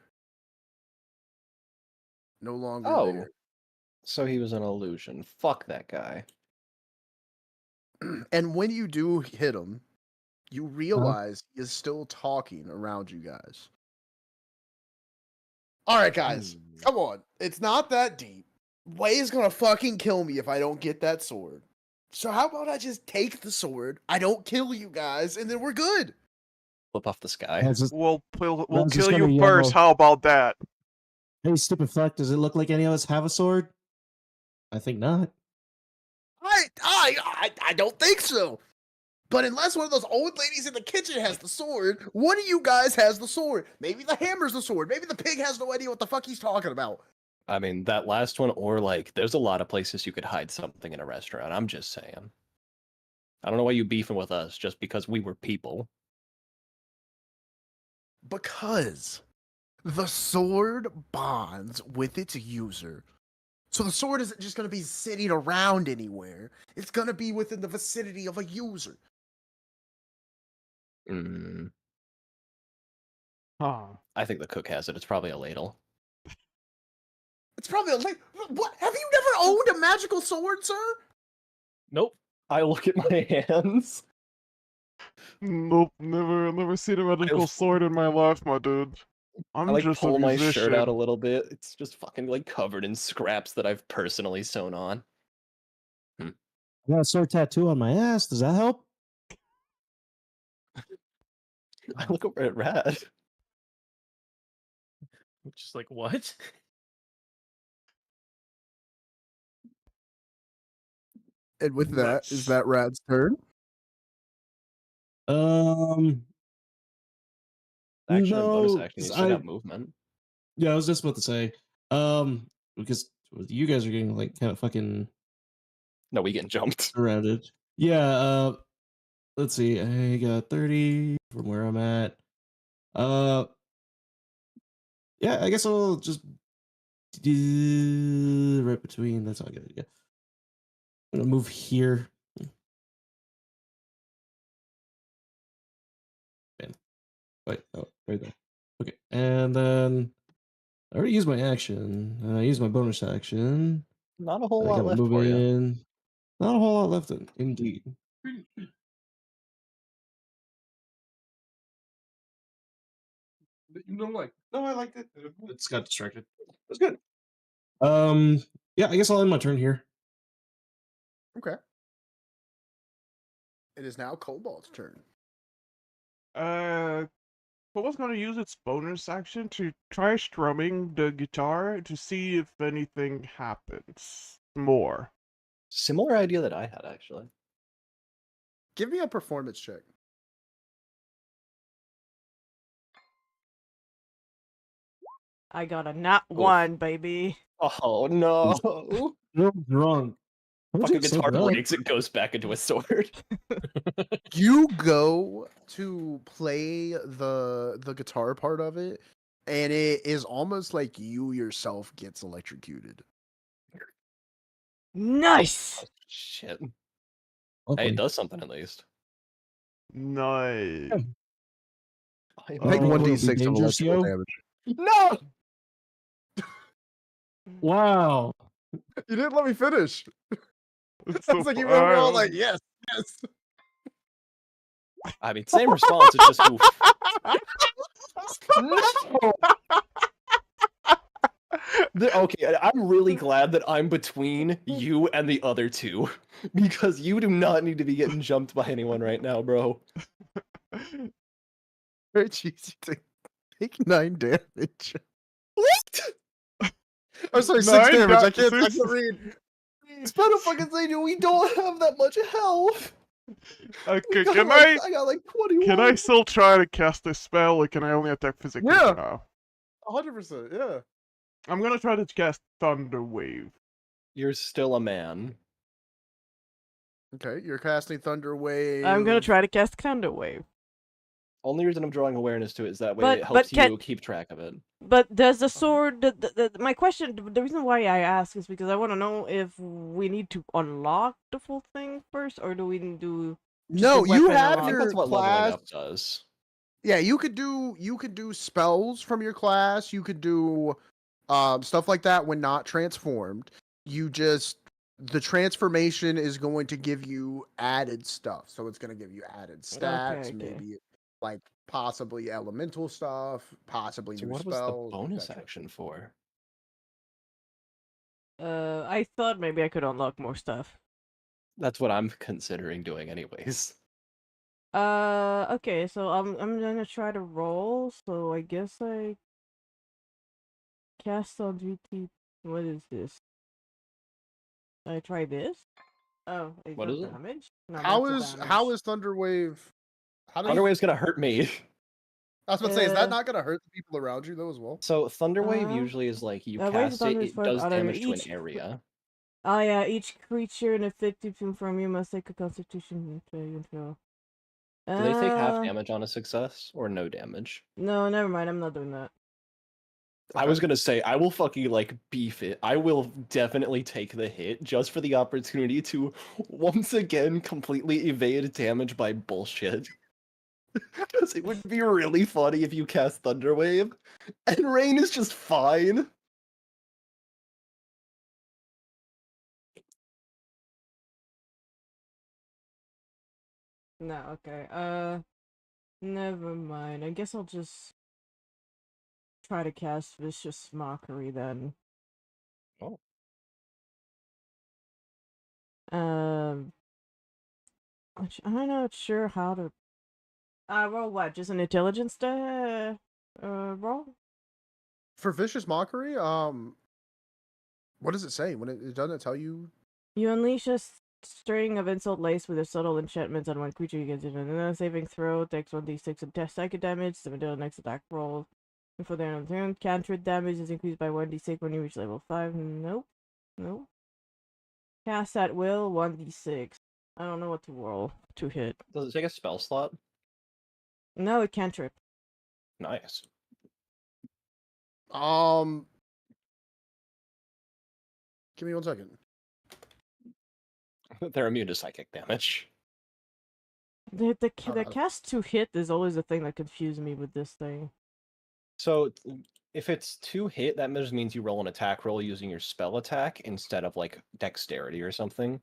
Oh. there. So he was an illusion. Fuck that guy. And when you do hit him, you realize he is still talking around you guys. All right, guys, come on. It's not that deep. Way is gonna fucking kill me if I don't get that sword. So how about I just take the sword? I don't kill you guys, and then we're good. Flip off the sky. That's just- We'll Ram's just kill gonna you first. yell. How about that? Hey, stupid fuck, does it look like any of us have a sword? I think not. I don't think so. But unless one of those old ladies in the kitchen has the sword, one of you guys has the sword. Maybe the hammer's the sword. Maybe the pig has no idea what the fuck he's talking about. I mean, that last one, or like, there's a lot of places you could hide something in a restaurant. I'm just saying. I don't know why you beefing with us just because we were people. Because the sword bonds with its user. So the sword isn't just going to be sitting around anywhere. It's going to be within the vicinity of a user. Mm, Huh. I think the cook has it. It's probably a ladle. It's probably what? Have you never owned a magical sword, sir? Nope. I look at my hands. Nope, never seen a medical I've- sword in my life, my dude. I'm I like just pull a my musician. shirt out a little bit. It's just fucking like covered in scraps that I've personally sewn on. I got a sword tattoo on my ass. Does that help? I look over at Rad. Just like what? And with that, is Nice. that Rad's turn? Action and bonus No, action. You 'cause still I- got movement. Yeah, I was just about to say, because you guys are getting like kind of fucking No, we getting jumped. surrounded. Yeah, let's see. I got 30 from where I'm at. Yeah, I guess I'll just do right between. That's all I gotta do. I'm gonna move here. Wait, oh, right there. Okay, and then I already used my action. I used my bonus action. Not a whole I lot gotta left move for you. in. Not a whole lot left, indeed. You don't like? No, I liked it. It's got distracted. It was good. Yeah, I guess I'll end my turn here. Okay. It is now Cobalt's turn. Cole's gonna use its bonus action to try strumming the guitar to see if anything happens more. Similar idea that I had, actually. Give me a performance check. I got a nat Oof. 1, baby. Oh, no. No, wrong. Fucking guitar breaks, it goes back into a sword. You go to play the guitar part of it, and it is almost like you yourself gets electrocuted. Nice! Shit. Hey, Lovely. it does something at least. Nice. Take Oh, 1d6 of dangerous, electrical yo. damage. No! Wow. You didn't let me finish. It's Sounds like you were all like, yes, yes. I mean, same response, it's just oof. No! Okay, I'm really glad that I'm between you and the other two. Because you do not need to be getting jumped by anyone right now, bro. Very cheesy to take 9 damage. What? I'm sorry, 6 9 damage. I can't six- read. It's better fucking say, dude, we don't have that much health. Okay, got can I got like 21. Can I still try to cast this spell, or can I only attack physically Yeah. for now? 100%, yeah. I'm gonna try to cast Thunder Wave. You're still a man. Okay, you're casting Thunder Wave. I'm gonna try to cast Thunder Wave. Only reason I'm drawing awareness to it is that way But- it but helps can- you keep track of it. But does the sword? My question, the reason why I ask is because I want to know if we need to unlock the full thing first, or do we do? No, the you weapon have I think your that's what leveling class. up does. Yeah, you could do spells from your class. You could do stuff like that when not transformed. The transformation is going to give you added stuff. So it's going to give you added stats, Okay. maybe like possibly elemental stuff, possibly So new what was the spells. bonus etc. action for? I thought maybe I could unlock more stuff. That's what I'm considering doing anyways. Okay, so I'm gonna try to roll. So I guess I cast on GT. What is this? I try this. Oh, is What that is it? damage? No, How that's the is how damage. is Thunderwave? How does Thunderwave's gonna hurt me. I was about to say, is that Uh, not going to hurt the people around you though as well? So Thunderwave Uh, usually is like you waves of cast it, thunder it is for does other damage to an each area. Oh yeah, each creature in a 50 from you must take a Constitution saving throw. Do they take half damage on a success or no damage? No, never mind. I'm not doing that. I was gonna say I will fucking like beef it. I will definitely take the hit just for the opportunity to once again completely evade damage by bullshit. Because it would be really funny if you cast Thunderwave and Rain is just fine. No, okay. Never mind. I guess I'll just try to cast Vicious Mockery then. Oh. I'm not sure how to. Roll what? Just an intelligence roll? For Vicious Mockery, what does it say? When it doesn't tell you? You unleash a string of insult laced with a subtle enchantments on one creature you get to. And then a saving throw takes 1d6 and test psychic damage. The until the next attack roll. Before the end of the turn, cantrip damage is increased by 1d6 when you reach level 5. Nope. Nope. Cast at will, 1d6. I don't know what to roll to hit. Does it take a spell slot? No, it cantrip. Nice. Give me 1 second. They're immune to psychic damage. The cast to hit is always the thing that confuses me with this thing. So if it's 2 hit, that just means you roll an attack roll using your spell attack instead of like dexterity or something.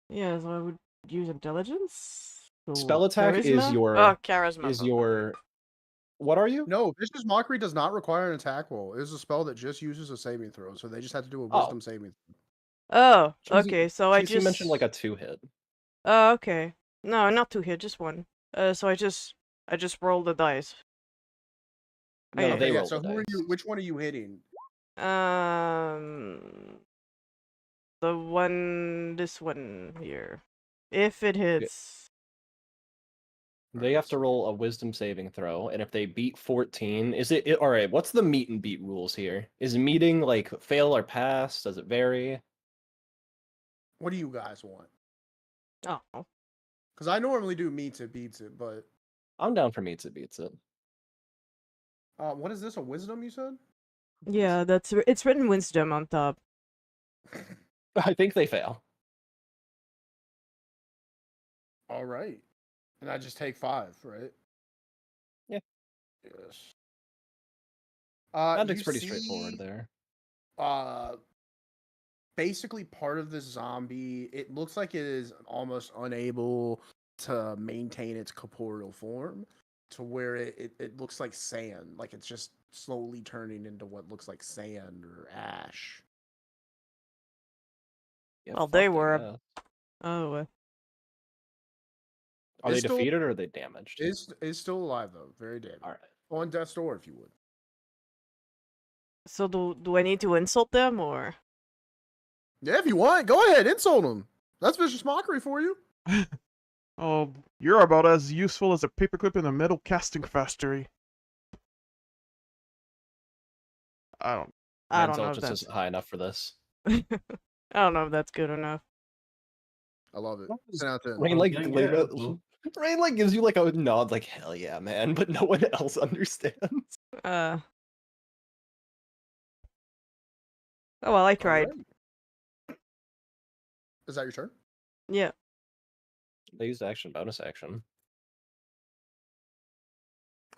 Yeah, so I would use intelligence. So Spell attack is charisma? your Oh, charisma. is your what are you? No, Vicious Mockery does not require an attack roll. It is a spell that just uses a saving throw, so they just have to do a Wisdom saving throw. Oh, Cheesy- okay. So I Cheesy just mentioned like a 2 hit. Oh, okay. No, not 2 hit, just 1. So I just rolled the dice. No, yeah. they Okay, roll so the who are dice. you? Which one are you hitting? The one, this one here. If it hits, They have to roll a wisdom saving throw, and if they beat 14, is it all right? What's the meet and beat rules here? Is meeting like fail or pass? Does it vary? What do you guys want? oh, Because I normally do meets it, beats it, but I'm down for meets it beats it. what is this? A Wisdom? You said? yeah, it's written wisdom on top. I think they fail. All right, and I just take 5, right? Yeah. Yes. Magic's you pretty see, straightforward there. Basically part of this zombie, it looks like it is almost unable to maintain its corporeal form, to where it looks like sand, like it's just slowly turning into what looks like sand or ash. Yeah, Well, fuck, they I were. guess. Oh, Are It's they still- defeated or are they damaged? It's still alive though, very damaged. All right. On death's door, if you would. so do I need to insult them or? Yeah, if you want, go ahead, insult them. That's Vicious Mockery for you. Oh, you're about as useful as a paperclip in a metal casting factory. I don't. I My don't know if intelligence that's. isn't high enough for this. I don't know if that's good enough. I love it. That was- 10 out of 10. Rain Oh, like yeah, Rain, yeah, well. Rain like gives you like a nod, like hell yeah, man, but no one else understands. Oh well, I tried. Alright. Is that your turn? Yeah. They used action, bonus action.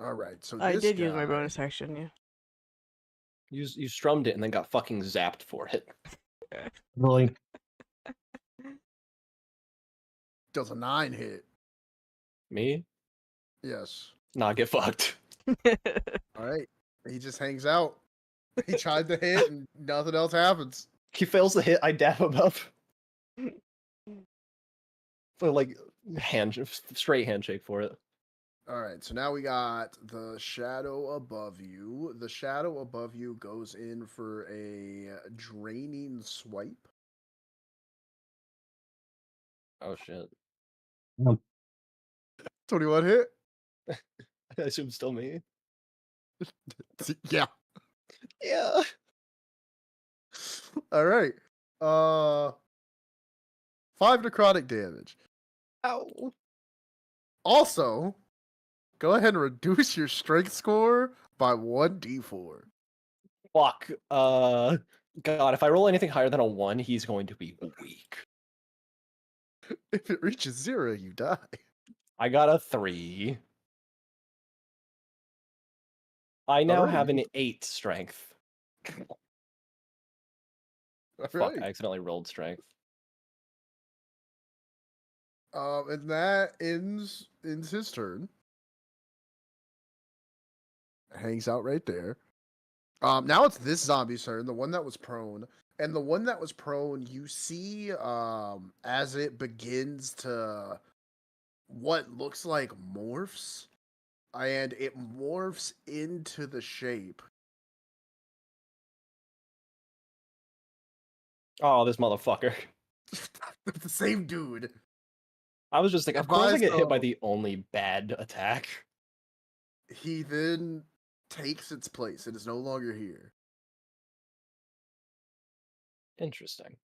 All right. So I this did use my guy- bonus action, yeah. You strummed it and then got fucking zapped for it. Really? does a 9 hit. Me? Yes. Nah, get fucked. All right. He just hangs out. He tried to hit and nothing else happens. He fails the hit, I dap him up. So like straight handshake for it. All right. So now we got the shadow above you. The shadow above you goes in for a draining swipe. 'Shit. 21 hit. I assume still me. Yeah. Yeah. All right. 5 necrotic damage. Ow. Also, go ahead and reduce your strength score by 1d4. Fuck. God, if I roll anything higher than a 1, he's going to be weak. If it reaches 0, you die. I got a 3. I now have an 8 strength. All Fuck, right. I accidentally rolled strength. And that ends his turn. Hangs out right there. Now it's this zombie's turn, the one that was prone. And the one that was prone, you see as it begins to what looks like morphs. And it morphs into the shape. Oh, this motherfucker. The same dude. I was just like, of course I Advise, get hit by though- the only bad attack. He then takes its place. It is no longer here. Interesting.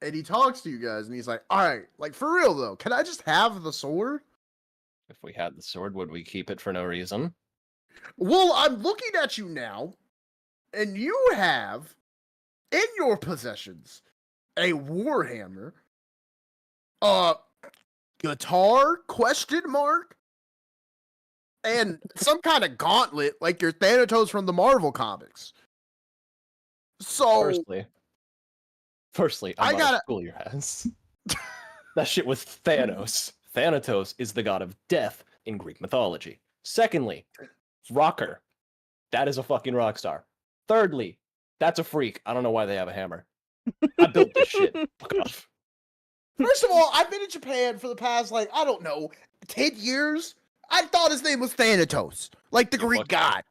And he talks to you guys and he's like, all right, like for real though, can I just have the sword? If we had the sword, would we keep it for no reason? Well, I'm looking at you now, and you have in your possessions a warhammer, guitar question mark, and some kind of gauntlet like your Thanatos from the Marvel comics. So Firstly, I I'm gotta- gonna school your ass. That shit was Thanos. Thanatos is the god of death in Greek mythology. Secondly, rocker. That is a fucking rock star. Thirdly, that's a freak. I don't know why they have a hammer. I built this shit. Fuck off. First of all, I've been in Japan for the past, like, I don't know, 10 years. I thought his name was Thanatos, like the You Greek fucking- god.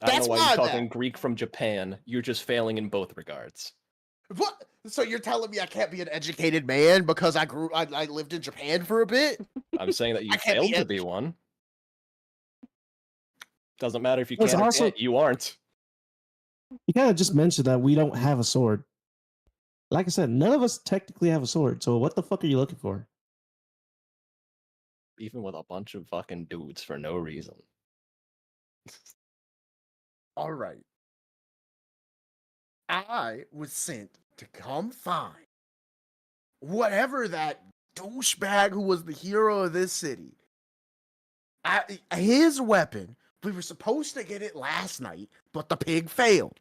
I don't That's know why why you're that- talking Greek from Japan. You're just failing in both regards. What? So you're telling me I can't be an educated man because I lived in Japan for a bit? I'm saying that you I can't be failed to be one. Doesn't matter if you There's can or also- can't. You aren't. You kind of just mentioned that we don't have a sword. Like I said, none of us technically have a sword. So what the fuck are you looking for? Even with a bunch of fucking dudes for no reason. All right. I was sent to come find whatever that douchebag who was the hero of this city. His weapon. We were supposed to get it last night, but the pig failed.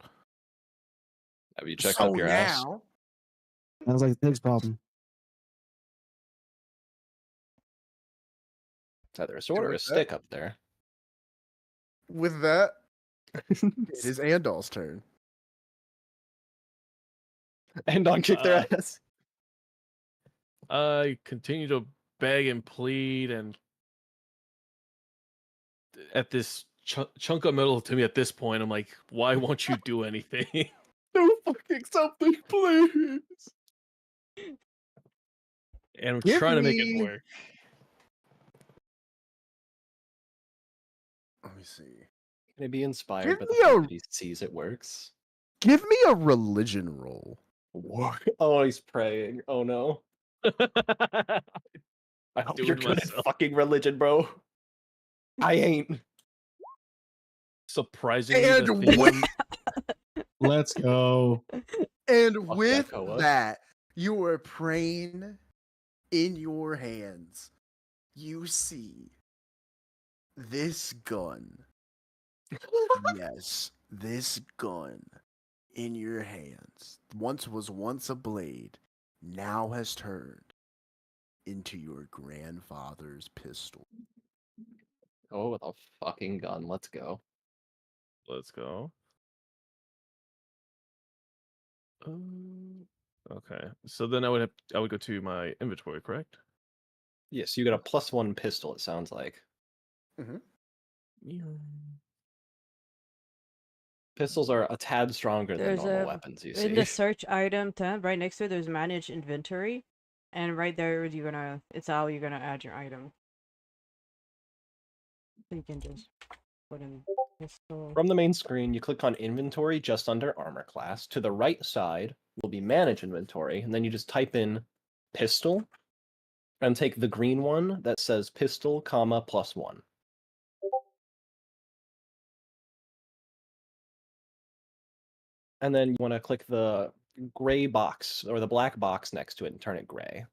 Have you checked so up your ass? now, Sounds like the pig's problem. It's either a sword or a with that- stick up there. with that, it is Andal's turn. And on kick their ass. I continue to beg and plead, and at this chunk of metal to me at this point, I'm like, why won't you do anything? Do fucking something, please. And I'm Give trying to make me- it work. Let me see. Can it be inspired Give by the me a- fact that he sees it works? Give me a religion roll. Oh, he's praying. Oh no. I hope doing you're good myself. at fucking religion, bro. I ain't. Surprisingly, the And thing with, Let's go. and Fuck yeah, with Koa. that, you were praying in your hands. You see this gun. Yes, this gun in your hands once a blade, now has turned into your grandfather's pistol. Oh, with a fucking gun. Let's go. Let's go. Okay, so then I would go to my inventory, correct? Yes, you got a +1 pistol, it sounds like. Pistols are a tad stronger than There's normal a weapons, you in the see. search item tab right next to it. There's manage inventory, and right there it's how you're gonna add your item. So you can just put in pistol. From the main screen, you click on Inventory just under Armor Class. To the right side will be Manage Inventory, and then you just type in Pistol, and take the green one that says Pistol, comma, +1. And then you want to click the gray box, or the black box next to it and turn it gray.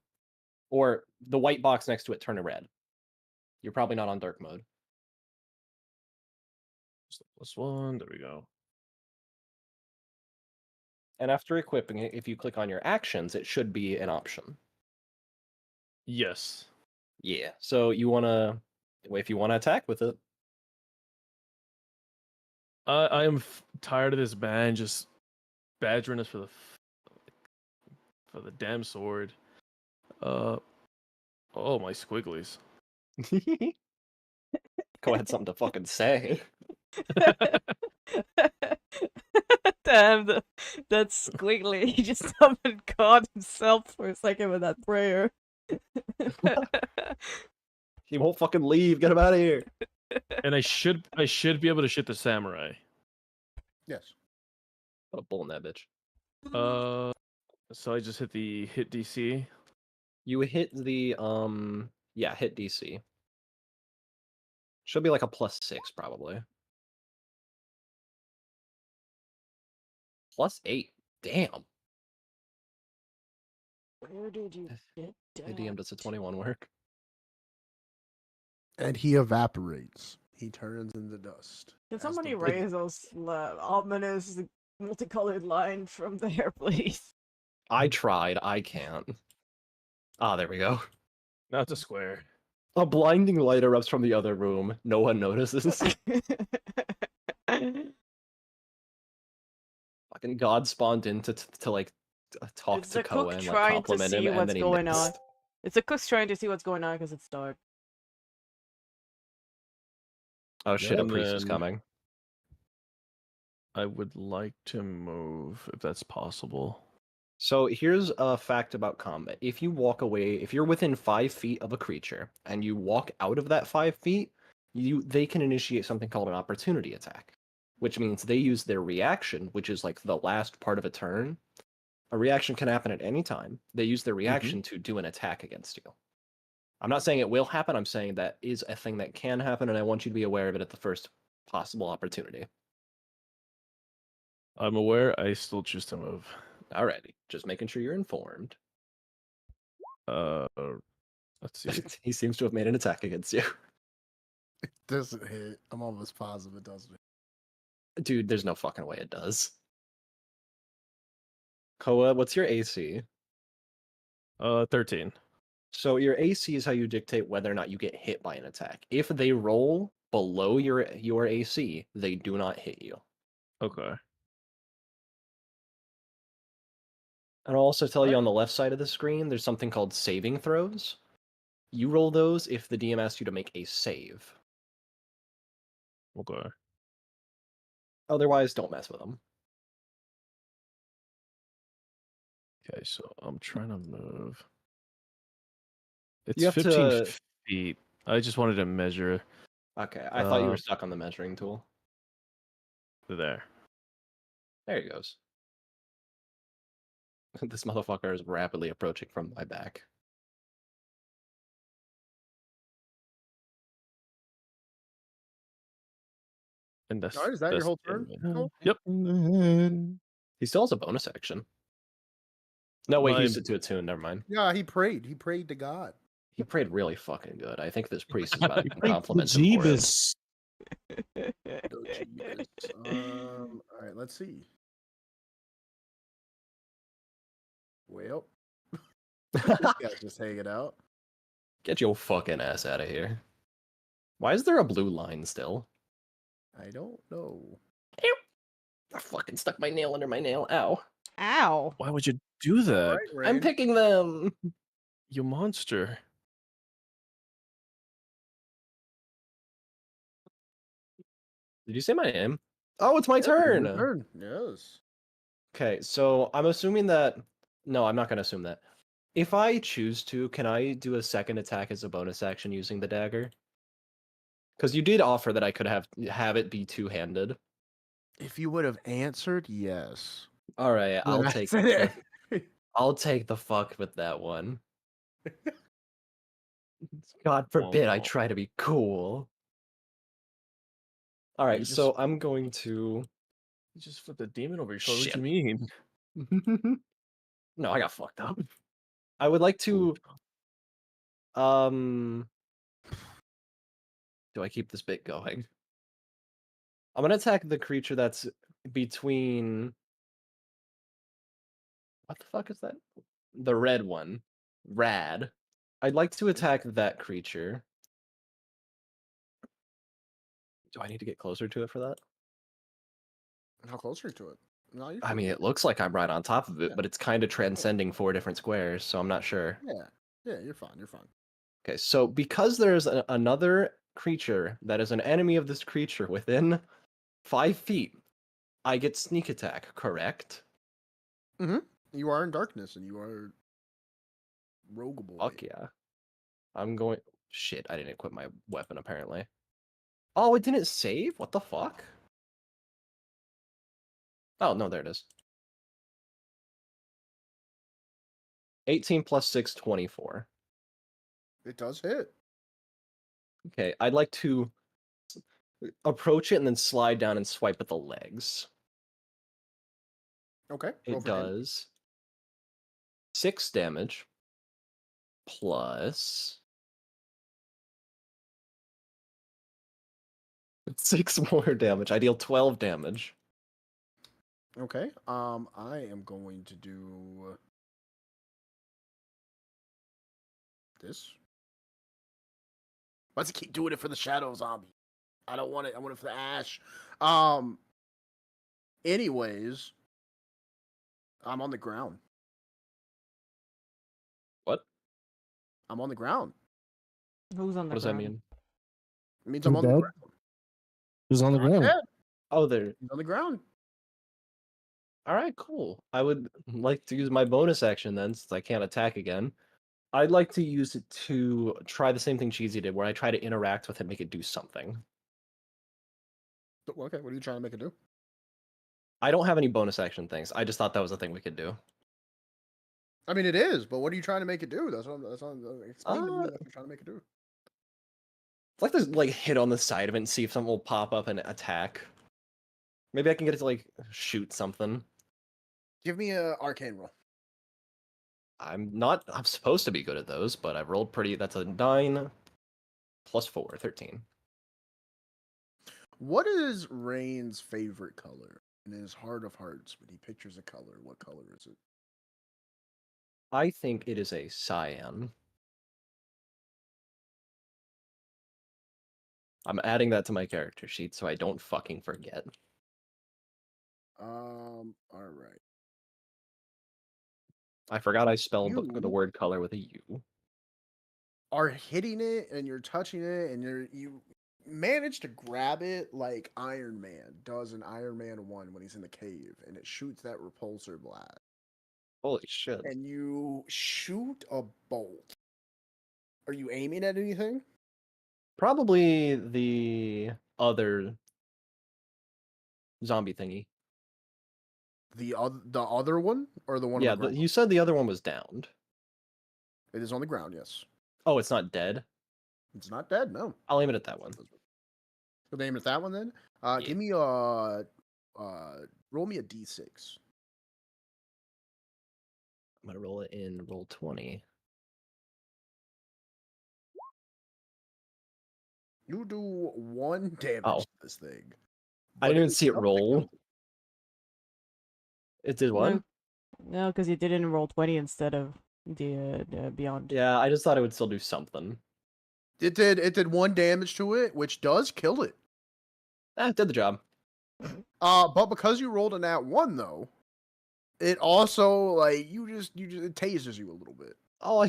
Or the white box next to it, turn it red. You're probably not on dark mode. Just the +1. There we go. And after equipping it, if you click on your actions, it should be an option. Yes. Yeah. So you want to, if you want to attack with it. I am tired of this man just badgering us for the damn sword. Oh, my squigglies. Go ahead, something to fucking say. Damn, that's squiggly. He just summoned God himself for a second with that prayer. He won't fucking leave. Get him out of here. And I should be able to shoot the samurai. Yes. Put a bull in that bitch. So I just hit the hit DC. You hit the hit DC. Should be like a +6 probably. +8. Damn. Where did you get The DM does a 21 work. And he evaporates. He turns into dust. Can as the somebody blade- raise those ominous multicolored line from there, please? I tried. I can't. Ah, there we go. Now it's a square. A blinding light erupts from the other room. No one notices. Fucking God spawned in to like talk It's to the Koa cook and like trying to compliment see him, and what's then he going on. missed. It's the cook's trying to see what's going on because it's dark. Oh shit! A And priest is then- coming. I would like to move if that's possible. So here's a fact about combat. If you walk away, if you're within 5 feet of a creature and you walk out of that 5 feet, they can initiate something called an opportunity attack, which means they use their reaction, which is like the last part of a turn. A reaction can happen at any time. They use their reaction to do an attack against you. I'm not saying it will happen. I'm saying that is a thing that can happen, and I want you to be aware of it at the first possible opportunity. I'm aware. I still choose to move. Alrighty, just making sure you're informed. Let's see. He seems to have made an attack against you. It doesn't hit. I'm almost positive it doesn't. Dude, there's no fucking way it does. Koa, what's your AC? 13. So your AC is how you dictate whether or not you get hit by an attack. If they roll below your AC, they do not hit you. Okay. And I'll also tell you on the left side of the screen, there's something called saving throws. You roll those if the DM asks you to make a save. Okay. Otherwise, don't mess with them. Okay, so I'm trying to move. It's You have 15 to- feet. I just wanted to measure Okay, I thought you were stuck on the measuring tool. there. There he goes. This motherfucker is rapidly approaching from my back. And that's Alright, is that your that's whole the end turn? of it. Cole? Yep. He still has a bonus action. No, wait, he My- used it to attune. Never mind. Yeah, he prayed. He prayed to God. He prayed really fucking good. I think this priest is about to Hey, compliment him for it. Jeebus. Oh, Jesus. All right, let's see. Well, this guy's just hanging out. Get your fucking ass out of here. Why is there a blue line still? I don't know. I fucking stuck my nail under my nail. Ow. Ow. Why would you do that? All right, I'm Rain. picking them. You monster. Did you say my name? Oh, it's my Yep, it's turn. your turn. Yes. Okay, so I'm assuming that. No, I'm not going to assume that. If I choose to, can I do a second attack as a bonus action using the dagger? Because you did offer that I could have it be two-handed. If you would have answered, yes. All right, I'll But I take said the, it. I'll take the fuck with that one. God forbid I try to be cool. All right, You so just- I'm going to. You just flipped a demon over your shoulder. What Shit. you mean? No, I got fucked up. I would like to. Do I keep this bit going? I'm gonna attack the creature that's between. What the fuck is that? The red one. Rad. I'd like to attack that creature. Do I need to get closer to it for that? How close are you to it? No, you're I fine. mean, it looks like I'm right on top of it, Yeah. but it's kind of transcending 4 different squares, so I'm not sure. Yeah, you're fine. You're fine. Okay, so because there's another creature that is an enemy of this creature within 5 feet, I get sneak attack, correct? You are in darkness, and you are rogueable. Fuck yeah. I'm going. Shit, I didn't equip my weapon apparently. Oh, it didn't save? What the fuck? Oh, no, there it is. 18 plus 6, 24. It does hit. Okay, I'd like to approach it and then slide down and swipe at the legs. Okay. roll It for damage. does 6 damage plus 6 more damage. I deal 12 damage. Okay. I am going to do this. Let's keep doing it for the shadow zombie. I don't want it. I want it for the ash. Anyways, I'm on the ground. What? I'm on the ground. Who's on the What does that ground? mean? It means Who's I'm on the dead? ground. Who's on the Not ground? dead. Oh, there. He's on the ground. All right, cool. I would like to use my bonus action then, since I can't attack again. I'd like to use it to try the same thing Cheesy did, where I try to interact with it, make it do something. Okay, what are you trying to make it do? I don't have any bonus action things. I just thought that was a thing we could do. I mean, it is, but what are you trying to make it do? Explain to me Uh, what you're trying to make it do. It's like there's like hit on the side of it and see if something will pop up and attack. Maybe I can get it to like shoot something. Give me a arcane roll. I'm supposed to be good at those, but I've rolled pretty. That's a 9 plus 4, 13. What is Rain's favorite color? In his heart of hearts, when he pictures a color, what color is it? I think it is a cyan. I'm adding that to my character sheet so I don't fucking forget. All right. I forgot I spelled the You- word color with a U. Are hitting it and you're touching it and you manage to grab it like Iron Man does in Iron Man 1 when he's in the cave and it shoots that repulsor blast. Holy shit. And you shoot a bolt. Are you aiming at anything? Probably the other zombie thingy. The other one or the one Yeah, on the ground? you said the other one was downed. It is on the ground. Yes. Oh, it's not dead. It's not dead. No. I'll aim it at that one. So name it that one then. Yeah. Give me roll me a d6. I'm gonna roll it in roll 20. You do 1 damage Oh. to this thing. I but didn't even is see it enough to roll. kill. It did what? No, because you did it in roll 20 instead of the beyond. Yeah, I just thought it would still do something. It did 1 damage to it, which does kill it. It did the job. But because you rolled a nat 1 though, it also like you just it tasers you a little bit. Oh,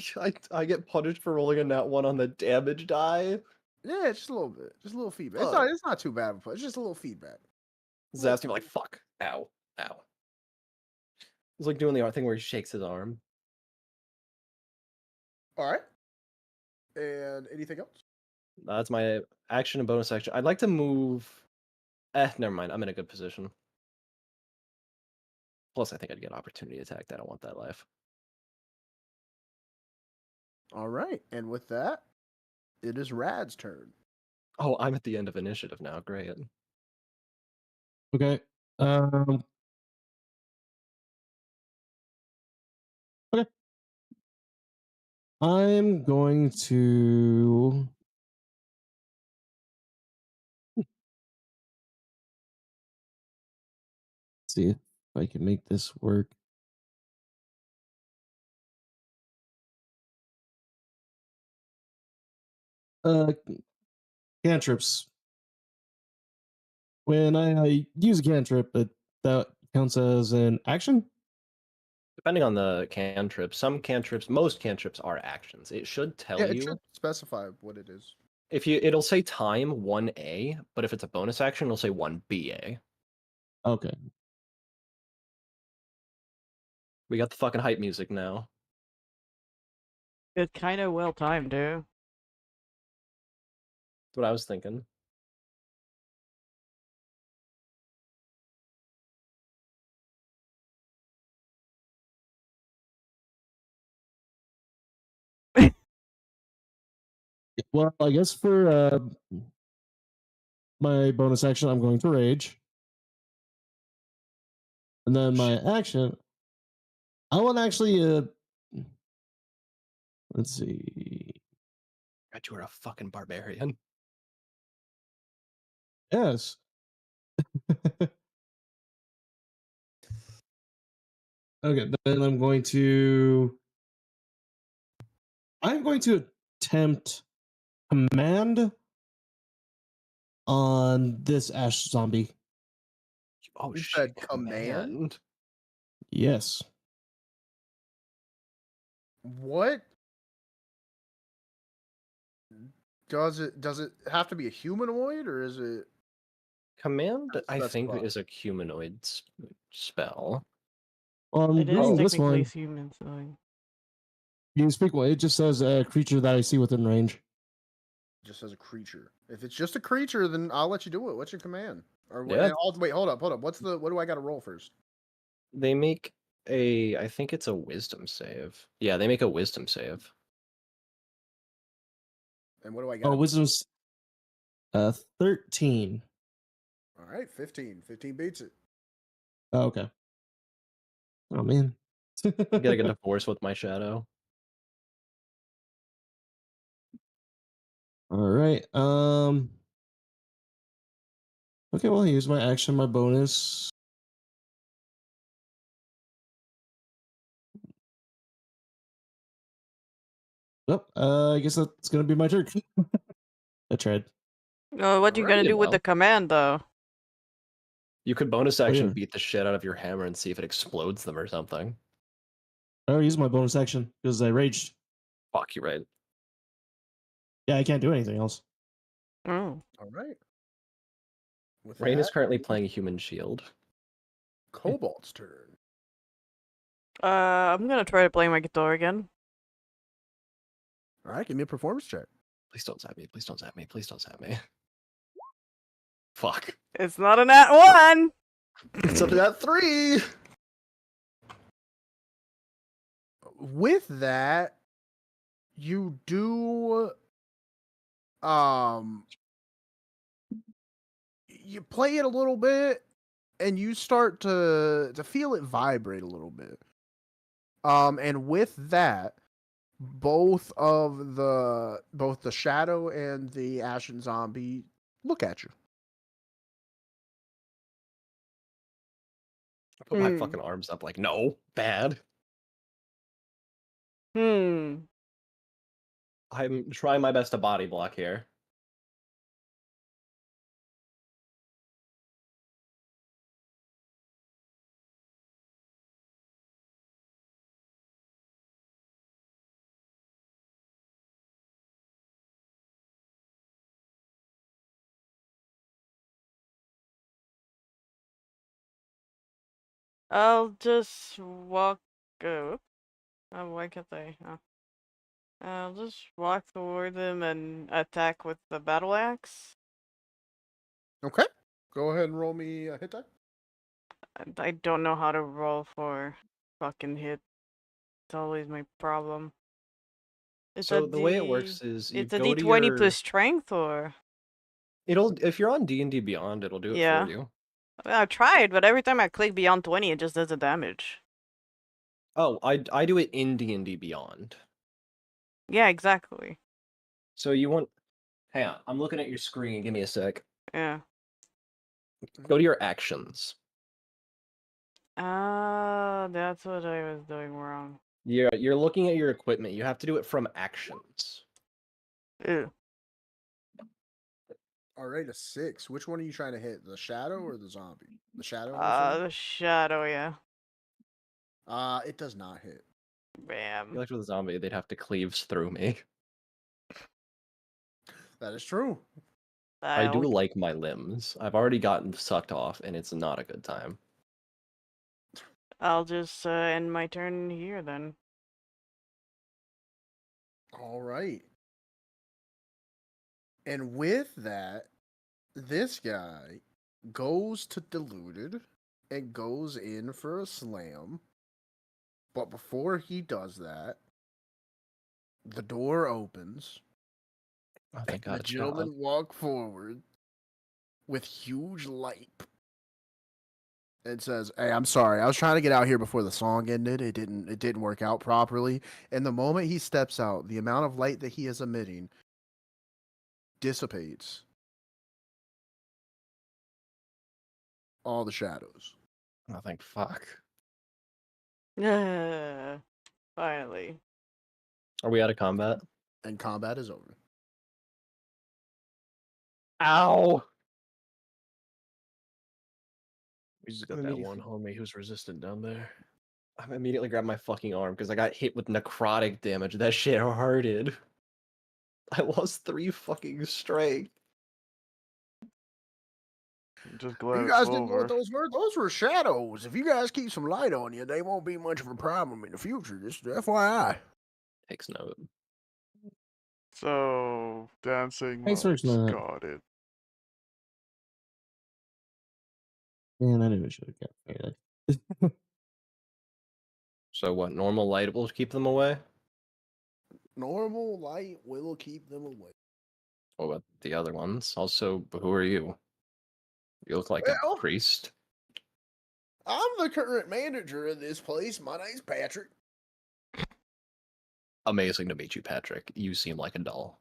I get punished for rolling a nat 1 on the damage die. Yeah, just a little bit, just a little feedback. Fuck. It's not too bad of a push. It's just a little feedback. Zasting like fuck, ow, ow. He's like doing the thing where he shakes his arm. All right. And anything else? That's my action and bonus action. I'd like to move. Never mind. I'm in a good position. Plus, I think I'd get opportunity attacked. I don't want that life. All right. And with that, it is Rad's turn. Oh, I'm at the end of initiative now. Great. Okay. Okay. I'm going to. See if I can make this work. Cantrips. When I use a cantrip, that counts as an action. Depending on the cantrip, most cantrips are actions. It should tell Yeah, it you should specify what it is. it'll say time 1A, but if it's a bonus action, it'll say 1BA. Okay. We got the fucking hype music now. It's kind of well timed, dude. That's what I was thinking. Well, I guess for my bonus action, I'm going to rage. And then my action, I want to actually, let's see. God, you are a fucking barbarian. Yes. Okay, then I'm going to attempt command on this ash zombie. Oh You shit! said command? Yes. What does it have to be a humanoid or is it Command, I That's think, fine. is a humanoid spell. Well, I'm It is reading this technically one. human, so. You can speak one. It just says a creature that I see within range. just as a creature? If it's just a creature, then I'll let you do it. What's your command? Or Yeah. wait, hold up. What do I got to roll first? They make I think it's a wisdom save. Yeah, they make a wisdom save. And what do I got? Oh, wisdom's 13. All right, 15. 15 beats it. Oh, okay. Oh man. I'm getting a divorce with my shadow. All right. Okay, well, here's my action, my bonus. Yep. I guess that's gonna be my turn. I tried. What are you Alright, gonna you do with the well. command, though? You could bonus Oh, action yeah. beat the shit out of your hammer and see if it explodes them or something. I already used my bonus action because I raged. Fuck, you right. Yeah, I can't do anything else. Oh. All right. With Rain is that, currently playing a human shield. Cobalt's turn. I'm gonna try to play my guitar again. All right, give me a performance check. Please don't zap me. Please don't zap me. Please don't zap me. Fuck. It's not a nat 1! It's up to that 3! with that, you do you play it a little bit and you start to feel it vibrate a little bit. And with that, both the shadow and the ashen zombie look at you. I put my fucking arms up like, no, bad. I'm trying my best to body block here. I'll just walk. Oh, why can't I? I'll just walk toward them and attack with the battle axe. Okay. Go ahead and roll me a hit die. I don't know how to roll for fucking hit. It's always my problem. It's So the way it works is you it's a go to D20 your. plus strength, or If you're on D&D Beyond, it'll do it yeah. for you. I've tried, but every time I click beyond 20, it just does the damage. Oh, I do it in D&D Beyond. Yeah, exactly. So you want. Hang on, I'm looking at your screen. Give me a sec. Yeah. Go to your actions. Ah, that's what I was doing wrong. You're looking at your equipment. You have to do it from actions. Ew. All right, a 6. Which one are you trying to hit? The shadow or the zombie? The shadow. I'm assuming? The shadow, yeah. It does not hit. I Bam. feel like with a zombie, they'd have to cleaves through me. That is true. I do like my limbs. I've already gotten sucked off, and it's not a good time. I'll just end my turn here then. All right. And with that, this guy goes to Deluded and goes in for a slam. But before he does that, the door opens. Oh, thank God The it's gentlemen not. walk forward with huge light and says, "Hey, I'm sorry. I was trying to get out here before the song ended. It didn't work out properly." And the moment he steps out, the amount of light that he is emitting dissipates all the shadows. Oh, thank fuck. Finally. Are we out of combat? And combat is over. Ow! We just got that one homie who's resistant down there. I immediately grabbed my fucking arm because I got hit with necrotic damage. That shit hurted. I lost 3 fucking strength. I'm just glad You it's guys didn't know what over. those were? Those were shadows. If you guys keep some light on you, they won't be much of a problem in the future. Just FYI. Takes note. So, dancing Thanks for monks, explaining that. got it. Man, I knew I should have kept it. So what? Normal light will keep them away? Normal light will keep them away. What about the other ones? Also, who are you? You look like Well- a priest. I'm the current manager of this place. My name's Patrick. Amazing to meet you, Patrick. You seem like a doll.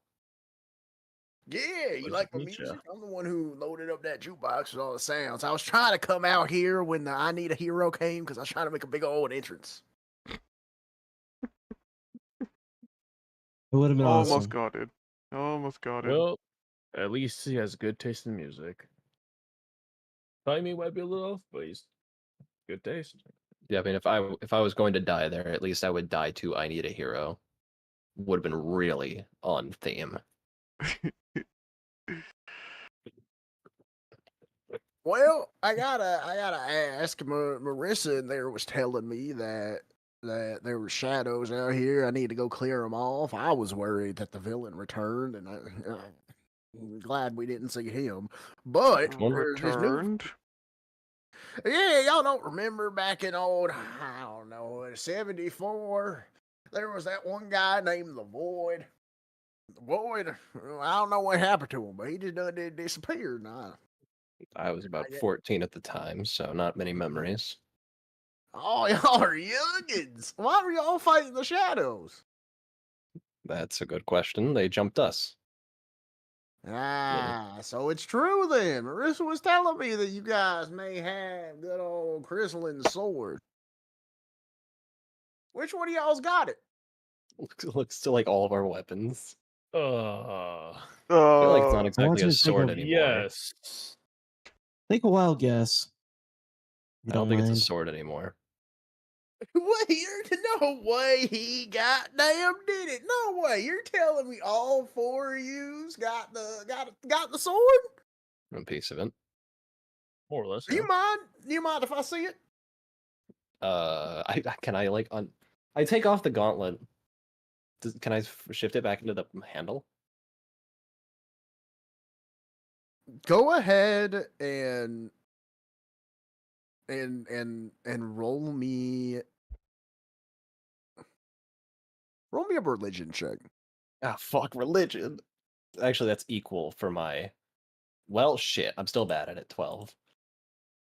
Yeah, you Pleasure like to my meet ya. music? I'm the one who loaded up that jukebox with all the sounds. I was trying to come out here when the I Need a Hero came because I was trying to make a big old entrance. It would have been Almost awesome. got it. Almost got it. Well, at least he has good taste in music. Timing might be a little off, but he's good taste. Yeah, I mean, if I was going to die there, at least I would die to "I Need a Hero." Would have been really on theme. Well, I gotta ask. Marissa in there was telling me that there were shadows out here. I need to go clear them off. I was worried that the villain returned, and I'm glad we didn't see him. But there's this new. Returned? Yeah, y'all don't remember back in old, I don't know, 74? there was that one guy named the Void. The Void, I don't know what happened to him, but he just done disappeared. Nah. I was about get- 14 at the time, so not many memories. Oh, y'all are youngins. Why were y'all fighting the shadows? That's a good question. They jumped us. Ah, so it's true then. Marissa was telling me that you guys may have good old Chrysaline's sword. Which one of y'all's got it? Looks to like all of our weapons. Uh, I feel like it's not Uh, exactly want you a to take sword a- anymore. yes. Take a wild guess. You I don't think mind. it's a sword anymore. What? No way he goddamn did it. No way. You're telling me all four of yous got the sword? A piece of it. More or less. Do Yeah. you mind if I see it? Can I like I take off the gauntlet. Can I shift it back into the handle? Go ahead and roll me a religion check. Ah, fuck religion. Actually, that's equal for my. Well, shit. I'm still bad at it. 12.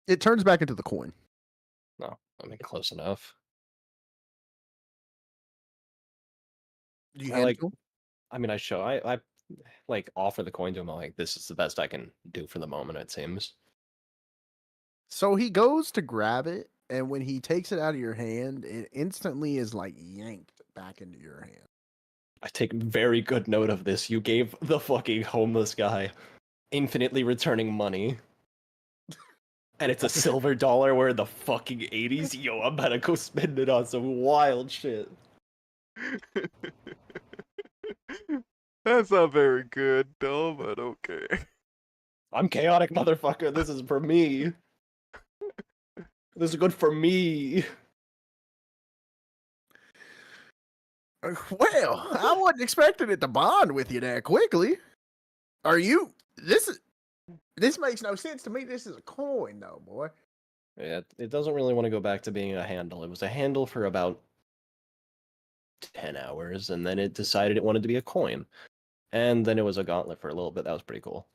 It turns back into the coin. No, I mean close enough. Do you I hand like. it to him? I mean, I like offer the coin to him. I'm like, this is the best I can do for the moment. It seems. So he goes to grab it, and when he takes it out of your hand, it instantly is like yanked back into your hand. I take very good note of this. You gave the fucking homeless guy infinitely returning money. And it's a silver dollar. We're in the fucking 80s. Yo, I'm about to go spend it on some wild shit. That's not very good, though, but okay. I'm chaotic, motherfucker. This is for me. This is good for me. Well, I wasn't expecting it to bond with you that quickly. Are you? This makes no sense to me. This is a coin, though, boy. Yeah, it doesn't really want to go back to being a handle. It was a handle for about 10 hours, and then it decided it wanted to be a coin. And then it was a gauntlet for a little bit. That was pretty cool.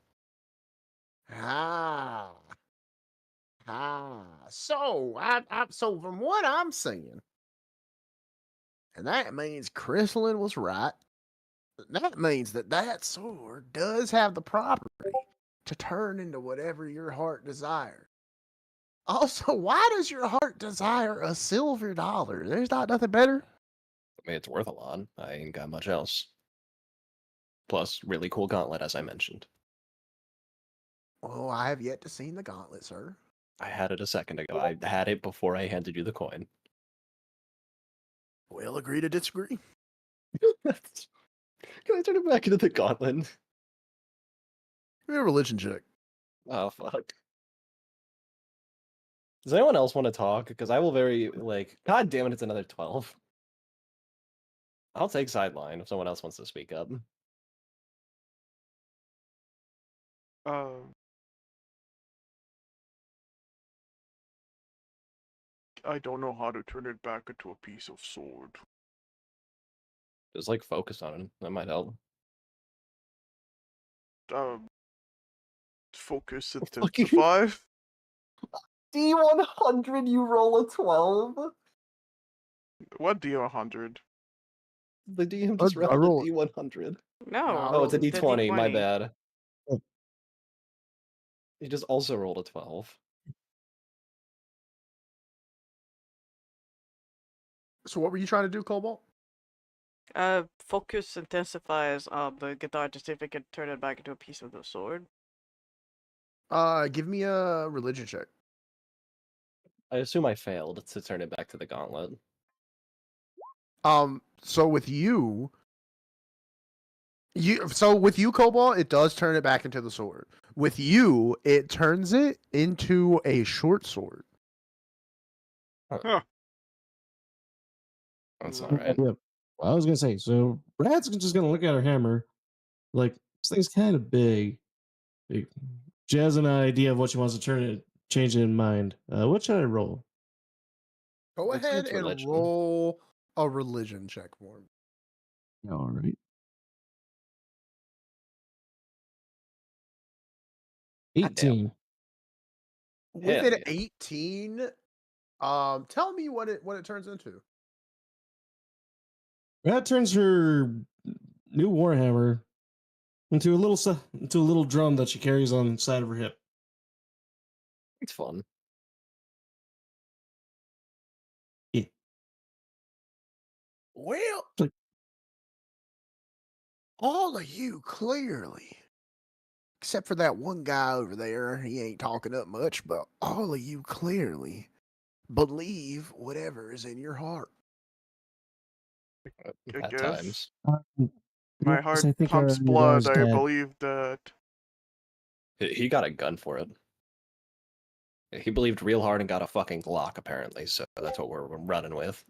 Ah, So so from what I'm seeing, and that means Chrysalin was right. That means that sword does have the property to turn into whatever your heart desires. Also, why does your heart desire a silver dollar? There's not nothing better. I mean, it's worth a lot. I ain't got much else. Plus, really cool gauntlet, as I mentioned. Oh, I have yet to see the gauntlet, sir. I had it a second ago. I had it before I handed you the coin. We'll agree to disagree. Can I turn it back into the gauntlet? Give me a religion check. Oh, fuck. Does anyone else want to talk? Because I will God damn it, it's another 12. I'll take sideline if someone else wants to speak up. I don't know how to turn it back into a piece of sword. Just focus on it. That might help. Focus Fucking- intensify. D100, you roll a 12? What D100? The DM just I rolled a roll- D100. No. Oh, it's a the D20, my bad. Oh. He just also rolled a 12. So what were you trying to do, Cobalt? Focus intensifies on the guitar to see if it can turn it back into a piece of the sword. Give me a religion check. I assume I failed to turn it back to the gauntlet. So with you, Cobalt, it does turn it back into the sword. With you, it turns it into a short sword. Huh. That's Mm. alright. Yeah. Well, I was gonna say, so Brad's just gonna look at her hammer, like this thing's kind of big. She has an idea of what she wants to change it in mind. What should I roll? Go Let's ahead use and religion. roll a religion check for me. All right. 18. With Hell an yeah. 18, tell me what it turns into. Rat turns her new warhammer into a little drum that she carries on the side of her hip. It's fun. Yeah. Well, Like- all of you clearly, except for that one guy over there, he ain't talking up much, but all of you clearly believe whatever is in your heart. I At guess. times. My Yes, heart I think pumps our blood. guy's I dead. believe that. He got a gun for it. He believed real hard and got a fucking Glock, apparently, so that's what we're running with.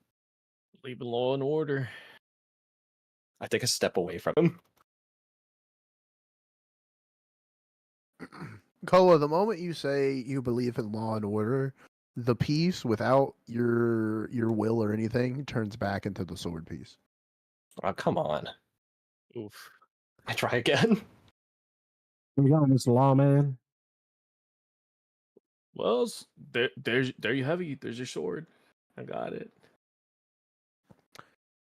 Leaving law and order. I take a step away from him. Koa, the moment you say you believe in law and order, the piece without your will or anything turns back into the sword piece. Oh, come on. Oof. I try again. We got Mr. Lawman. Well, there you have it. There's your sword. I got it.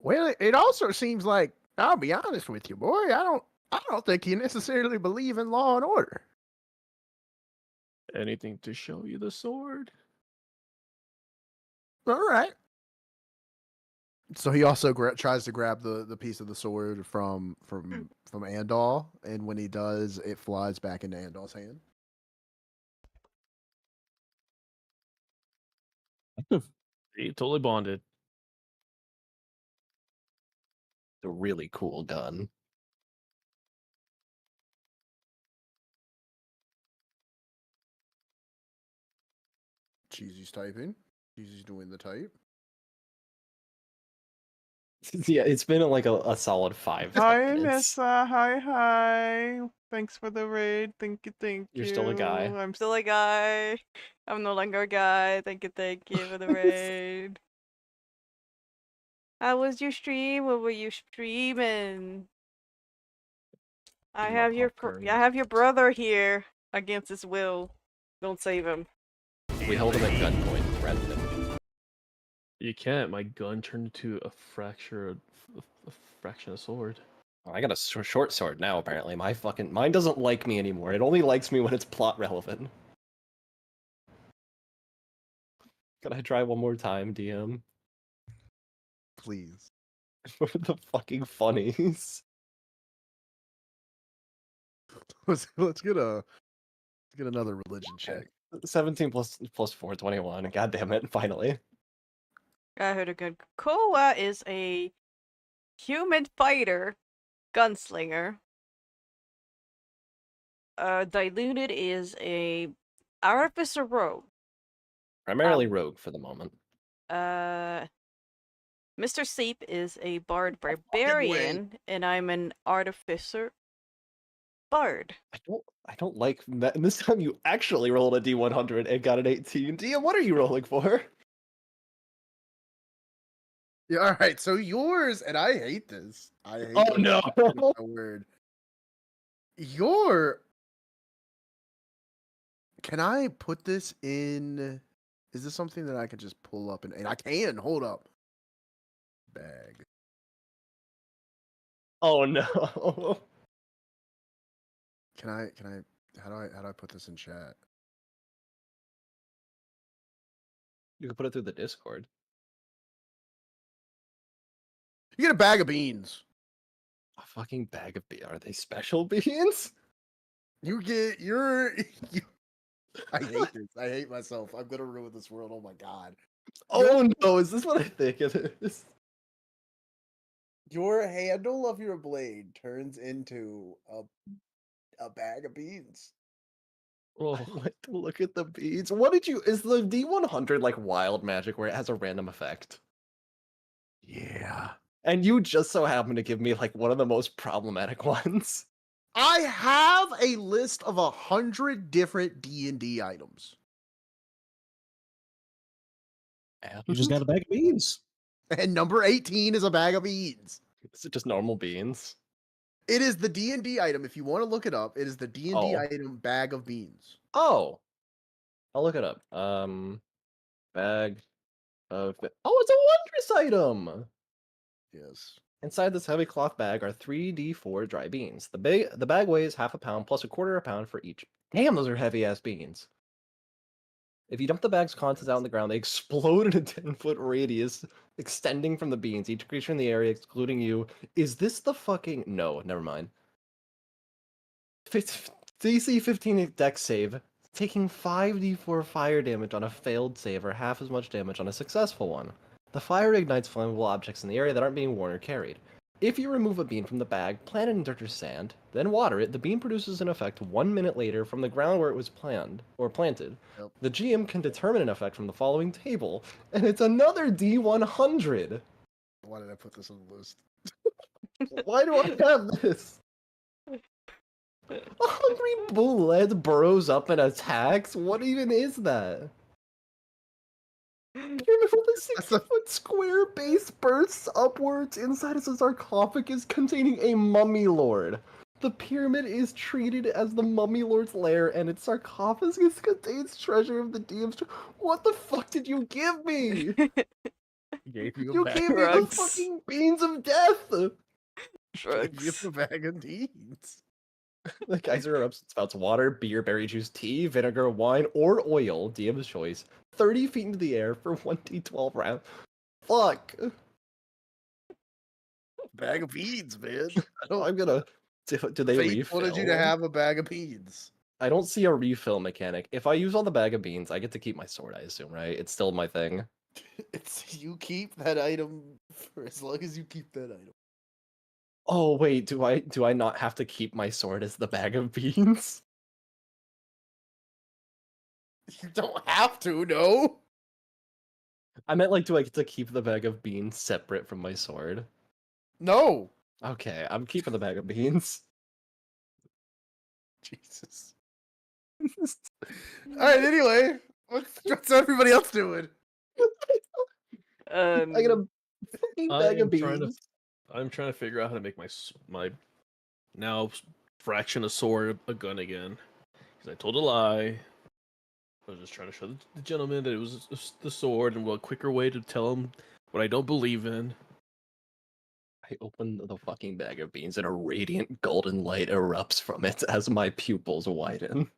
Well, it also seems like, I'll be honest with you, boy, I don't think you necessarily believe in law and order. Anything to show you the sword? All right. So he also tries to grab the piece of the sword from Andal, and when he does, it flies back into Andal's hand. He totally bonded. A really cool gun. Cheesy's typing. Cheesy's doing the type. Yeah, it's been like a solid 5 Hi, minutes. Nessa. Hi. Thanks for the raid. Thank you. You're still a guy. I'm Still a guy. I'm no longer a guy. Thank you for the raid. How was your stream? What were you streaming? I Eat my have your popcorn. I have your brother here against his will. Don't save him. We held him at gunpoint and threatened him. You can't. My gun turned into a fraction of sword. Oh, I got a short sword now, apparently. Mine doesn't like me anymore. It only likes me when it's plot relevant. Can I try one more time, DM? Please. For the fucking funnies. Let's get another religion check. 17 plus 4, 21. God damn it, finally. I heard a good. Koa is a human fighter, gunslinger. Diluted is a artificer rogue. Primarily rogue for the moment. Mr. Seep is a bard barbarian, and I'm an artificer bard. I don't like that. And this time you actually rolled a D100 and got an 18. DM, what are you rolling for? Yeah, all right. So yours, and I hate this. I hate Oh this. no! It's so weird. Can I put this in? Is this something that I can just pull up and I can hold up? Bag. Oh no! Can I? How do I put this in chat? You can put it through the Discord. You get a bag of beans. A fucking bag of beans. Are they special beans? You get your. I hate this. I hate myself. I'm gonna ruin this world. Oh my god. Oh no! Is this what I think it is? Your handle of your blade turns into a bag of beans. Oh, Look at the beads. What did you? Is the D100 like wild magic where it has a random effect? Yeah. And you just so happen to give me like one of the most problematic ones. I have a list of 100 different D&D items. You just got a bag of beans. And number 18 is a bag of beans. Is it just normal beans? It is the D&D item. If you want to look it up, it is the D&D Oh. item bag of beans. Oh, I'll look it up. Bag of. Oh, it's a wondrous item. Yes. Inside this heavy cloth bag are 3d4 dry beans. The bag weighs half a pound plus a quarter of a pound for each. Damn, those are heavy ass beans. If you dump the bag's contents out on the ground, they explode in a 10-foot radius, extending from the beans. Each creature in the area, excluding you. Is this the fucking. No, never mind. DC 15 dex save, taking 5d4 fire damage on a failed save or half as much damage on a successful one. The fire ignites flammable objects in the area that aren't being worn or carried. If you remove a bean from the bag, plant it in dirt or sand, then water it, the bean produces an effect 1 minute later from the ground where it was planted. Yep. The GM can determine an effect from the following table, and it's another D100. Why did I put this on the list? Why do I have this? A hungry bullhead burrows up and attacks? What even is that? Pyramid with a 60-foot square base bursts upwards inside a sarcophagus containing a mummy lord. The pyramid is treated as the mummy lord's lair, and its sarcophagus contains treasure of the DM's. What the fuck did you give me? Gave you You a bag. gave me the Drugs. fucking beans of death. Gave Drugs. you a bag of beans. The geyser erupts and spouts water, beer, berry juice, tea, vinegar, wine, or oil, DM's choice, 30 feet into the air for 1d12 rounds. Fuck. Bag of beans, man. I'm gonna. Do they Fate refill? wanted you to have a bag of beans. I don't see a refill mechanic. If I use all the bag of beans, I get to keep my sword, I assume, right? It's still my thing. It's you keep that item for as long as you keep that item. Oh wait, do I not have to keep my sword as the bag of beans? You don't have to, no. I meant like, do I get to keep the bag of beans separate from my sword? No. Okay, I'm keeping the bag of beans. Jesus. All right. Anyway, what's everybody else doing? I get a fucking bag of beans. I'm trying to figure out how to make my now fraction of sword a gun again. Because I told a lie. I was just trying to show the gentleman that it was the sword, and a quicker way to tell him what I don't believe in. I open the fucking bag of beans and a radiant golden light erupts from it as my pupils widen.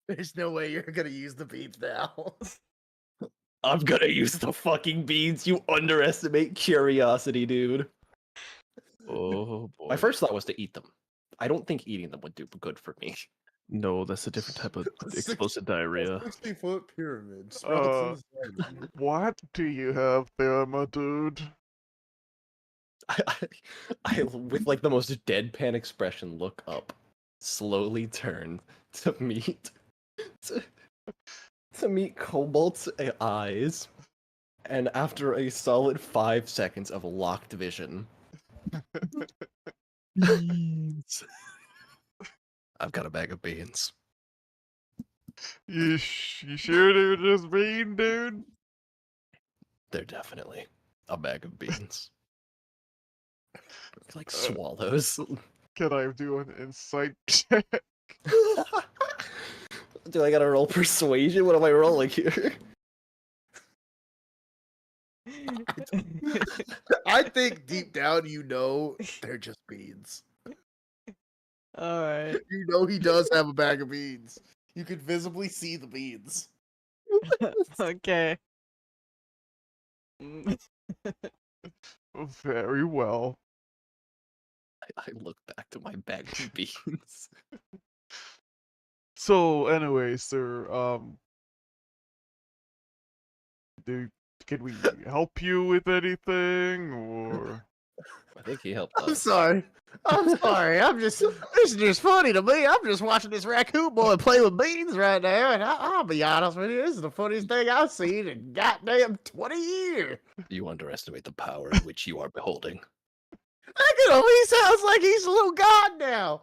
There's no way you're gonna use the beans now. I'm gonna use the fucking beans. You underestimate curiosity, dude. Oh boy. My first thought was to eat them. I don't think eating them would do good for me. No, that's a different type of Six- explosive diarrhea. 60-foot pyramid. What do you have there, my dude? I, with like the most deadpan expression, look up, slowly turn to meet to meet Cobalt's eyes, and after a solid 5 seconds of locked vision, I've got a bag of beans. You sure they're just bean, dude? They're definitely a bag of beans. Like swallows. Can I do an insight check? Do I gotta roll persuasion? What am I rolling here? I think deep down you know they're just beans. All right. You know he does have a bag of beans. You could visibly see the beans. Okay. Very well. I look back to my bag of beans. So, anyway, sir, can we help you with anything, or? I think he helped I'm us. sorry. I'm sorry. This is just funny to me. I'm just watching this raccoon boy play with beans right now, and I'll be honest with you, this is the funniest thing I've seen in goddamn 20 years. You underestimate the power in which you are beholding. Look at him. He sounds like he's a little god now.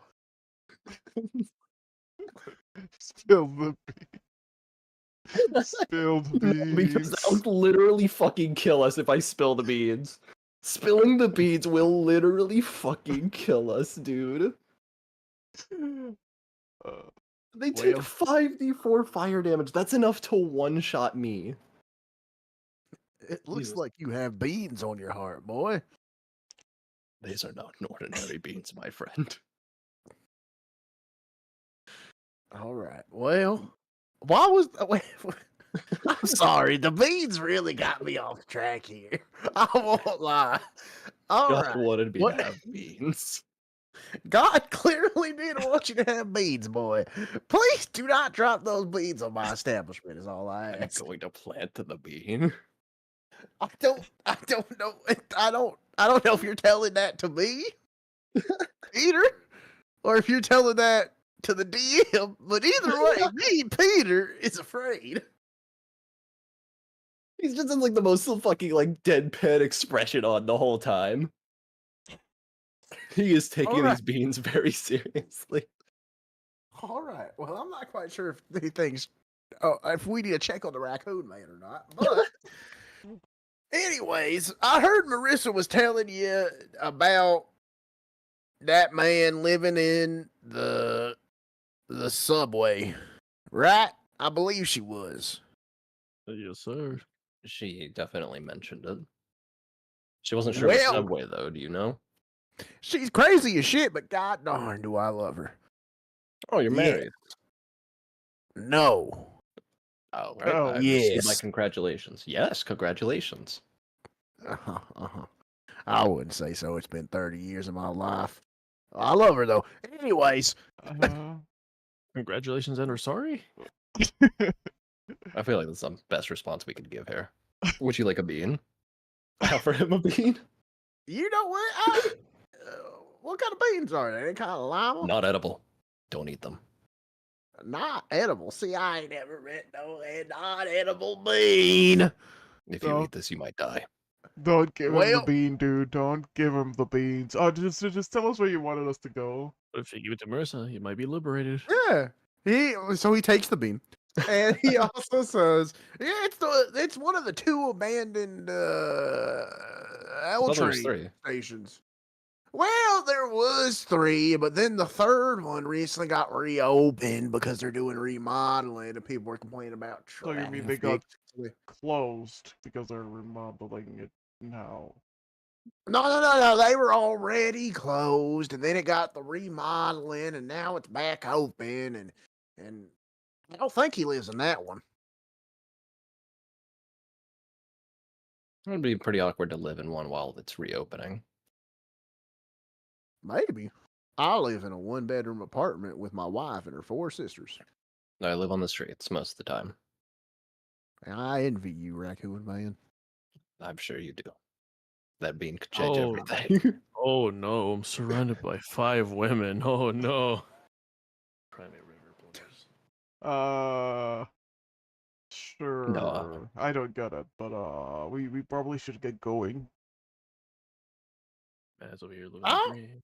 Spill the beans. Spilled No, because that beans. would literally fucking kill us if I spill the beans. Spilling the beans will literally fucking kill us, dude. They take Well. 5d4 fire damage. That's enough to one-shot me. It looks Jesus. like you have beans on your heart, boy. These are not ordinary beans, my friend. All right. Well, why was wait, I'm sorry. The beans really got me off track here. I won't lie. All God right. wanted me What? to have beans. God clearly did want you to have beans, boy. Please do not drop those beans on my establishment. Is all I I'm ask. going to plant the bean. I don't know. I don't know if you're telling that to me, Peter, or if you're telling that to the DM. But either way, me, Peter, is afraid. He's just in like the most fucking like deadpan expression on the whole time. He is taking Alright. these beans very seriously. All right. Well, I'm not quite sure if he thinks if we need to check on the raccoon man or not. But anyways, I heard Marissa was telling you about that man living in the subway, right? I believe she was. Yes, sir. She definitely mentioned it. She wasn't sure of the Well- subway though, do you know? She's crazy as shit, but god darn do I love her. Oh, you're Yeah. married. No. Oh, right. Oh, I received my yes. congratulations. Yes, congratulations. Uh-huh, uh-huh. I wouldn't say so. It's been 30 years of my life. I love her though. Anyways, Congratulations and we're sorry. I feel like that's the best response we could give here. Would you like a bean? I offer him a bean. you know what? What kind of beans are they? They kind of lima? Not edible. Don't eat them. Not edible. See, I ain't ever read no not edible bean. If you Don't- eat this, you might die. Don't give him the Well- bean, dude. Don't give him the beans. Oh, just tell us where you wanted us to go. But if you give it to Marissa, you might be liberated. Yeah. He takes the bean. And he also says, "Yeah, it's one of the two abandoned L thought there was train 3. stations." Well, there was 3, but then the third one recently got reopened because they're doing remodeling, and people were complaining about So you mean traffic. they got closed because they're remodeling it now? No. They were already closed, and then it got the remodeling, and now it's back open, and I don't think he lives in that one. It would be pretty awkward to live in one while it's reopening. Maybe. I live in a 1-bedroom apartment with my wife and her 4 sisters. I live on the streets most of the time. And I envy you, Raccoon Man. I'm sure you do. That bean could change Oh. everything. Oh no, I'm surrounded by 5 women. Oh no. Primate river blows. Sure. I don't get it, but we probably should get going. Man's over here living Oh. the dream.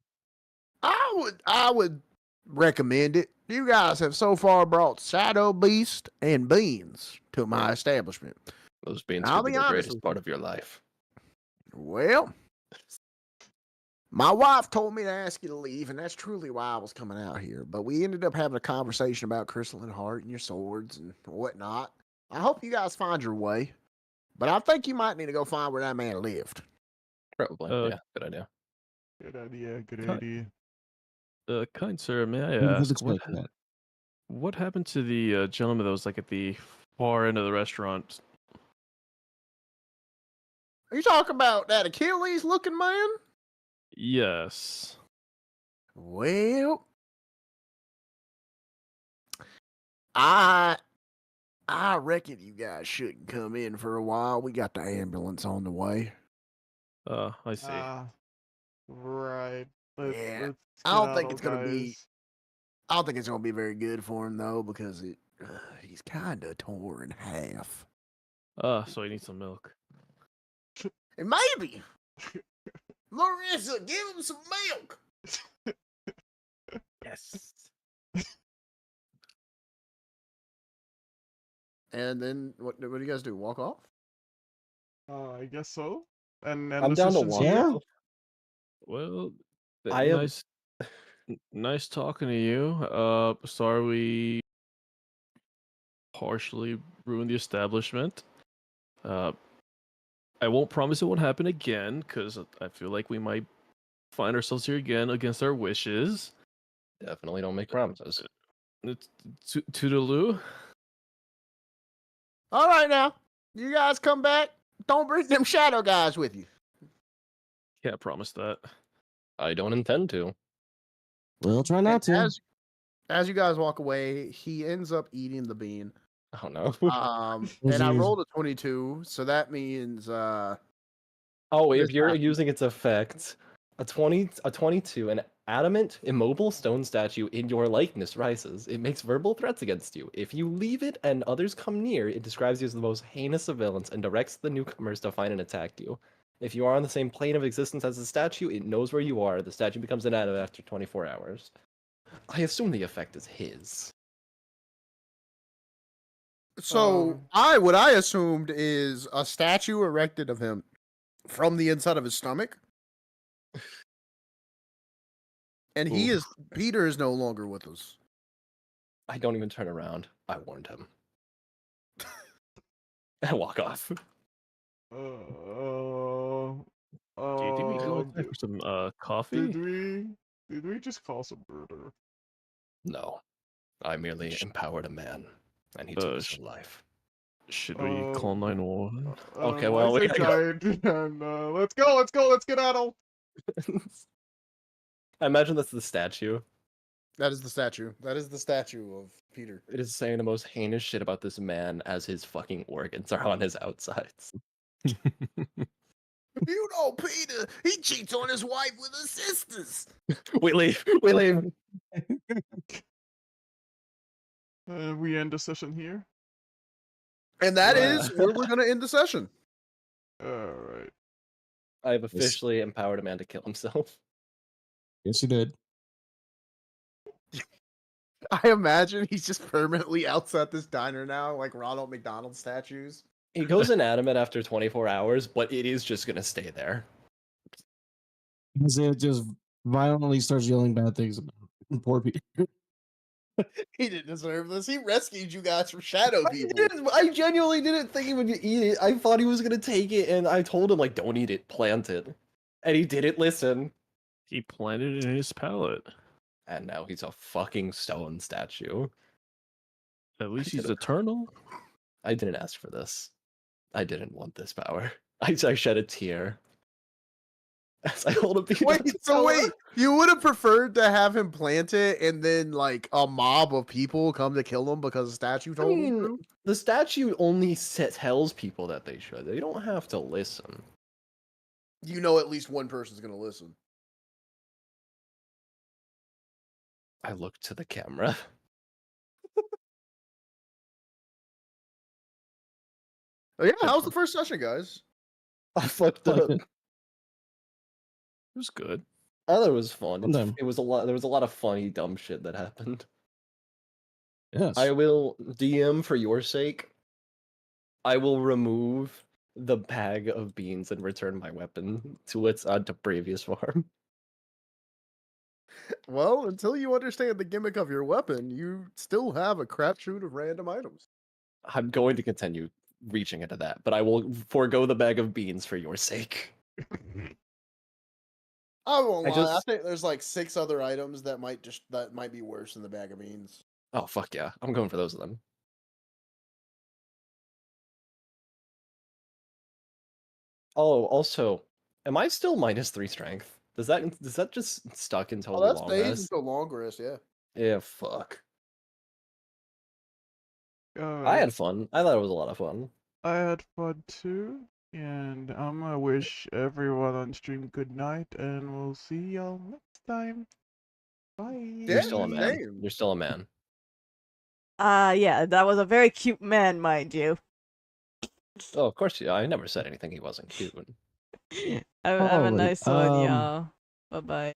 I would recommend it. You guys have so far brought Shadow Beast and beans to my establishment. Those beans I'll could be be the honest greatest with part of your life. Well, my wife told me to ask you to leave, and that's truly why I was coming out here. But we ended up having a conversation about Crystalline Heart and your swords and whatnot. I hope you guys find your way, but I think you might need to go find where that man lived. Probably. Uh, Yeah, good idea. Good idea. Good Cut. idea. Kind sir, may I Who was ask expecting that? what happened to the gentleman that was like at the far end of the restaurant? Are you talking about that Achilles looking man? Yes. Well, I reckon you guys shouldn't come in for a while. We got the ambulance on the way. I see. Right. Yeah, Let's I don't get think out, it's gonna be- guys. I don't think it's gonna be very good for him though, because he's kind of torn in half. So he needs some milk. And maybe Larissa, give him some milk. Yes. And then what do you guys do? Walk off? I guess so. And I'm the down to session's walk here? Yeah. off. Well, I am. nice talking to you. Sorry we partially ruined the establishment. I won't promise it won't happen again, because I feel like we might find ourselves here again against our wishes. Definitely don't make promises. Toodaloo. All right, now you guys come back. Don't bring them shadow guys with you. Can't promise that. I don't intend to. We'll try not to. As you guys walk away, he ends up eating the bean. Oh no. And I Jeez. rolled a 22, so that means Oh, this if you're happens. using its effect, a 22, an adamant, immobile stone statue in your likeness rises. It makes verbal threats against you. If you leave it and others come near, it describes you as the most heinous of villains and directs the newcomers to find and attack you. If you are on the same plane of existence as the statue, it knows where you are. The statue becomes inanimate after 24 hours. I assume the effect is his. So what I assumed is a statue erected of him from the inside of his stomach. And Peter is no longer with us. I don't even turn around. I warned him. And walk off. Do you think we go outside for some coffee? Did we just call some murder? No. I merely empowered a man, and he took his own life. Should we call 911? Okay, well, we gotta go. And, let's get at him. I imagine that's the statue. That is the statue. That is the statue of Peter. It is saying the most heinous shit about this man as his fucking organs are on his outsides. You know, Peter, he cheats on his wife with his sisters. We leave. We leave. We end the session here. And that is where we're going to end the session. Alright. I have officially empowered a man to kill himself. Yes, you did. I imagine he's just permanently outside this diner now, like Ronald McDonald statues. He goes inanimate after 24 hours, but it is just gonna stay there. Isaiah just violently starts yelling bad things about poor Peter. He didn't deserve this. He rescued you guys from shadow people. I genuinely didn't think he would eat it. I thought he was gonna take it, and I told him, like, don't eat it, plant it. And he didn't listen. He planted it in his palate. And now he's a fucking stone statue. At least he's eternal. I didn't ask for this. I didn't want this power. I shed a tear. As I hold a beat. Wait, you would have preferred to have him plant it and then like a mob of people come to kill him because the statue told him to? The statue only tells people that they should. They don't have to listen. You know at least one person's going to listen. I look to the camera. Oh, yeah, how's the first session, guys? I fucked up. It was good. I thought it was fun. Sometimes. It was a lot. There was a lot of funny, dumb shit that happened. Yes. I will DM for your sake. I will remove the bag of beans and return my weapon to its to previous form. Well, until you understand the gimmick of your weapon, you still have a crapshoot of random items. I'm going to continue reaching into that, but I will forego the bag of beans for your sake. I won't lie. I just- think there's like 6 other items that might be worse than the bag of beans. Oh fuck yeah, I'm going for those then. Oh, also, am I still -3 strength? Does that just stuck until Oh, the that long stays rest? until long rest, yeah. Yeah, fuck. I Alright. had fun. I thought it was a lot of fun. I had fun too. And I'm gonna wish everyone on stream good night, and we'll see y'all next time. Bye. You're still a man. same. You're still a man. Yeah, that was a very cute man, mind you. Oh, of course, yeah. I never said anything he wasn't cute. Have a Holy, nice one, y'all. Bye bye.